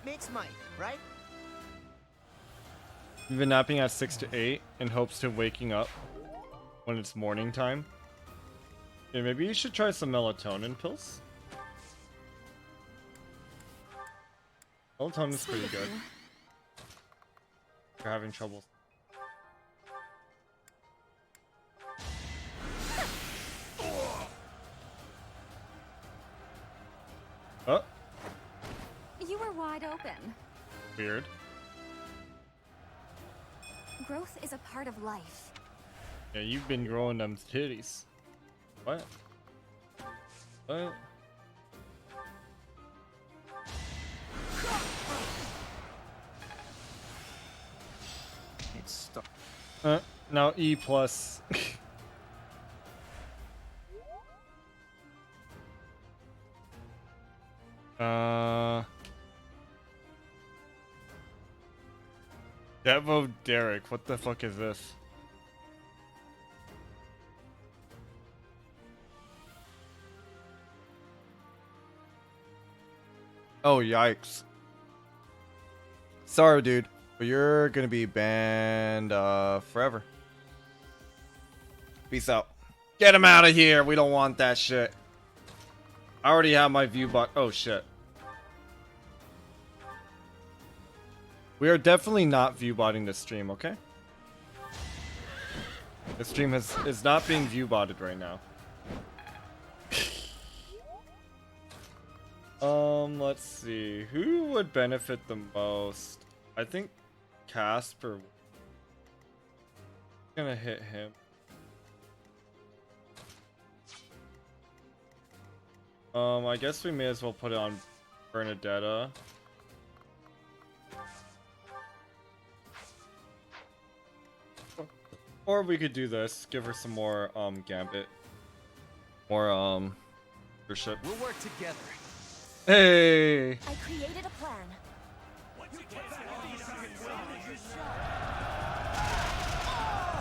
It makes might, right? You've been napping at 6 to 8 in hopes to waking up when it's morning time. Yeah, maybe you should try some melatonin pills. Melatonin's pretty good. If you're having trouble. Oh. You were wide open. Weird. Growth is a part of life. Yeah, you've been growing them titties. What? What? It's stuck. Now E plus. Devo Derek, what the fuck is this? Oh, yikes. Sorry, dude, but you're gonna be banned forever. Peace out. Get him out of here. We don't want that shit. I already have my view bot. Oh, shit. We are definitely not view botting this stream, okay? The stream is not being view botted right now. Let's see. Who would benefit the most? I think Casper. I'm gonna hit him. I guess we may as well put it on Bernadetta. Or we could do this. Give her some more gambit. More leadership. We'll work together. Hey. I created a plan.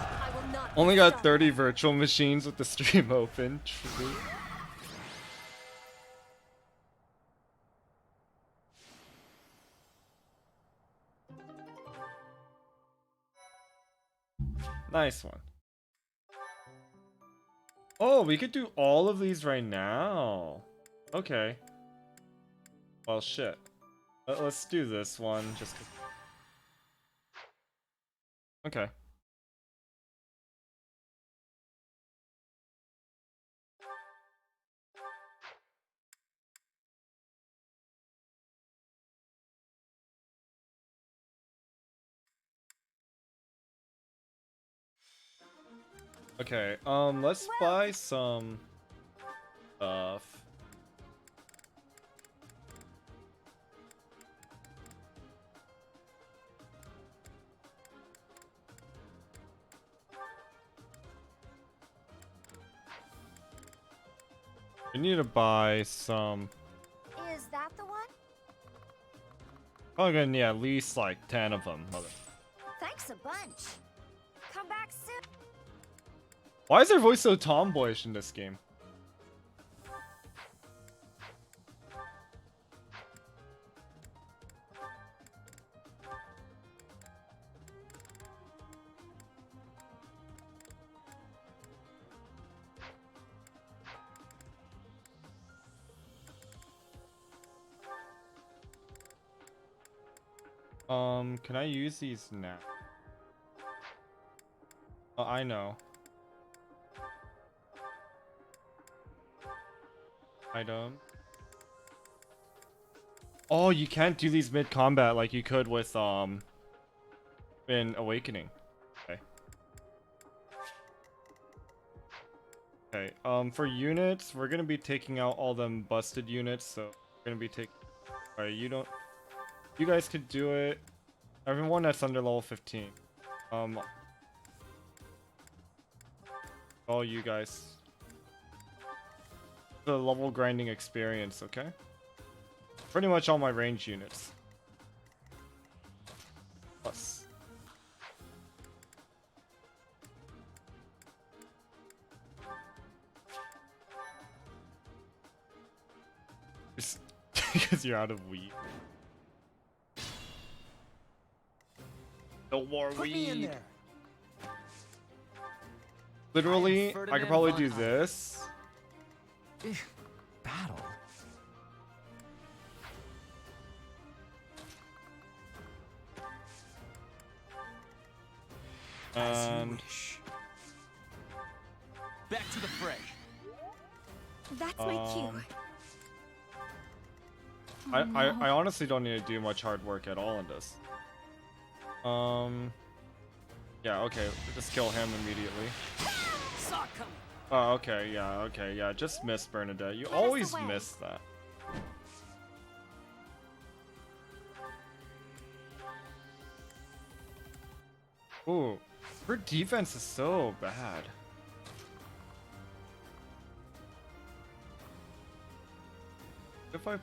I will not. Only got 30 virtual machines with the stream open. True. Nice one. Oh, we could do all of these right now. Okay. Well, shit. Let's do this one just 'cause... Okay. Okay, let's buy some stuff. We need to buy some. Is that the one? Probably gonna need at least like 10 of them. Thanks a bunch. Come back soon. Why is their voice so tomboyish in this game? Can I use these now? Oh, I know. Item. Oh, you can't do these mid-combat like you could with, in Awakening. Okay. Okay, for units, we're gonna be taking out all them busted units, so we're gonna be taking... Alright, you guys could do it. Everyone that's under level 15. All you guys. The level grinding experience, okay? Pretty much all my range units. Plus. Just because you're out of weed. No more Put me in weed. there. Literally, I could probably do this. Battle. And back to the fray. That's my cue. I honestly don't need to do much hard work at all in this. Yeah, okay, just kill him immediately. Oh, okay, yeah, just miss Bernadette. You always miss that. Ooh, her defense is so bad. If I...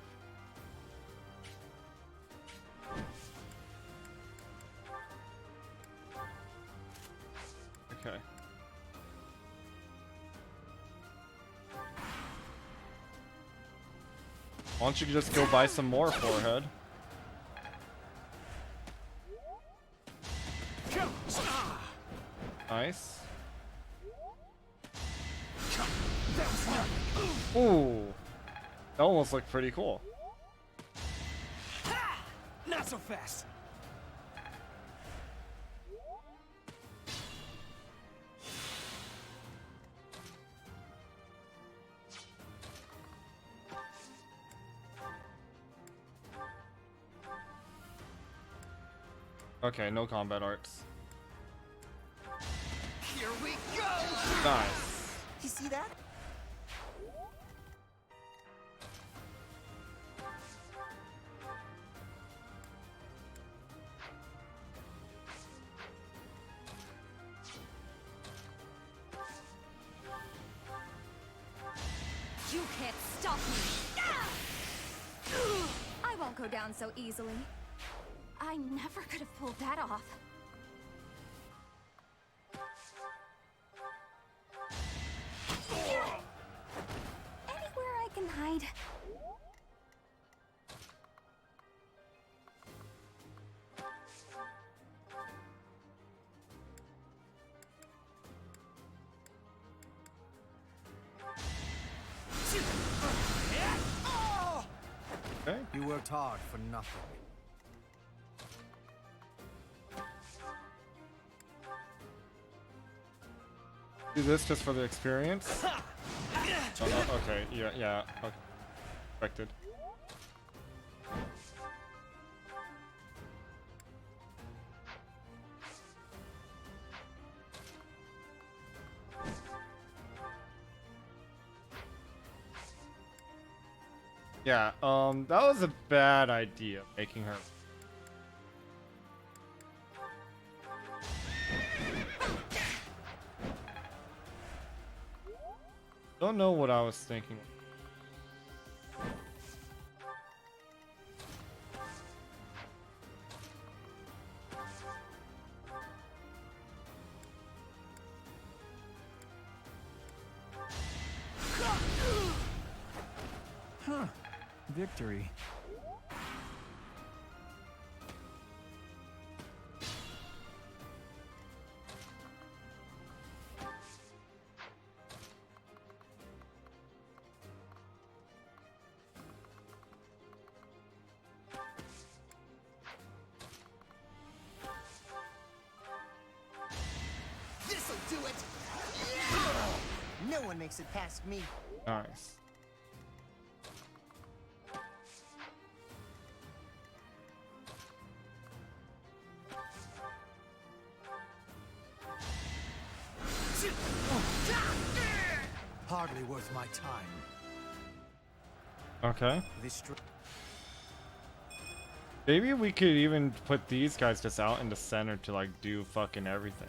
Okay. Why don't you just go buy some more, forehead? Nice. Ooh. That almost looked pretty cool. Not so fast. Okay, no combat arts. Here we go. Nice. You see that? You can't stop me! I won't go down so easily. I never could have pulled that off. Anywhere I can hide. Okay. You worked hard for nothing. Do this just for the experience? Oh, okay, yeah, okay. Expected. Yeah, that was a bad idea, making her. Don't know what I was thinking. Huh. Victory. This'll do it. No one makes it past me. Nice. Hardly worth my time. Okay. This Maybe we could even put these guys just out in the center to like do fucking everything.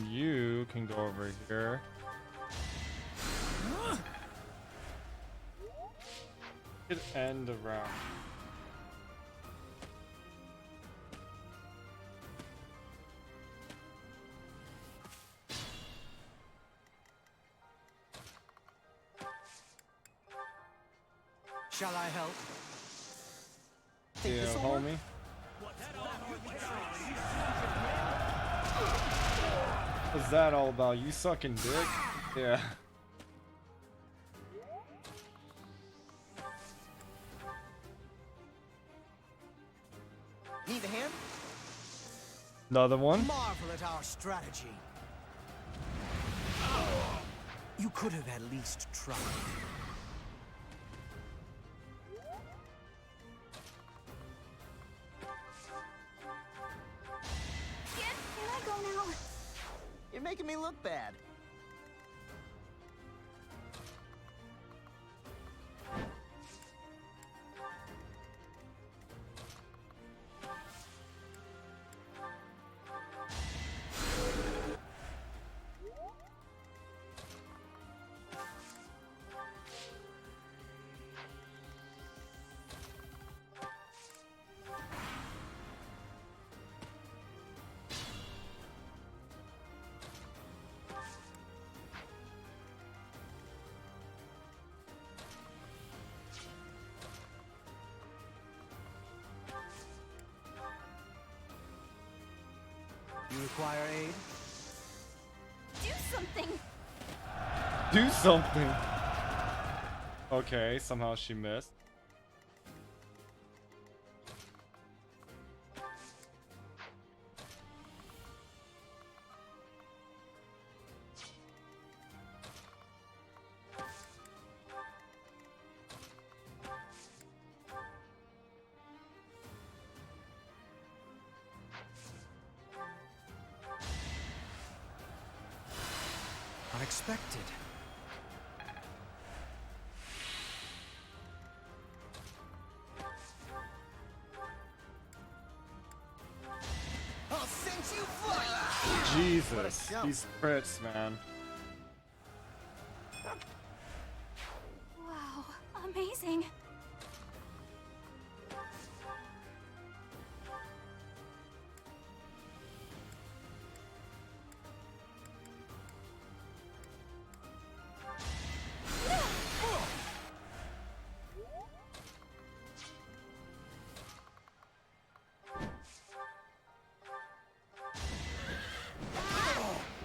You can go over here. Could end the round. Shall I help? Yeah, homie. What's that all about? You sucking dick? Yeah. Need a hand? Another one? Marvel at our strategy. You could have at least tried. Can I go now? You're making me look bad. You require aid? Do something! Do something! Okay, somehow she missed. Unexpected. I'll send you flying! Jesus, these crits, man. Wow, amazing.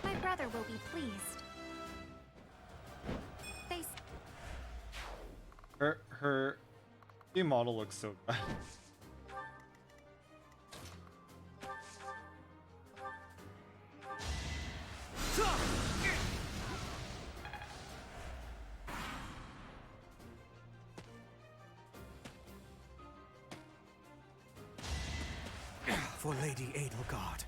My brother will be pleased. Her game model looks so bad. For Lady Edelgard.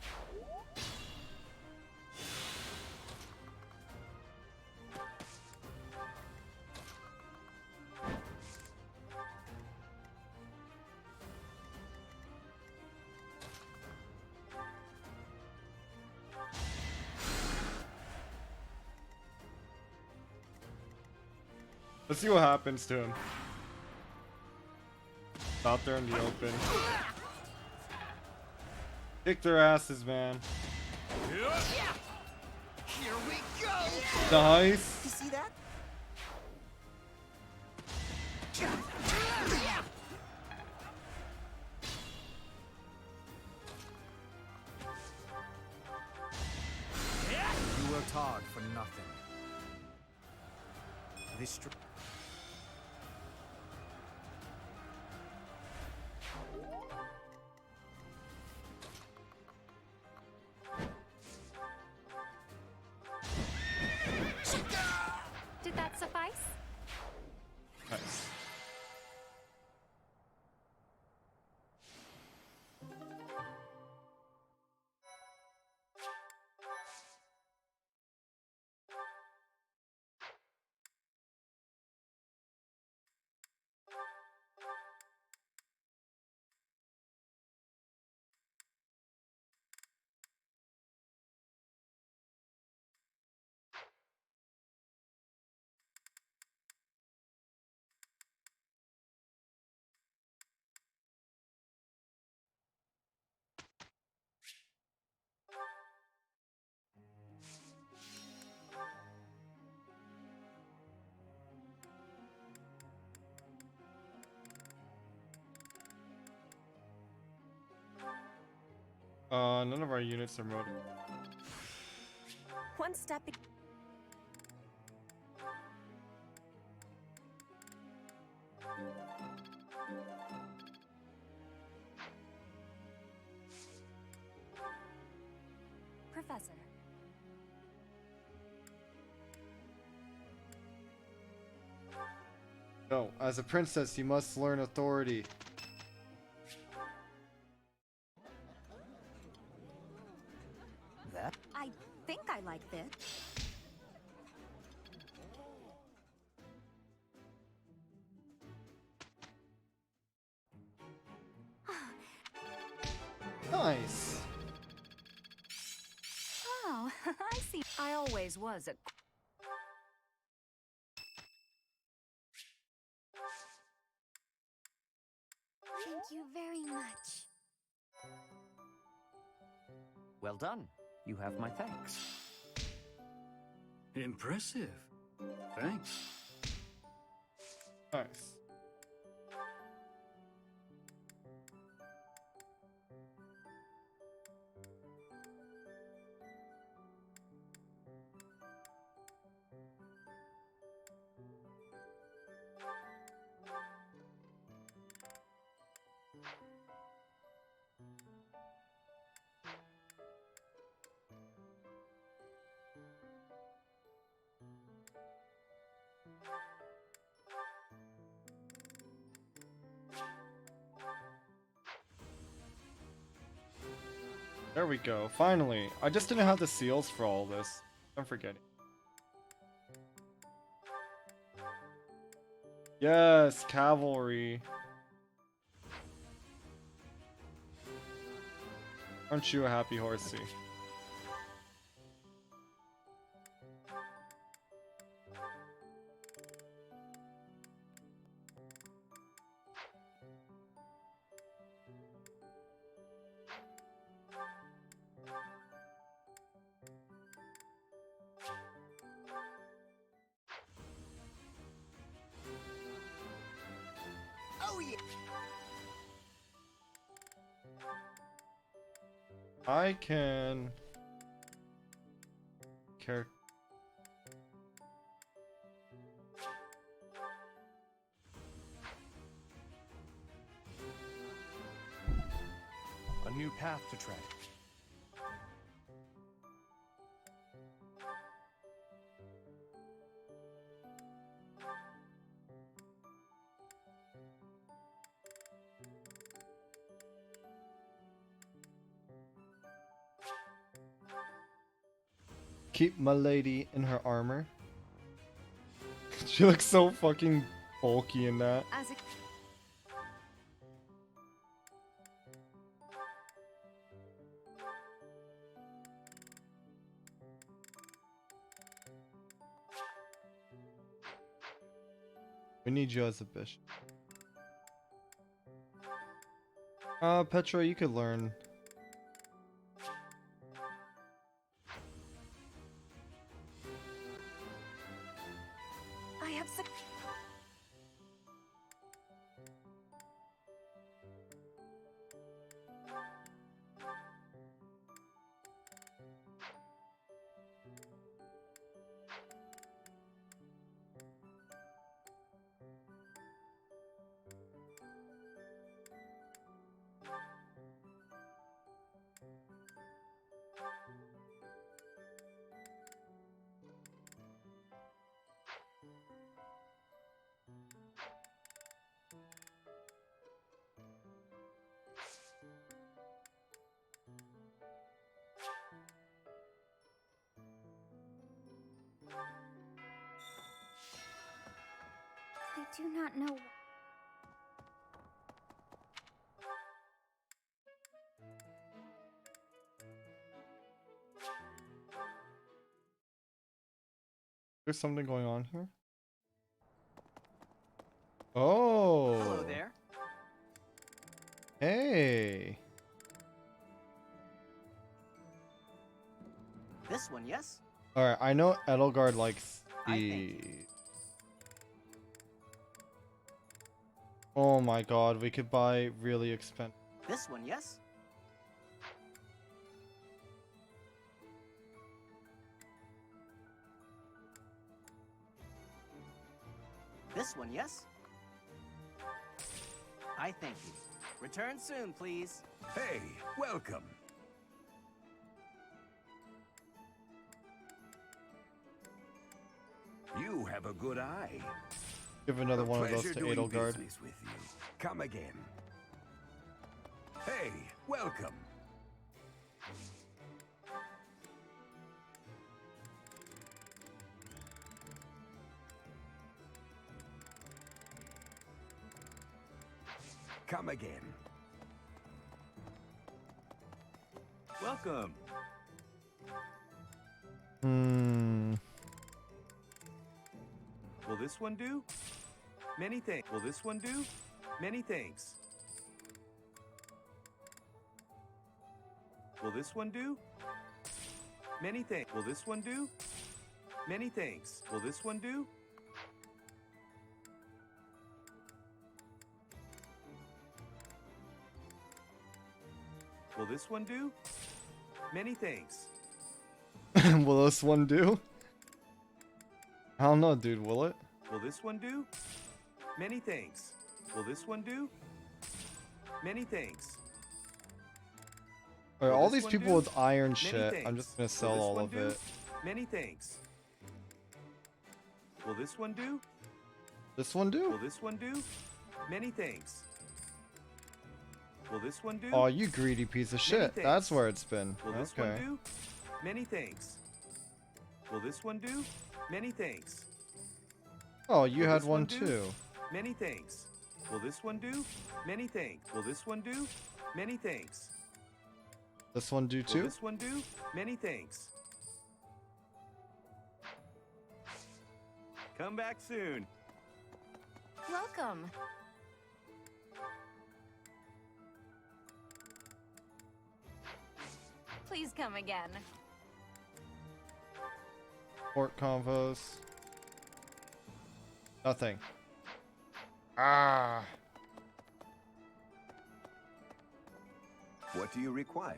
Let's see what happens to him. Out there in the open. Kick their asses, man. Here we go! Nice. You see that? You worked hard for nothing. This Did that suffice? Nice. None of our units are motive. One step. Professor. No, as a princess, you must learn authority. I think I like this. Nice. Oh, I see. I always was a... Thank you very much. Well done. You have my thanks. Impressive. Thanks. Nice. There we go. Finally. I just didn't have the seals for all this. I'm forgetting. Yes, cavalry. Aren't you a happy horsey? Oh yeah. I can... A new path to tread. Keep my lady in her armor. She looks so fucking bulky in that. As a... We need you as a bishop. Petra, you could learn. I have I do not know. There's something going on here. Oh. Hello there. Hey. This one, yes? Alright, I know Edelgard likes the... Oh my god, we could buy really expensive. This one, yes? This one, yes? I thank you. Return soon, please. Hey, welcome. You have a good eye. Give another one of those to Edelgard. With you. Come again. Hey, welcome. Come again. Welcome. Will this one do? Many thanks. Will this one do? Many thanks. Will this one do? Many thanks. Will this one do? Many thanks. Will this one do? Will this one do? Many thanks. Will this one do? I don't know, dude. Will it? Will this one do? Many thanks. Will this one do? Many thanks. Alright, Will all this these one people do? with iron Many shit, I'm thanks. just gonna Will sell this all one of do? it. Many thanks. Will this one do? This one do? Will this one do? Many thanks. Will this one do? Oh, you greedy piece of Many shit. thanks. That's where it's been. Will this one Okay. do? Many thanks. Will this one do? Many thanks. Oh, you Will had this one do? too. Many thanks. Will this one do? Many thanks. Will this one do? Many thanks. This one do Will too? this one do? Many thanks. Come back soon. Welcome. Please come again. Port convos. Nothing. Ah. What do you require?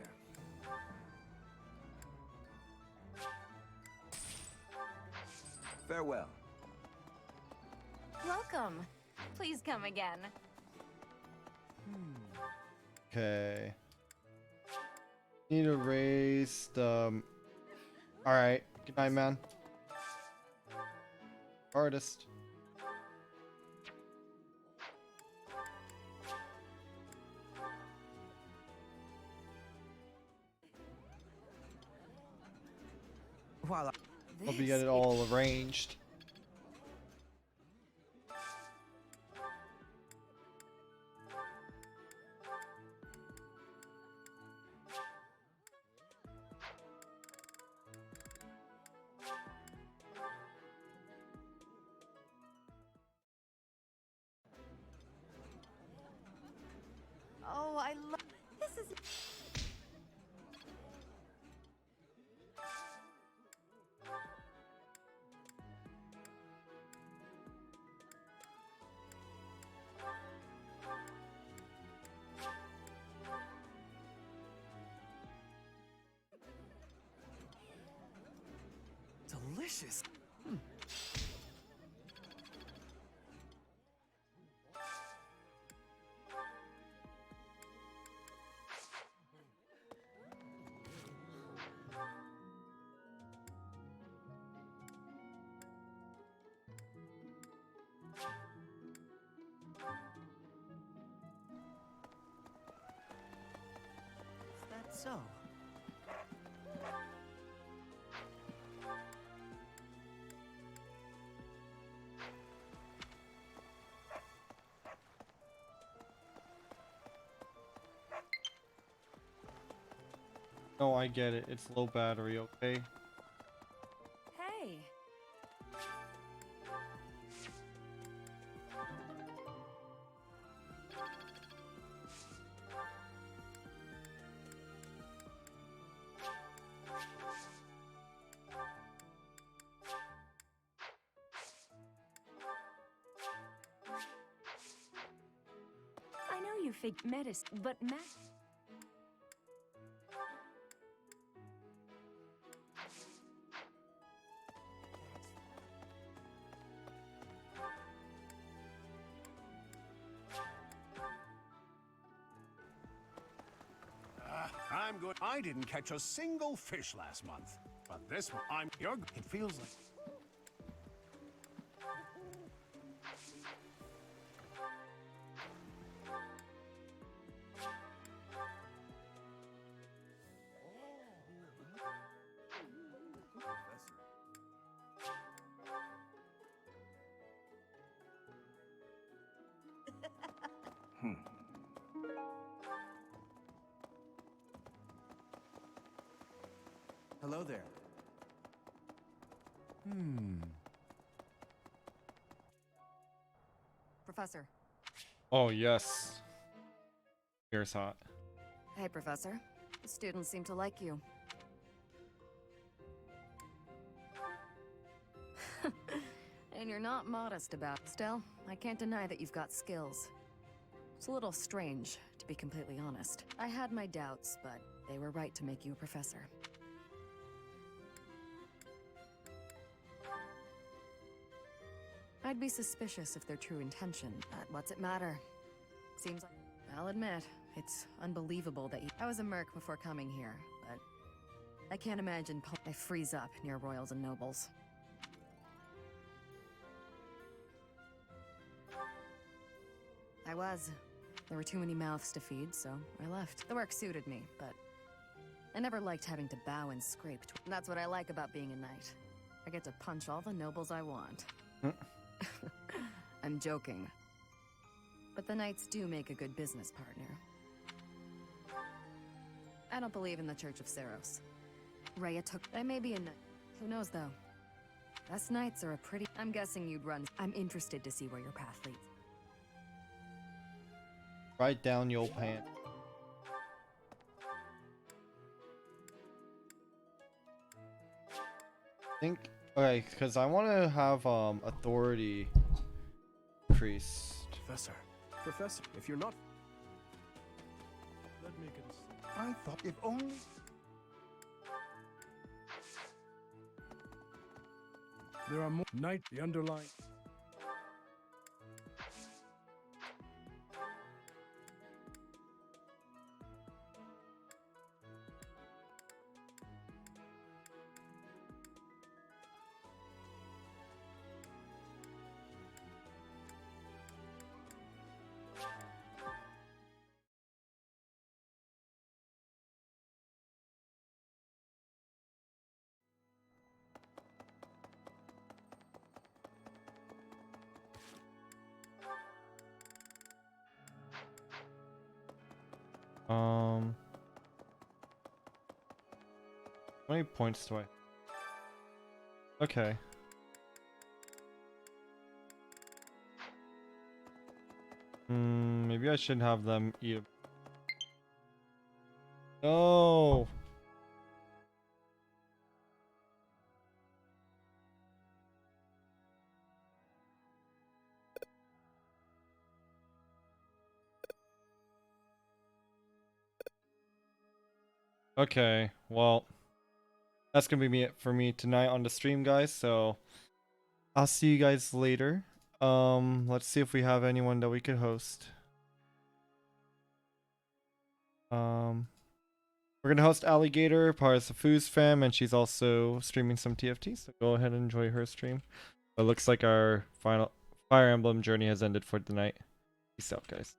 Farewell. Welcome. Please come again. Okay. Need to raise the. Alright. Good night, man. Artist. While Hope you get it all arranged. Oh, I love. This is. delicious. Is that so? No, I get it. It's low battery, okay? Hey. I know you fake medicine, but good. I didn't catch a single fish last month. But this one, it feels like... Hello there. Professor. Oh, yes. Here's hot. Hey, Professor. The students seem to like you. And you're not modest about it. Still, I can't deny that you've got skills. It's a little strange, to be completely honest. I had my doubts, but they were right to make you a professor. I'd be suspicious if they're true intention, but what's it matter? Seems like... I'll admit, it's unbelievable that you... I was a merc before coming here, but... I can't imagine I freeze up near royals and nobles. I was. There were too many mouths to feed, so I left. The work suited me, but... I never liked having to bow and scrape. That's what I like about being a knight. I get to punch all the nobles I want. I'm joking. But the knights do make a good business partner. I don't believe in the Church of Saros. Rhea took... I may be a knight. Who knows, though? Us knights are a pretty... I'm guessing you'd run... I'm interested to see where your path leads. Write down your pant. Think... Okay, because I want to have, authority priest. Professor, if you're not... Let me consider. I thought if only... There are more... Knight, the underlying... How many points do I... Okay. Maybe I should have them eat. No. Okay, well, that's gonna be it for me tonight on the stream, guys, so I'll see you guys later. Let's see if we have anyone that we could host. We're gonna host Alligator, part of the Foos fam, and she's also streaming some TFT, so go ahead and enjoy her stream. It looks like our final Fire Emblem journey has ended for tonight. Peace out, guys.